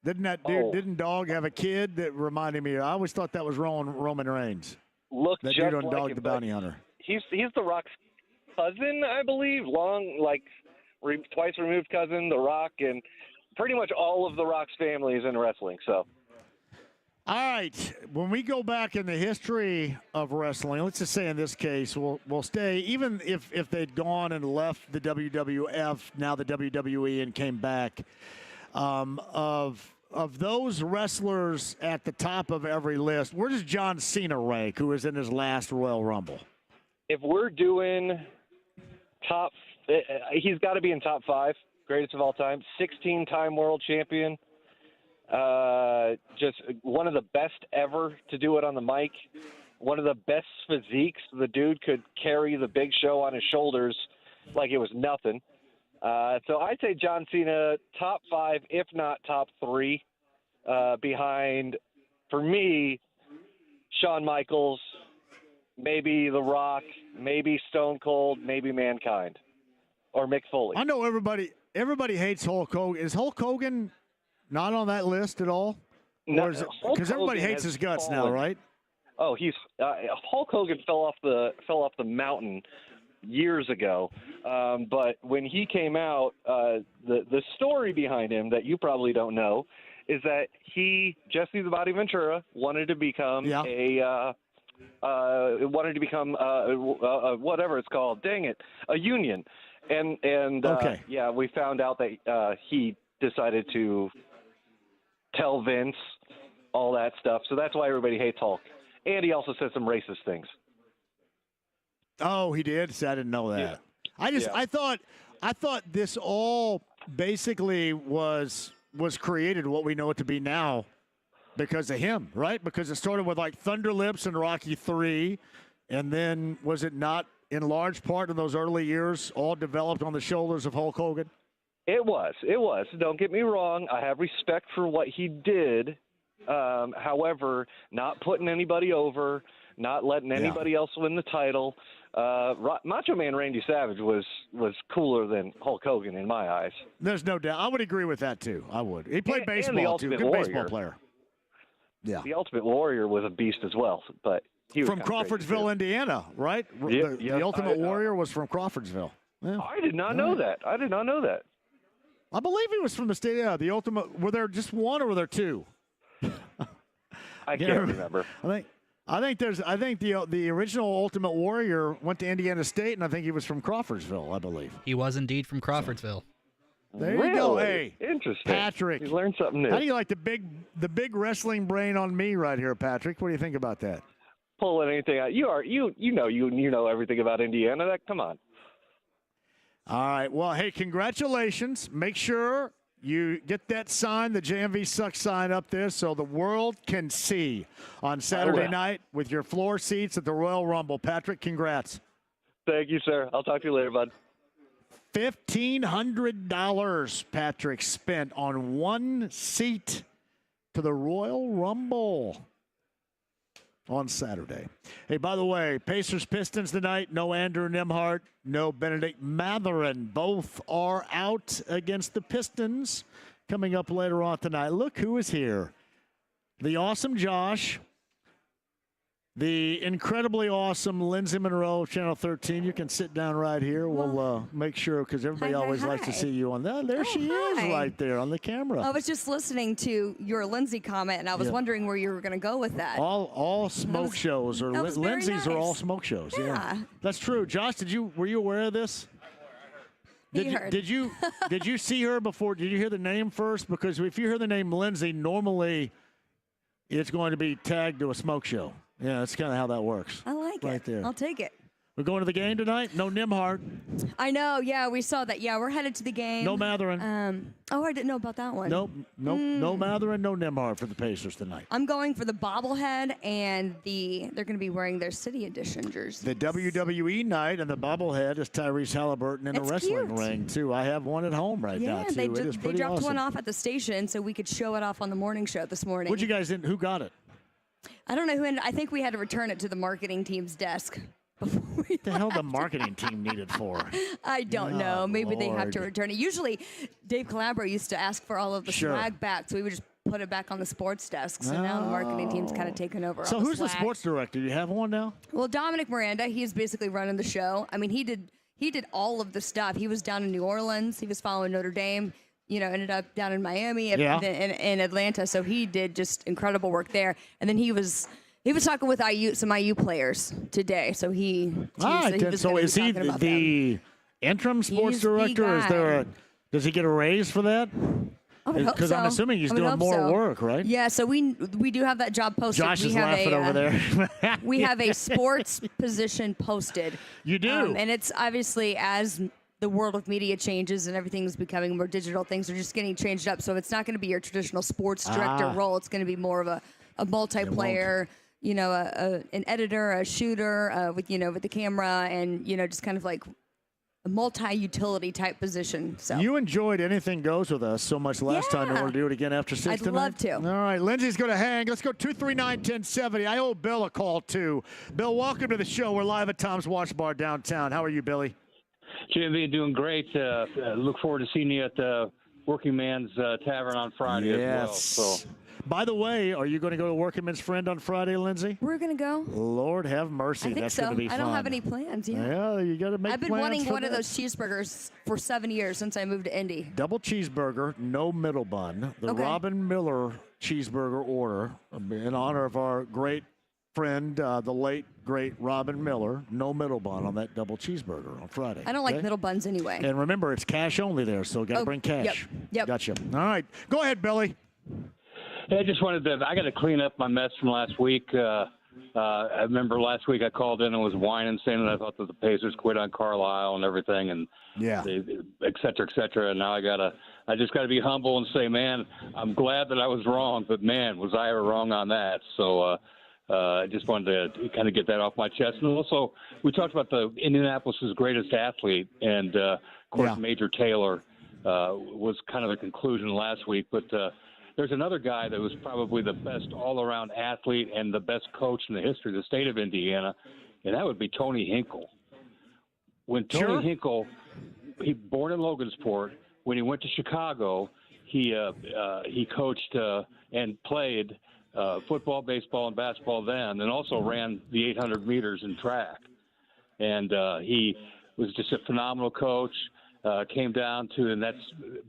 Didn't that dude? Didn't Dog have a kid that reminded me? I always thought that was Roman Reigns. Look, that just dude on like Dog him, the Bounty Hunter. He's the Rock's cousin, I believe. Twice removed cousin, The Rock, and pretty much all of The Rock's family is in wrestling. So. All right. When we go back in the history of wrestling, let's just say in this case, we'll stay, even if they'd gone and left the WWF, now the WWE, and came back, of those wrestlers at the top of every list, where does John Cena rank, who is in his last Royal Rumble? If we're doing top, he's got to be in top 5, greatest of all time, 16-time world champion. Just one of the best ever to do it on the mic. One of the best physiques. The dude could carry the Big Show on his shoulders like it was nothing. So I'd say John Cena, top 5, if not top 3, behind, for me, Shawn Michaels, maybe The Rock, maybe Stone Cold, maybe Mankind, or Mick Foley. I know everybody hates Hulk Hogan. Is Hulk Hogan not on that list at all? No, because everybody hates his guts now, right? Oh, he's Hulk Hogan fell off the mountain years ago. But when he came out, the story behind him that you probably don't know is that Jesse the Body Ventura, wanted to become whatever it's called. Dang it, a union. And we found out that he decided to tell Vince all that stuff. So that's why everybody hates Hulk. And he also said some racist things. Oh, he did? So I didn't know that. Yeah. I thought this all basically was created what we know it to be now because of him, right? Because it started with like Thunder Lips and Rocky III, and then was it not in large part in those early years all developed on the shoulders of Hulk Hogan? It was. Don't get me wrong. I have respect for what he did. However, not putting anybody over, not letting anybody else win the title. Macho Man Randy Savage was cooler than Hulk Hogan in my eyes. There's no doubt. I would agree with that, too. I would. He played baseball, too. Good baseball player. Yeah. The Ultimate Warrior was a beast as well, but he was from Crawfordsville, Indiana, right? The Ultimate Warrior was from Crawfordsville. Yeah. I did not know that. I believe he was from the state. Yeah, the Ultimate. Were there just one or were there two? I can't remember. I think the original Ultimate Warrior went to Indiana State, and I think he was from Crawfordsville, I believe. He was indeed from Crawfordsville. There you go. Hey, interesting. Patrick, you learned something new. How do you like the big wrestling brain on me right here, Patrick? What do you think about that? pulling anything out. You know everything about Indiana. Come on. All right. Well, hey, congratulations. Make sure you get that sign, the JMV Sucks sign up there so the world can see on Saturday night with your floor seats at the Royal Rumble. Patrick, congrats. Thank you, sir. I'll talk to you later, bud. $1,500, Patrick, spent on one seat to the Royal Rumble on Saturday. Hey, by the way, Pacers-Pistons tonight. No Andrew Nembhard, no Benedict Mathurin. Both are out against the Pistons coming up later on tonight. Look who is here. The awesome Josh. The incredibly awesome Lindsay Monroe of Channel 13. You can sit down right here. We'll make sure, because everybody always likes to see you on that. There she is right there on the camera. I was just listening to your Lindsay comment, and I was wondering where you were going to go with that. All smoke shows, or Lindsay's are all smoke shows. Yeah. That's true. Josh, were you aware of this? Did you see her before? Did you hear the name first? Because if you hear the name Lindsay, normally it's going to be tagged to a smoke show. Yeah, that's kind of how that works. I like right it. There. I'll take it. We're going to the game tonight? No Nembhard. I know. Yeah, we saw that. Yeah, we're headed to the game. No Mathurin. I didn't know about that one. Nope. No Mathurin, no Nembhard for the Pacers tonight. I'm going for the bobblehead, and they're going to be wearing their City Edition jerseys. The WWE night and the bobblehead is Tyrese Halliburton in a wrestling ring, too. I have one at home right now, too. They dropped one off at the station so we could show it off on the morning show this morning. What'd you guys in? Who got it? I don't know who. I think we had to return it to the marketing team's desk. What the hell the marketing team needed for? I don't know. Maybe they have to return it. Usually, Dave Calabro used to ask for all of the swag back, so we would just put it back on the sports desk. So now the marketing team's kind of taken over. So who's the sports director? Do you have one now? Well, Dominic Miranda. He's basically running the show. I mean, he did all of the stuff. He was down in New Orleans. He was following Notre Dame. Ended up down in Miami and in Atlanta. So he did just incredible work there. And then he was talking with some IU players today. So is he the interim sports director? Or does he get a raise for that? Because I'm assuming he's doing more work, right? Yeah. So we do have that job posted. Josh is laughing over there. We have a sports position posted. You do, and it's obviously as the world of media changes and everything's becoming more digital, things are just getting changed up. So it's not going to be your traditional sports director role. It's going to be more of a multiplayer, an editor, a shooter with the camera and, just kind of like a multi-utility type position. So you enjoyed Anything Goes with us so much last time, and we'll do it again after 6 tonight. I'd love to. All right, Lindsay's going to hang. Let's go 239-1070. I owe Bill a call, too. Bill, welcome to the show. We're live at Tom's Wash Bar downtown. How are you, Billy? JMV, doing great. Look forward to seeing you at the Working Man's Tavern on Friday as well. So. By the way, are you going to go to Working Man's Friend on Friday, Lindsay? We're going to go. Lord have mercy. I think That's so. going to be fun. I don't have any plans yet. Yeah, you got to make plans. I've been wanting one that. of those cheeseburgers for 7 years since I moved to Indy. Double cheeseburger, no middle bun. The Robin Miller cheeseburger order in honor of our great friend, the late, great Robin Miller. No middle bun on that double cheeseburger on Friday. I don't like middle buns anyway. And remember, it's cash only there, so got to bring cash. Yep. Gotcha. All right. Go ahead, Billy. Hey, I just wanted to – I got to clean up my mess from last week. I remember last week I called in and was whining, saying that I thought that the Pacers quit on Carlisle and everything and et cetera, et cetera. And now I just got to be humble and say, man, I'm glad that I was wrong, but, man, was I ever wrong on that. So I just wanted to kind of get that off my chest. And also, we talked about the Indianapolis's greatest athlete, and, of course, Major Taylor was kind of the conclusion last week. But there's another guy that was probably the best all-around athlete and the best coach in the history of the state of Indiana, and that would be Tony Hinkle. When Tony Hinkle, he born in Logansport, when he went to Chicago, he coached and played football, baseball, and basketball then, and also ran the 800 meters in track. And he was just a phenomenal coach. Came down to, and that's,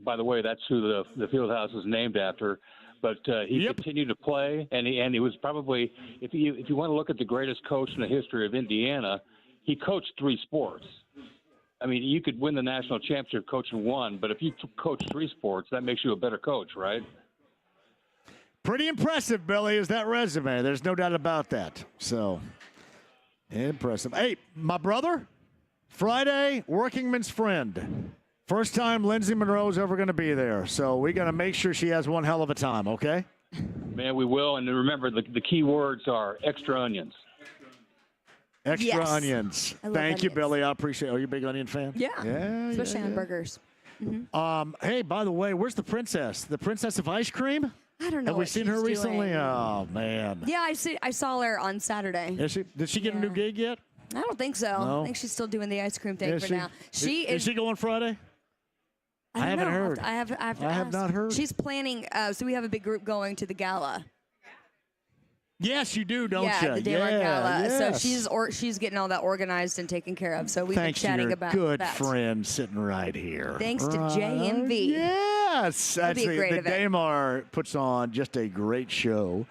by the way, that's who the field house is named after. But he continued to play, and he was probably, if you want to look at the greatest coach in the history of Indiana, he coached 3 sports. I mean, you could win the national championship coaching 1, but if you coach 3 sports, that makes you a better coach, right? Pretty impressive, Billy, is that resume. There's no doubt about that. So Impressive. Hey, my brother, Friday, workingman's friend. First time Lindsay Monroe's ever going to be there. So we got to make sure she has one hell of a time, okay? Man, we will. And remember, the key words are extra onions. Extra onions. Thank you, Billy. I appreciate it. Are you a big onion fan? Yeah. Especially on burgers. Hey, by the way, where's the princess? The princess of ice cream? I don't know. Have we seen her recently? Doing. Oh, man. Yeah, I saw her on Saturday. Did she get a new gig yet? I don't think so. No? I think she's still doing the ice cream thing for now. Is she going Friday? I haven't heard. I have to I ask. have not heard. She's planning. So we have a big group going to the gala. Yes, you do, don't you? Yeah, the Daylight Gala. Yes. So she's getting all that organized and taken care of. So we've been chatting about that. Good friend sitting right here. Thanks to JMV. Yes, That'd be a great the event. Damar puts on just a great show.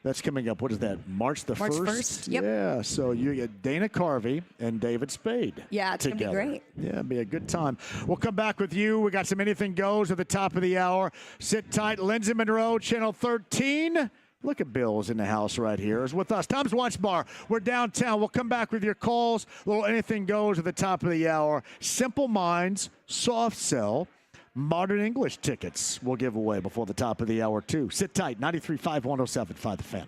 That's coming up. What is that? March 1st? Yep. Yeah, so you get Dana Carvey and David Spade. Yeah, it's going to be great. Yeah, it'll be a good time. We'll come back with you. We got some Anything Goes at the top of the hour. Sit tight. Lindsay Monroe, Channel 13. Look at Bill's in the house right here. Is with us. Tom's Watch Bar. We're downtown. We'll come back with your calls. Little Anything Goes at the top of the hour. Simple Minds, Soft Sell. Modern English tickets we'll give away before the top of the hour, too. Sit tight. 93.5, 107.5 The Fan.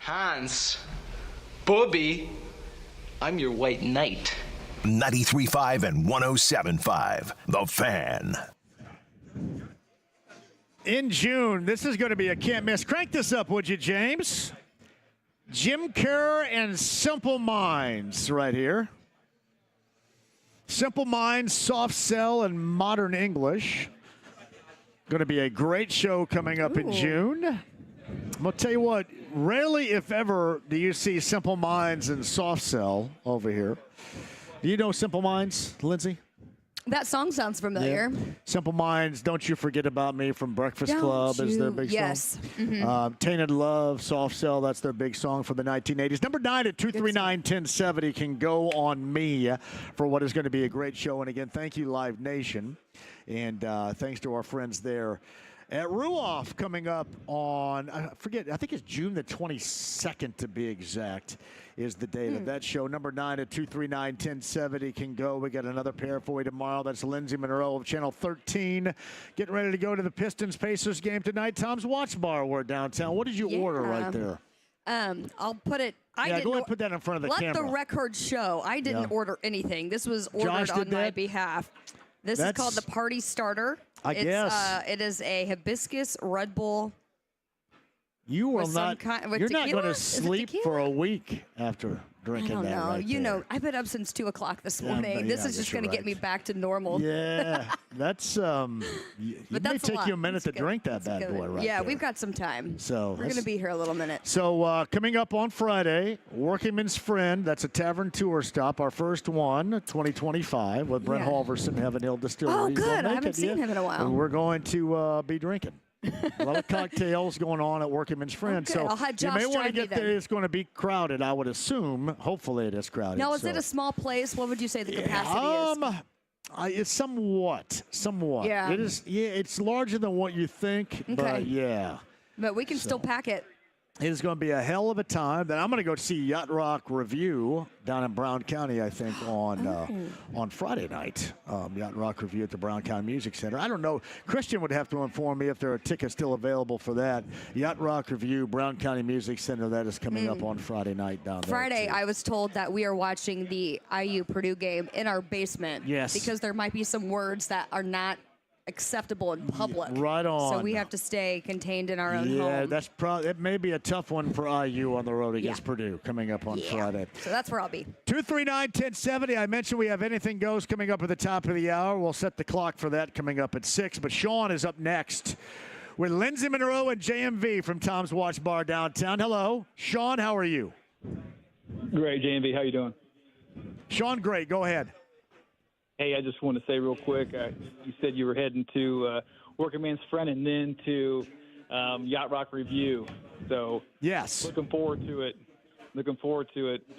Hans, Bobby, I'm your white knight. 93.5 and 107.5, The Fan. In June, this is going to be a can't miss. Crank this up, would you, James? Jim Kerr and Simple Minds right here. Simple Minds, Soft Cell, and Modern English. Going to be a great show coming up in June. I'm going to tell you what, rarely, if ever, do you see Simple Minds and Soft Cell over here. Do you know Simple Minds, Lindsay? That song sounds familiar. Yeah. Simple Minds, Don't You Forget About Me from Breakfast Club is their big song. Mm-hmm. Tainted Love, Soft Cell, that's their big song from the 1980s. Number 9 at 239-1070 can go on me for what is going to be a great show. And again, thank you, Live Nation. And thanks to our friends there at Ruoff coming up on, I think it's June the 22nd to be exact, is the date of that show. Number 9 at 239-1070 can go. We got another pair for you tomorrow. That's Lindsay Monroe of Channel 13. Getting ready to go to the Pistons-Pacers game tonight. Tom's Watch Bar, we're downtown. What did you order right there? I'll put it. Go ahead and put that in front of the camera. Let the record show. I didn't order anything. This was ordered on my behalf. This is called the Party Starter. I guess. It is a hibiscus Red Bull. You will not. You're not going to Is it sleep tequila? for a week after drinking that. I don't know. Right you there. know, I've been up since 2 o'clock this Yeah, morning. but This yeah, I is just guess you're going to get right. me back to normal. Yeah, that's it may that's a take lot. you a minute That's to good. drink that That's bad good. boy right Yeah, there. we've got some time. So we're going to be here a little minute. So coming up on Friday, Workingman's Friend. That's a tavern tour stop. Our first one, 2025, with Brent Halverson, Heaven Hill Distillery. Oh, You gonna good. I make haven't it, seen him in a while. And we're going to be drinking. A lot of cocktails going on at Workingman's Friend. Okay, So I'll have you Josh may want to drive me get there. then. It's going to be crowded, I would assume. Hopefully it is crowded. Now, is so. it a small place? What would you say the capacity is? It's somewhat. Yeah. It is. Yeah, it's larger than what you think. Okay. But yeah. But we can still pack it. It is going to be a hell of a time. Then I'm going to go see Yacht Rock Review down in Brown County, I think, on Friday night. Yacht Rock Review at the Brown County Music Center. I don't know. Christian would have to inform me if there are tickets still available for that. Yacht Rock Review, Brown County Music Center. That is coming up on Friday night down there. Friday, too. I was told that we are watching the IU Purdue game in our basement. Yes. Because there might be some words that are not acceptable in public. Right on. So we have to stay contained in our own Yeah, home. that's probably it. May be a tough one for IU on the road against Purdue coming up on Friday. So that's where I'll be. 239-1070. I mentioned we have Anything Goes coming up at the top of the hour. We'll set the clock for that coming up at 6. But Sean is up next with Lindsay Monroe and JMV from Tom's Watch Bar downtown. Hello, Sean. How are you? Great, JMV. How you doing? Sean, great. Go ahead. Hey, I just want to say real quick, you said you were heading to Workingman's Friend and then to Yacht Rock Review. So yes, looking forward to it.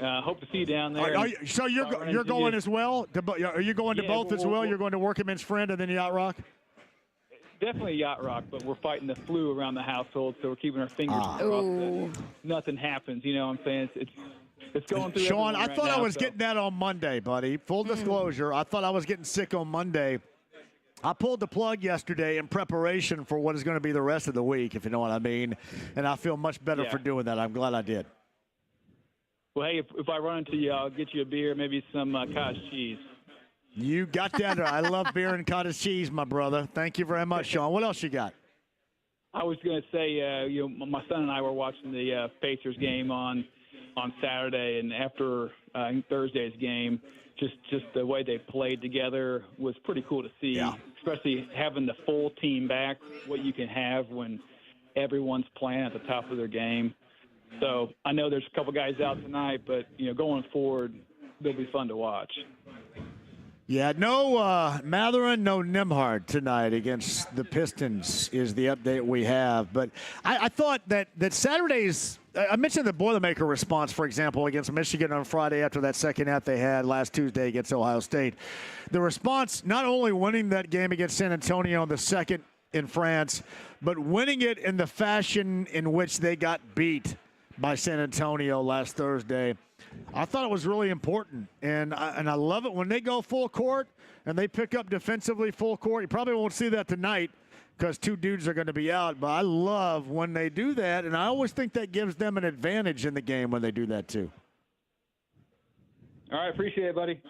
Hope to see you down there. So you're going as well? Are you going to both as well? You're going to Workingman's Friend and then Yacht Rock? Definitely Yacht Rock, but we're fighting the flu around the household, so we're keeping our fingers crossed that nothing happens. You know what I'm saying? It's going through. Sean, everyone I right thought now, I was so. getting that on Monday, buddy. Full disclosure, I thought I was getting sick on Monday. I pulled the plug yesterday in preparation for what is going to be the rest of the week, if you know what I mean. And I feel much better for doing that. I'm glad I did. Well, hey, if I run into you, I'll get you a beer, maybe some cottage cheese. You got that. I love beer and cottage cheese, my brother. Thank you very much, Sean. What else you got? I was going to say, my son and I were watching the Pacers game on Saturday, and after Thursday's game, just the way they played together was pretty cool to see, especially having the full team back, what you can have when everyone's playing at the top of their game. So I know there's a couple guys out tonight, but, going forward, they'll be fun to watch. Yeah, no Matherin, no Nimhard tonight against the Pistons is the update we have. But I thought that Saturday's – I mentioned the Boilermaker response, for example, against Michigan on Friday after that second half they had last Tuesday against Ohio State. The response, not only winning that game against San Antonio on the second in France, but winning it in the fashion in which they got beat by San Antonio last Thursday. I thought it was really important, and I love it when they go full court and they pick up defensively full court. You probably won't see that tonight because two dudes are going to be out, but I love when they do that, and I always think that gives them an advantage in the game when they do that too. All right, appreciate it, buddy.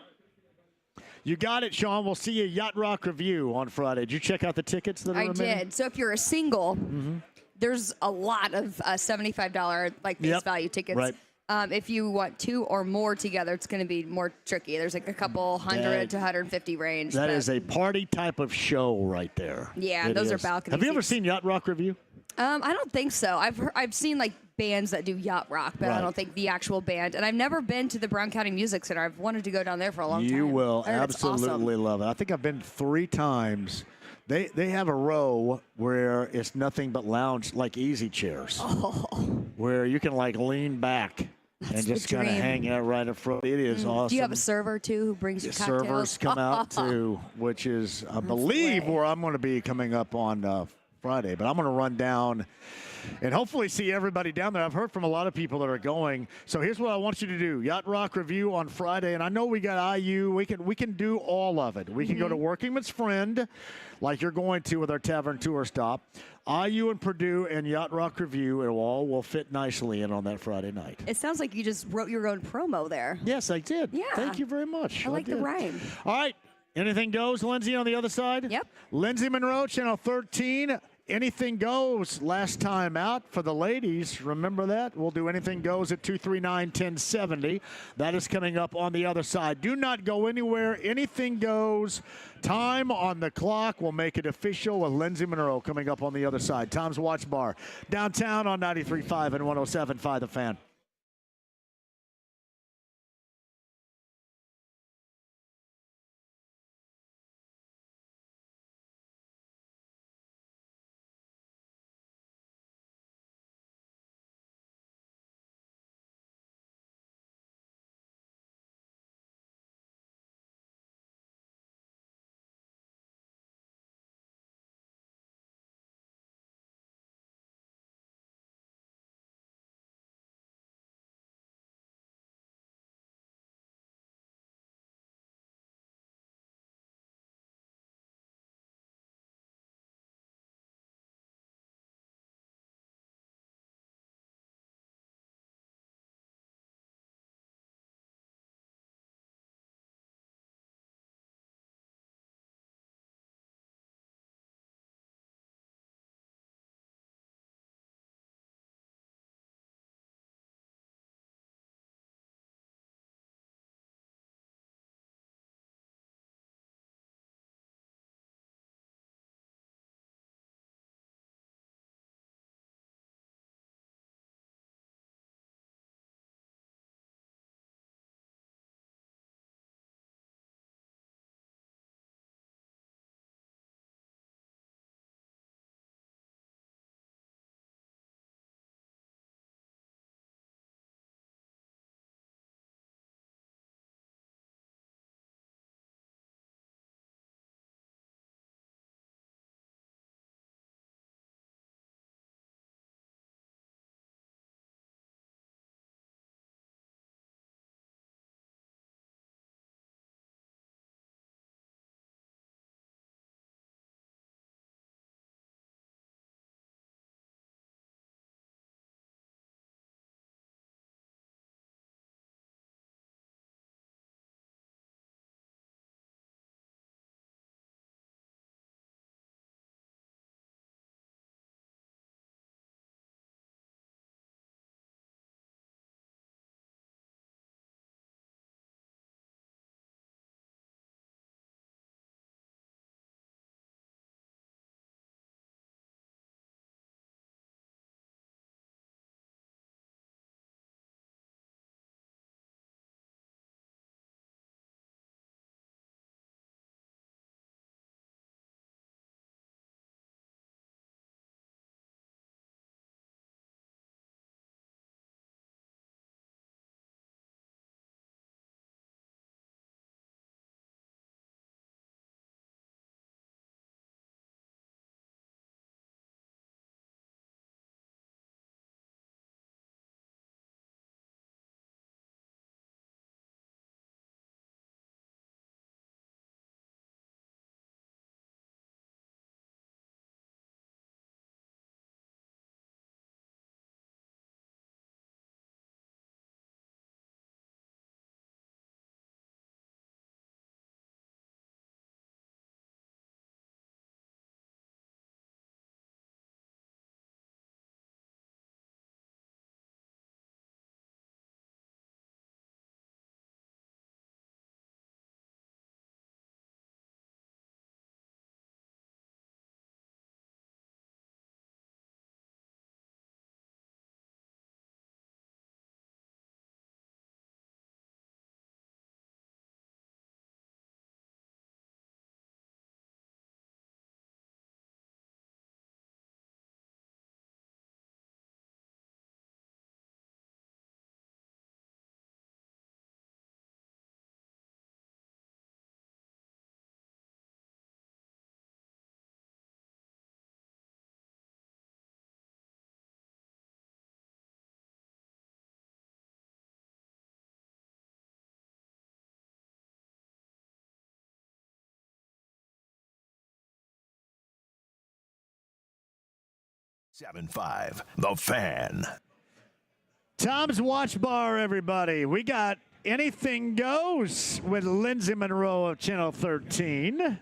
You got it, Sean. We'll see you at Yacht Rock Review on Friday. Did you check out the tickets that are remaining? I did. So if you're a single, there's a lot of $75 base value tickets. Right. If you want two or more together, it's going to be more tricky. There's like a couple hundred to 150 range. That is a party type of show right there. Yeah, those are balcony Have you ever seats. seen Yacht Rock Review? I don't think so. I've seen like bands that do yacht rock, but I don't think the actual band. And I've never been to the Brown County Music Center. I've wanted to go down there for a long time. You will I heard it's awesome. absolutely love it. I think I've been 3 times. They have a row where it's nothing but lounge, like easy chairs, where you can like lean back and just kind of hang out right in front. It is awesome. Do you have a server too who brings you cocktails? Servers come out too, which is, I believe, where I'm going to be coming up on Friday. But I'm going to run down and hopefully see everybody down there. I've heard from a lot of people that are going. So here's what I want you to do. Yacht Rock Review on Friday. And I know we got IU. We can do all of it. We can go to Workingman's Friend, like you're going to with our Tavern Tour stop. IU and Purdue and Yacht Rock Review. It all will fit nicely in on that Friday night. It sounds like you just wrote your own promo there. Yes, I did. Yeah. Thank you very much. I like the did. rhyme. All right. Anything goes, Lindsay, on the other side? Yep. Lindsay Monroe, Channel 13. Anything goes last time out for the ladies. Remember that? We'll do Anything Goes at 239-1070. That is coming up on the other side. Do not go anywhere. Anything Goes. Time on the clock. We'll make it official with Lindsay Monroe coming up on the other side. Tom's Watch Bar downtown on 93.5 and 107.5 The Fan. 7-5, The Fan. Tom's Watch Bar, everybody. We got Anything Goes with Lindsay Monroe of Channel 13.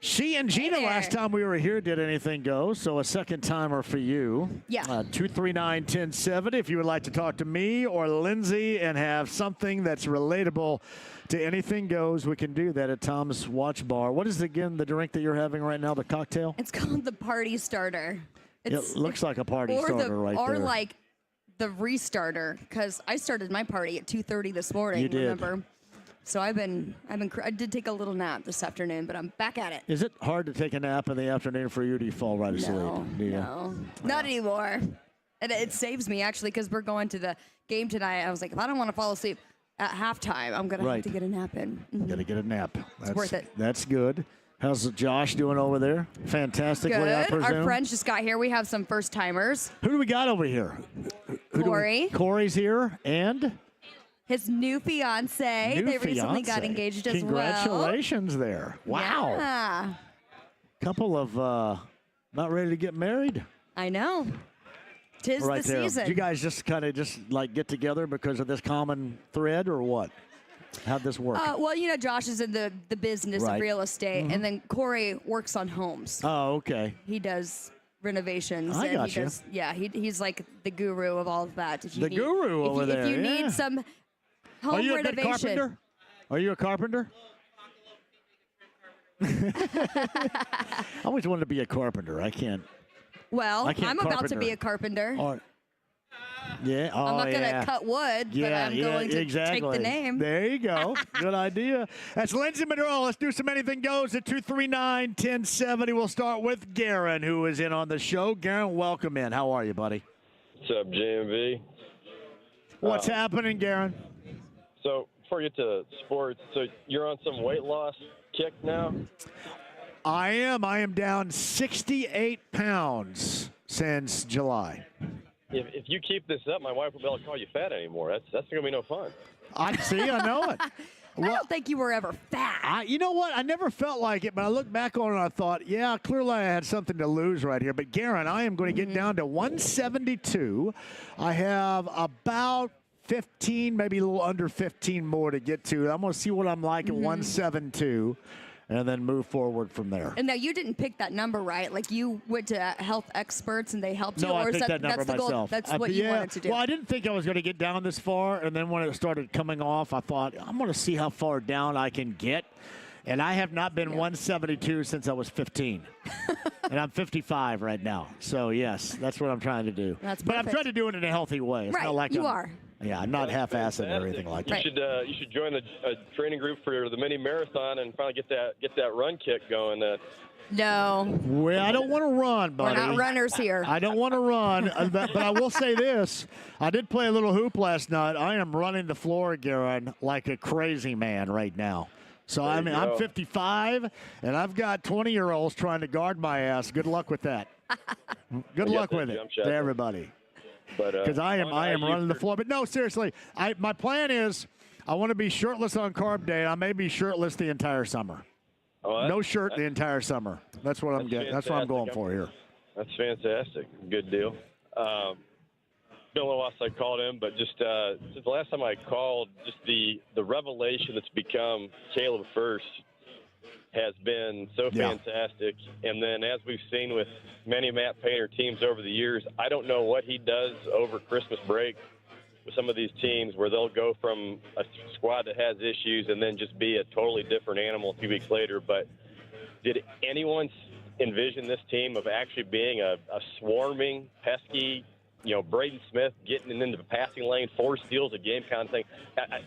She and Gina, last time we were here, did Anything Goes, so a second timer for you. Yeah. 239-1070 if you would like to talk to me or Lindsay and have something that's relatable to Anything Goes, we can do that at Tom's Watch Bar. What is, again, the drink that you're having right now, the cocktail? It's called the Party Starter. It looks like a party starter right there. Or like the restarter, because I started my party at 2:30 this morning, You did. remember? So I did take a little nap this afternoon, but I'm back at it. Is it hard to take a nap in the afternoon for you? Do you fall right asleep? No, not anymore. And it saves me, actually, because we're going to the game tonight. I was like, if I don't want to fall asleep at halftime, I'm going to have to get a nap in. Got to get a nap. That's worth it. That's good. How's Josh doing over there? Fantastically, I Good. presume. Our friends just got here. We have some first-timers. Who do we got over here? Corey. Corey's here, and His new fiance. They recently got engaged as well. Congratulations there. Wow. Yeah. Couple of not ready to get married. I know. Tis Right the there. season. Did you guys just kind of like get together because of this common thread, or what? How'd this work? Well, Josh is in the business Right. of real estate, Mhm. and then Corey works on homes. Oh, okay. He does renovations. I and gotcha. He does, yeah, he's like the guru of all of that. If you The guru over there, If you yeah. need some home Are you renovation. a good carpenter? Are you a carpenter? I always wanted to be a carpenter. I can't. Well, I can't I'm about to carpenter. be a carpenter. Yeah. Oh, I'm not going yeah. to cut wood, but I'm going to exactly. take the name. There you go. Good idea. That's Lindsay Monroe. Let's do some Anything Goes at 239-1070. We'll start with Garen, who is in on the show. Garen, welcome in. How are you, buddy? What's up, JMV? What's happening, Garen? So, before we get to sports, so you're on some weight loss kick now? I am down 68 pounds since July. If you keep this up, my wife will be able to call you fat anymore. That's going to be no fun. I know it. I don't think you were ever fat. You know what? I never felt like it, but I looked back on it and I thought, yeah, clearly I had something to lose right here. But, Garen, I am going to get down to 172. I have about 15, maybe a little under 15 more to get to. I'm going to see what I'm like at 172 and then move forward from there. And now you didn't pick that number, right? Like you went to health experts and they helped you, No, or I is picked that number that's the goal? myself. That's what you wanted to do. Well, I didn't think I was going to get down this far, and then when it started coming off, I thought, I'm going to see how far down I can get. And I have not been 172 since I was 15. And I'm 55 right now. So, yes, that's what I'm trying to do. That's but I'm perfect. trying to do it in a healthy way. It's Right, not like you are. Yeah, I'm not half-assing or anything like that. You should join the training group for the mini marathon and finally get that run kick going. No. Well, I don't want to run, buddy. We're not runners here. I don't want to run, but I will say this. I did play a little hoop last night. I am running the floor, Garen, like a crazy man right now. So, I mean, I'm 55, and I've got 20-year-olds trying to guard my ass. Good luck with that. Good luck with it to everybody. Because I am running the floor. But, no, seriously, my plan is I want to be shirtless on carb day, and I may be shirtless the entire summer. No shirt the entire summer. That's what I'm getting. That's what I'm going for here. That's fantastic. Good deal. Been a little while since I called in, but just since the last time I called, just the revelation that's become Caleb First has been so fantastic. And then as we've seen with many Matt Painter teams over the years, I don't know what he does over Christmas break with some of these teams where they'll go from a squad that has issues and then just be a totally different animal a few weeks later. But did anyone envision this team of actually being a swarming, pesky, Braden Smith getting into the passing lane, 4 steals a game kind of thing?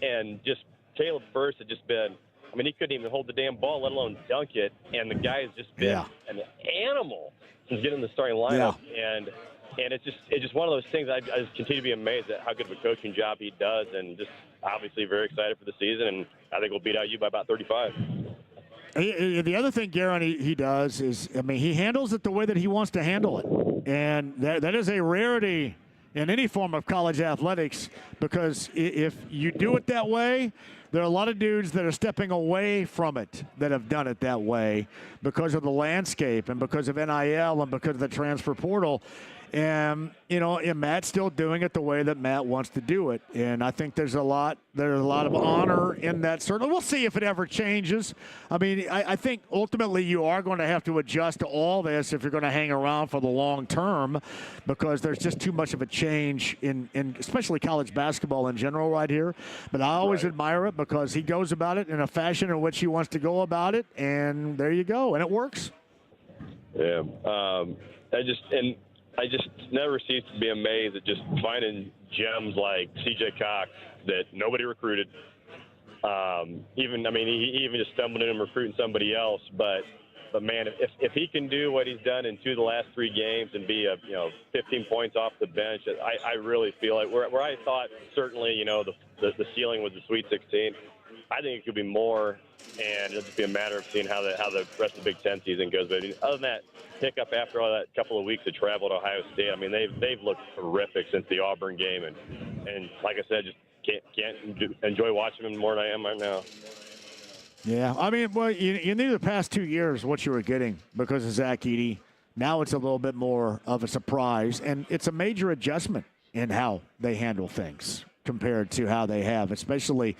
And just Caleb First had just been, I mean, he couldn't even hold the damn ball, let alone dunk it. And the guy has just been an animal since getting in the starting lineup. And it's just one of those things. I just continue to be amazed at how good of a coaching job he does, and just obviously very excited for the season. And I think we'll beat out you by about 35. The other thing, Garen, he does is, I mean, he handles it the way that he wants to handle it. And that is a rarity in any form of college athletics, because if you do it that way, there are a lot of dudes that are stepping away from it that have done it that way because of the landscape and because of NIL and because of the transfer portal. And, and Matt's still doing it the way that Matt wants to do it. And I think there's a lot of honor in that. Certainly, we'll see if it ever changes. I mean, I think ultimately you are going to have to adjust to all this if you're going to hang around for the long term, because there's just too much of a change in especially college basketball in general right here. But I always admire it because he goes about it in a fashion in which he wants to go about it. And there you go. And it works. Yeah. I just never cease to be amazed at just finding gems like C.J. Cox that nobody recruited. He even just stumbled in and recruiting somebody else. But man, if he can do what he's done in 2 of the last 3 games and be 15 points off the bench, I really feel like where I thought certainly the ceiling was the Sweet 16. I think it could be more, and it'll just be a matter of seeing how the rest of the Big Ten season goes. But other than that hiccup after all that couple of weeks of travel to Ohio State, I mean they've looked terrific since the Auburn game, and like I said, just can't enjoy watching them more than I am right now. Yeah, I mean, well, you knew the past 2 years what you were getting because of Zach Edey. Now it's a little bit more of a surprise, and it's a major adjustment in how they handle things compared to how they have, especially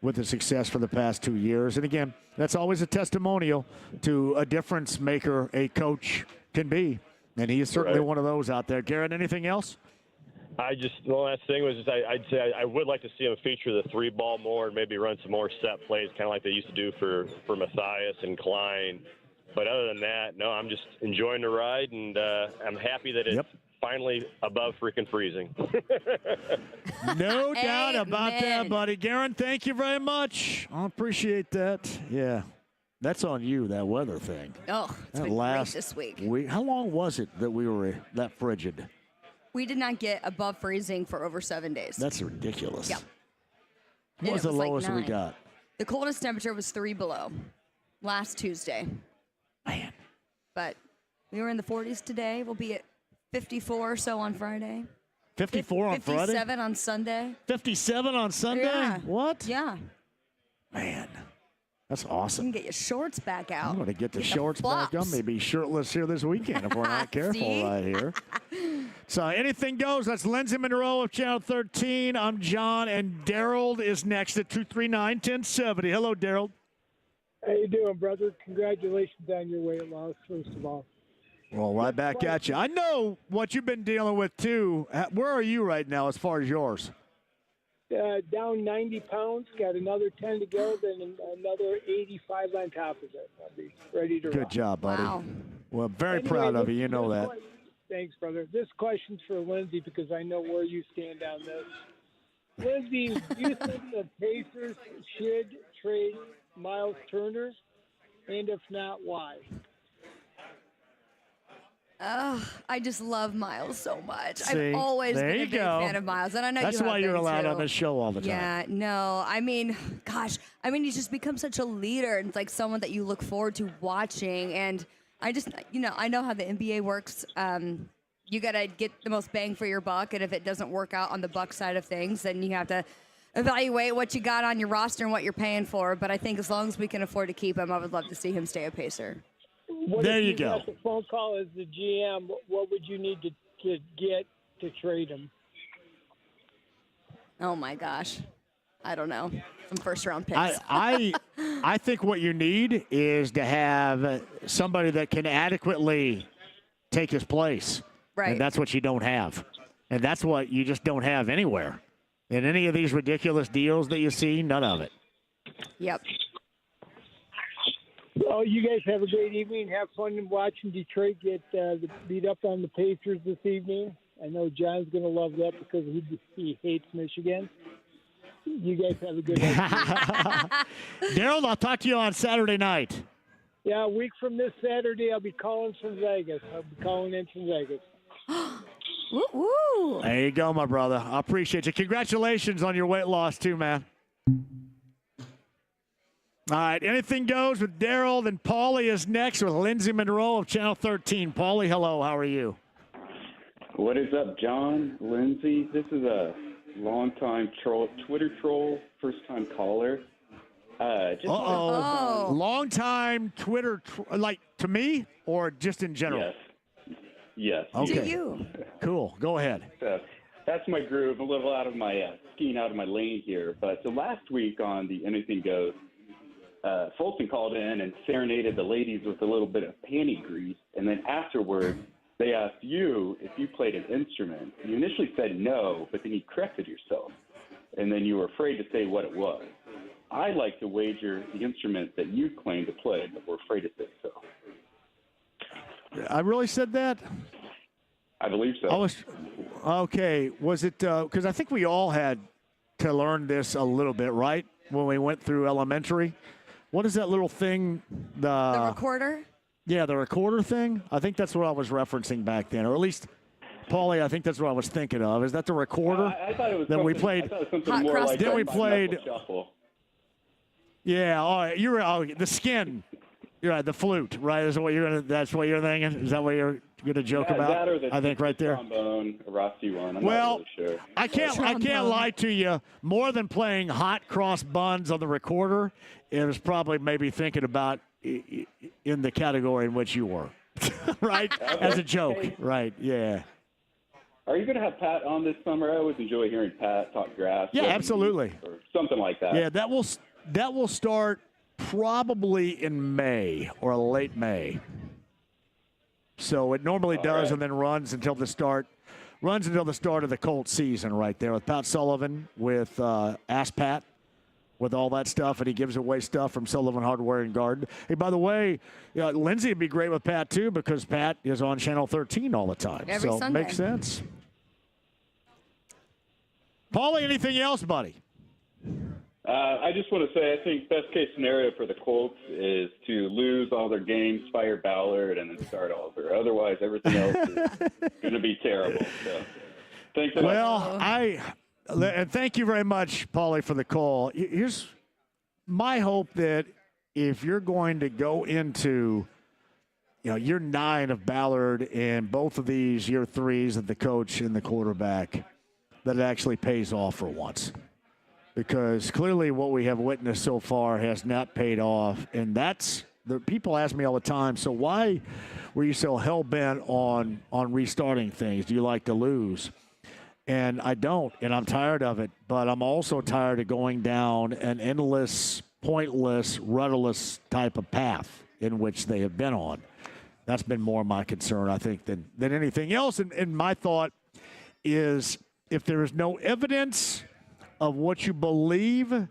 with the success for the past 2 years. And again, that's always a testimonial to a difference maker a coach can be. And he is certainly one of those out there. Garrett, anything else? The last thing was I'd say I would like to see him feature the 3-ball more and maybe run some more set plays, kind of like they used to do for Matthias and Klein. But other than that, no, I'm just enjoying the ride, and I'm happy that it's finally above freaking freezing. No doubt about that, buddy. Garen, thank you very much. I appreciate that. Yeah. That's on you, that weather thing. Oh, it's been great this week. How long was it that we were that frigid? We did not get above freezing for over 7 days. That's ridiculous. Yeah. What was the lowest we got? The coldest temperature was 3 below last Tuesday. Man. But we were in the 40s today. We'll be at 54 or so on Friday. 54 on Friday? 57 on Sunday. 57 on Sunday? Yeah. What? Yeah. Man, that's awesome. You can get your shorts back out. I'm going to get the shorts back on. Maybe shirtless here this weekend if we're not careful right here. So anything goes. That's Lindsey Monroe of Channel 13. I'm John, and Daryl is next at 239-1070. Hello, Daryl. How you doing, brother? Congratulations on your weight loss, first of all. Well, right back at you. I know what you've been dealing with, too. Where are you right now as far as yours? Down 90 pounds, got another 10 to go, then another 85 on top of it. I'll be ready to rock. Good job, buddy. Wow. Well, very proud of you. You know that. Thanks, brother. This question's for Lindsey because I know where you stand on this. Lindsey, do you think the Pacers should trade Miles Turner? And if not, why? I just love Miles so much. See, I've always been a big go. fan of Miles, and I know that's you have why you're been allowed too. on this show all the time. Yeah, no, I mean, he's just become such a leader, and it's like someone that you look forward to watching. And I just, I know how the NBA works. You got to get the most bang for your buck, and if it doesn't work out on the Buck side of things, then you have to evaluate what you got on your roster and what you're paying for. But I think as long as we can afford to keep him, I would love to see him stay a Pacer. There you go. Got the phone call as the GM. What would you need to get to trade him? Oh my gosh, I don't know. Some first-round picks. I think what you need is to have somebody that can adequately take his place. Right. And that's what you don't have. And that's what you just don't have anywhere. In any of these ridiculous deals that you see, none of it. Yep. Well, you guys have a great evening. Have fun watching Detroit get beat up on the Pacers this evening. I know John's going to love that because he hates Michigan. You guys have a good night. Daryl, I'll talk to you on Saturday night. Yeah, a week from this Saturday, I'll be calling from Vegas. I'll be calling in from Vegas. Woo-woo. There you go, my brother. I appreciate you. Congratulations on your weight loss, too, man. All right, anything goes with Daryl. Then Paulie is next with Lindsey Monroe of Channel 13. Paulie, hello. How are you? What is up, John, Lindsay? This is a longtime Twitter troll, first-time caller. Long-time Twitter, like to me or just in general? Yes. Okay. To you. Cool. Go ahead. So that's my groove. A little out of my skiing out of my lane here. But so last week on the Anything Goes, Fulton called in and serenaded the ladies with a little bit of panty grease, and then afterwards they asked you if you played an instrument. You initially said no, but then you corrected yourself, and then you were afraid to say what it was. I like to wager the instrument that you claim to play, but we're afraid to say so. I really said that? I believe so. Okay. Was it because I think we all had to learn this a little bit, right? When we went through elementary. What is that little thing? The recorder? Yeah, the recorder thing. I think that's what I was referencing back then, or at least, Paulie, I think that's what I was thinking of. Is that the recorder? I thought it was then we played. I thought it was something more like then we played. Shuffle. Yeah, all right. You're the skin. You're right. The flute, right? Is what you're gonna. That's what you're thinking. Is that what you're gonna joke about? That or the I think right there. Trombone, a rusty one. I'm Well, not really sure. I can't lie to you. More than playing hot cross buns on the recorder, it was probably maybe thinking about in the category in which you were, right? Okay. As a joke, Hey. right? Yeah. Are you going to have Pat on this summer? I always enjoy hearing Pat talk grass. Yeah, absolutely. Or something like that. Yeah, that will start probably in May or late May. So it normally does, right. and then runs until the start of the Colts season, right there with Pat Sullivan, with Ask Pat, with all that stuff, and he gives away stuff from Sullivan Hardware and Garden. Hey, by the way, Lindsay would be great with Pat too, because Pat is on Channel 13 all the time. Every so Sunday. Makes sense. Paulie, anything else, buddy? I just want to say I think best case scenario for the Colts is to lose all their games, fire Ballard, and then start over. Otherwise, everything else is going to be terrible. So, thanks a lot. And thank you very much, Paulie, for the call. Here's my hope that if you're going to go into, year 9 of Ballard and both of these year 3s of the coach and the quarterback, that it actually pays off for once. Because clearly what we have witnessed so far has not paid off. And people ask me all the time, so why were you so hell-bent on restarting things? Do you like to lose? And I don't, and I'm tired of it. But I'm also tired of going down an endless, pointless, rudderless type of path in which they have been on. That's been more my concern, I think, than anything else. And my thought is if there is no evidence of what you believe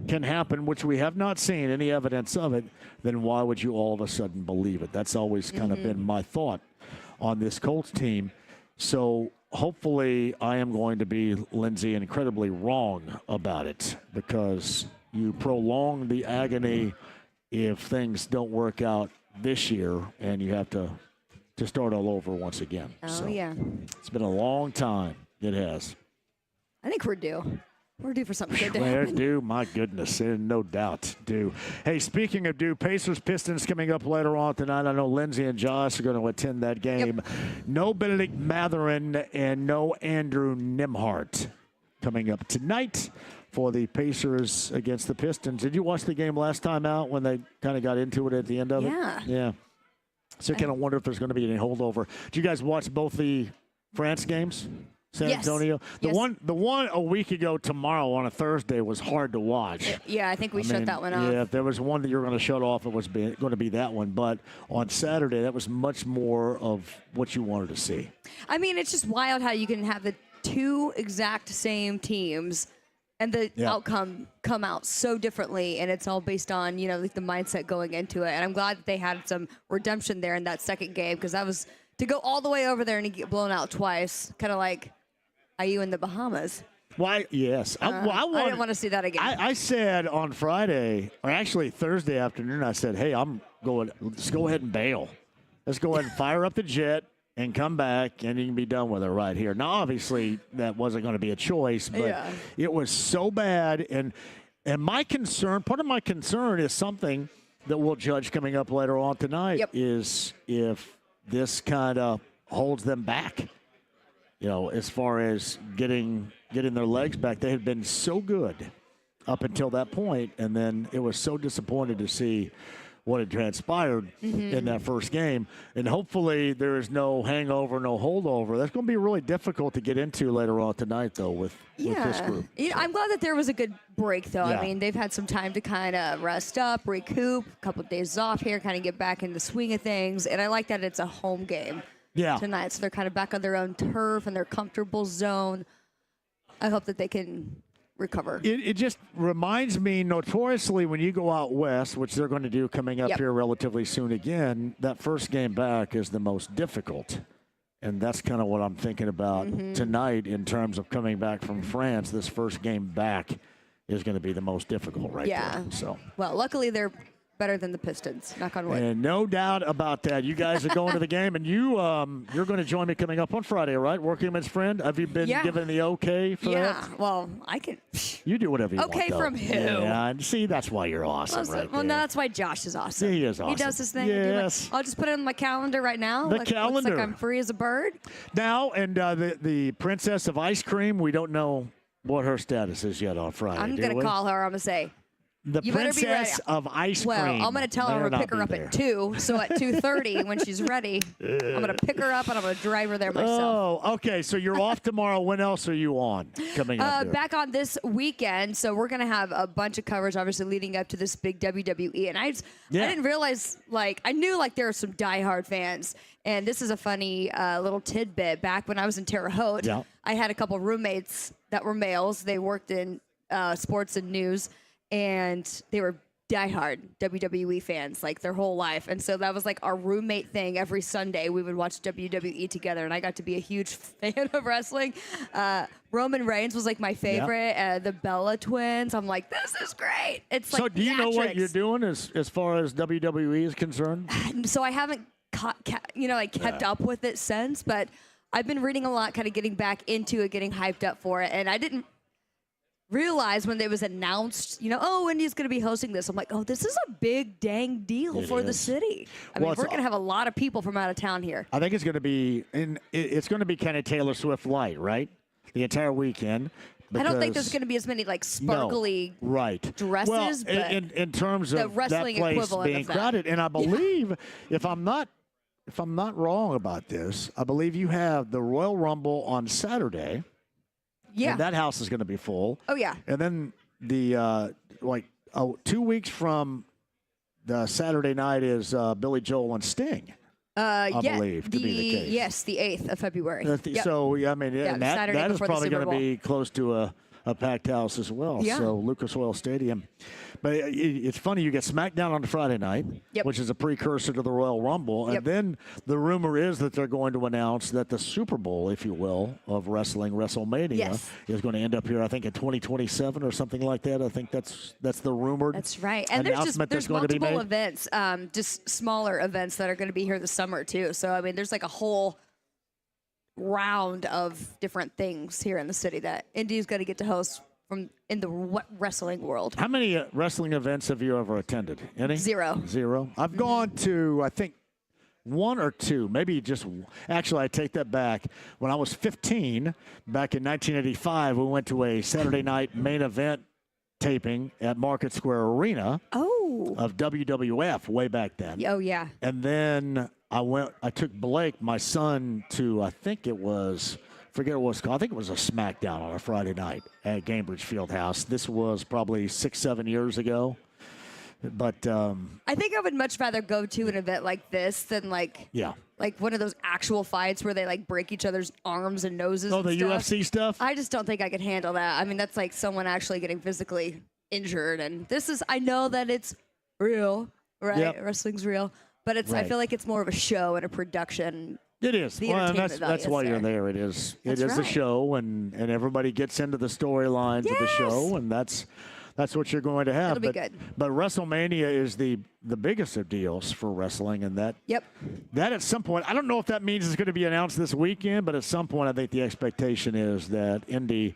can happen, which we have not seen any evidence of it, then why would you all of a sudden believe it? That's always kind of been my thought on this Colts team. So hopefully I am going to be, Lindsay, incredibly wrong about it, because you prolong the agony if things don't work out this year and you have to start all over once again. Yeah. It's been a long time. It has. I think we're due. We're due for something good to We're happen. due, my goodness, and no doubt due. Hey, speaking of due, Pacers Pistons coming up later on tonight. I know Lindsay and Josh are going to attend that game. Yep. No Benedict Mathurin and no Andrew Nimhart coming up tonight for the Pacers against the Pistons. Did you watch the game last time out when they kind of got into it at the end of it? Yeah. So I kind of wonder if there's going to be any holdover. Did you guys watch both the France games? San Antonio. The one a week ago tomorrow on a Thursday was hard to watch. Yeah, I think we shut that one off. Yeah, if there was one that you were going to shut off, it was going to be that one. But on Saturday, that was much more of what you wanted to see. I mean, it's just wild how you can have the two exact same teams and the outcome come out so differently, and it's all based on, like the mindset going into it. And I'm glad that they had some redemption there in that second game, because that was to go all the way over there and get blown out twice, kind of like IU in the Bahamas. Why? Yes. I didn't want to see that again. I said on Friday, or actually Thursday afternoon, I said, hey, let's go ahead and bail. Let's go ahead and fire up the jet and come back, and you can be done with it right here. Now, obviously, that wasn't going to be a choice, but it was so bad. And my concern, part of my concern is something that we'll judge coming up later on tonight, is if this kind of holds them back as far as getting their legs back. They had been so good up until that point, and then it was so disappointing to see what had transpired in that first game. And hopefully there is no hangover, no holdover. That's going to be really difficult to get into later on tonight, though, with this group. I'm glad that there was a good break, though. Yeah. I mean, they've had some time to kind of rest up, recoup, a couple of days off here, kind of get back in the swing of things. And I like that it's a home game tonight. So they're kind of back on their own turf and their comfortable zone. I hope that they can recover. It just reminds me notoriously when you go out west, which they're going to do coming up here relatively soon again, that first game back is the most difficult. And that's kind of what I'm thinking about tonight in terms of coming back from France. This first game back is going to be the most difficult there. So, well, luckily they're better than the Pistons. Knock on wood. And no doubt about that. You guys are going to the game, and you're going to join me coming up on Friday, right? Workingman's friend. Have you been given the okay for that? Yeah. Well, I can. You do whatever you want. Okay from who? Yeah. And see, that's why you're awesome, right? Well, no, that's why Josh is awesome. He is awesome. He does his thing. Yes. I'll just put it on my calendar right now. The calendar. Looks like I'm free as a bird. Now, and the Princess of Ice Cream. We don't know what her status is yet on Friday. I'm going to call her. I'm going to say. The you Princess of Ice Cream. Well, I'm going to tell her to pick her up at 2. So at 2:30, when she's ready, I'm going to pick her up and I'm going to drive her there myself. Oh, okay. So you're off tomorrow. When else are you on coming up here? Back on this weekend. So we're going to have a bunch of coverage, obviously, leading up to this big WWE. And I didn't realize, I knew, there are some diehard fans. And this is a funny little tidbit. Back when I was in Terre Haute, I had a couple roommates that were males. They worked in sports and news. And they were diehard WWE fans, their whole life. And so that was our roommate thing. Every Sunday we would watch WWE together, and I got to be a huge fan of wrestling. Roman Reigns was my favorite. The Bella twins. I'm like, this is great. It's so do you know what you're doing as far as WWE is concerned? So I haven't kept up with it since, but I've been reading a lot, kind of getting back into it, getting hyped up for it. And I didn't realize when it was announced, Indy's going to be hosting this. I'm like, oh, this is a big dang deal for the city. I mean, we're going to have a lot of people from out of town here. I think it's going to be, it's going to be kind of Taylor Swift light, right? The entire weekend. I don't think there's going to be as many sparkly dresses. Well, but in terms of wrestling that place equivalent being of that. crowded, and I believe if I'm not wrong about this, I believe you have the Royal Rumble on Saturday. Yeah. And that house is going to be full. Oh, yeah. And then 2 weeks from the Saturday night is Billy Joel and Sting. I believe to be the case. Yes, the 8th of February. So, I mean, and that is probably going to be close to a packed house as well. Yeah. So, Lucas Oil Stadium. But it's funny, you get SmackDown on Friday night, which is a precursor to the Royal Rumble. And then the rumor is that they're going to announce that the Super Bowl, if you will, of wrestling, WrestleMania, is going to end up here, I think, in 2027 or something like that. I think that's the rumored That's right. And there's multiple events, just smaller events that are going to be here this summer, too. So, I mean, there's a whole round of different things here in the city that Indy's going to get to host in the wrestling world. How many wrestling events have you ever attended? Any? Zero. I've gone to, I think, 1 or 2, maybe just. Actually, I take that back. When I was 15, back in 1985, we went to a Saturday night main event taping at Market Square Arena of WWF way back then. Oh, yeah. And then I took Blake, my son, to, I think it was, forget what it was called. I think it was a SmackDown on a Friday night at Gainbridge Fieldhouse. This was probably 6-7 years ago. But I think I would much rather go to an event like this than like one of those actual fights where they break each other's arms and noses. Oh, the and stuff. UFC stuff? I just don't think I could handle that. I mean, that's someone actually getting physically injured, and I know that it's real, right? Yep. Wrestling's real, but I feel like it's more of a show and a production. It is. Well, that's why you're there. It is. It is a show, and everybody gets into the storylines of the show, and that's what you're going to have. It'll be good. But WrestleMania is the biggest of deals for wrestling, and that at some point, I don't know if that means it's going to be announced this weekend, but at some point, I think the expectation is that Indy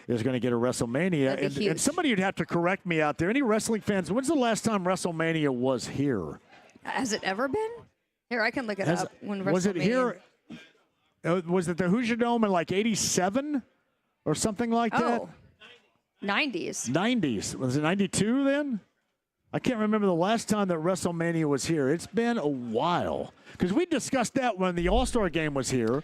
is going to get a WrestleMania. And somebody would have to correct me out there. Any wrestling fans, when's the last time WrestleMania was here? Has it ever been? Here, I can look it up. When was it here? Was it the Hoosier Dome in like 87 or something like that? 90s. 90s. Was it 92 then? I can't remember the last time that WrestleMania was here. It's been a while. Because we discussed that when the All-Star Game was here.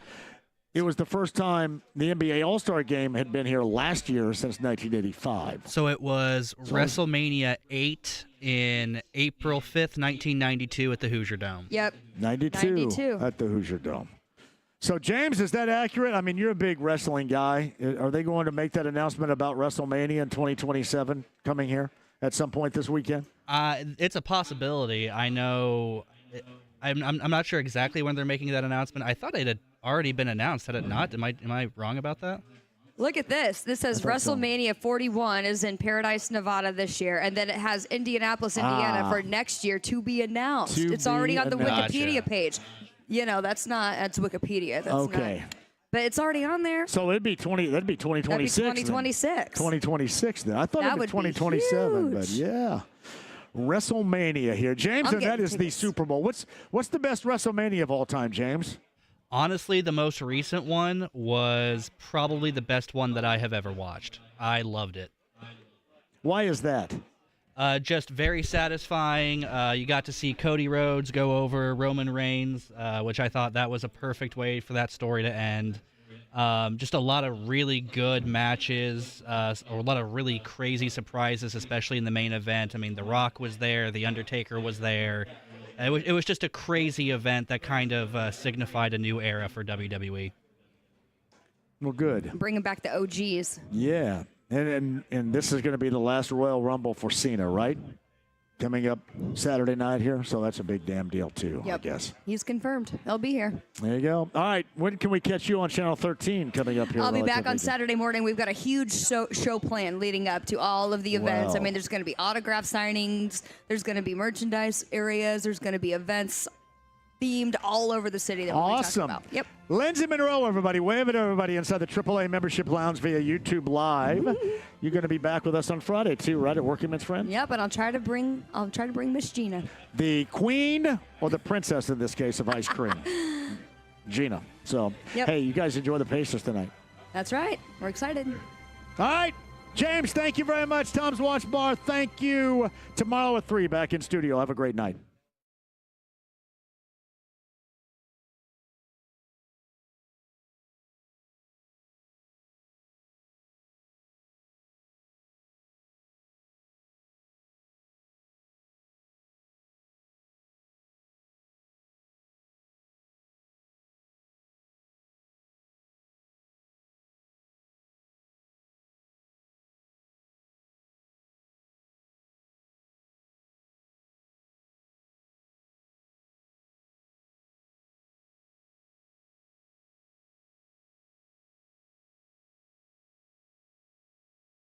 It was the first time the NBA All-Star Game had been here last year since 1985. So it was WrestleMania 8 in April 5th, 1992 at the Hoosier Dome. Yep. 92 at the Hoosier Dome. So, James, is that accurate? I mean, you're a big wrestling guy. Are they going to make that announcement about WrestleMania in 2027 coming here at some point this weekend? It's a possibility. I know. I'm not sure exactly when they're making that announcement. I thought it had already been announced. Had it not? Am I wrong about that? Look at this. This says WrestleMania 41 is in Paradise, Nevada this year, and then it has Indianapolis, Indiana for next year to be announced. It's already on the Wikipedia page. That's Wikipedia. That's okay. Not, but it's already on there. So that'd be 2026. That'd be 2026. 2026 then. I thought it was 2027, but yeah. WrestleMania here. James, and that is the Super Bowl. What's the best WrestleMania of all time, James? Honestly, the most recent one was probably the best one that I have ever watched. I loved it. Why is that? Just very satisfying. You got to see Cody Rhodes go over Roman Reigns, which I thought that was a perfect way for that story to end. Just a lot of really good matches, or a lot of really crazy surprises, especially in the main event. I mean, The Rock was there, The Undertaker was there. It was just a crazy event that kind of signified a new era for WWE. Well, good. Bringing back the OGs. Yeah. And this is going to be the last Royal Rumble for Cena, right? Coming up Saturday night here, so that's a big damn deal too, I guess. He's confirmed. He'll be here. There you go. All right, when can we catch you on Channel 13 coming up here? I'll be back on Saturday morning. We've got a huge show plan leading up to all of the events. Wow. I mean, there's going to be autograph signings. There's going to be merchandise areas. There's going to be events themed all over the city that we'll be talking about. Yep. Lindsay Monroe, everybody. Wave at everybody inside the AAA Membership Lounge via YouTube Live. You're going to be back with us on Friday, too, right, at Working Men's Friend? Yep, and I'll try to bring Miss Gina. The queen, or the princess in this case, of ice cream. Gina. So, hey, you guys enjoy the Pacers tonight. That's right. We're excited. All right. James, thank you very much. Tom's Watch Bar, thank you. Tomorrow at 3, back in studio. Have a great night.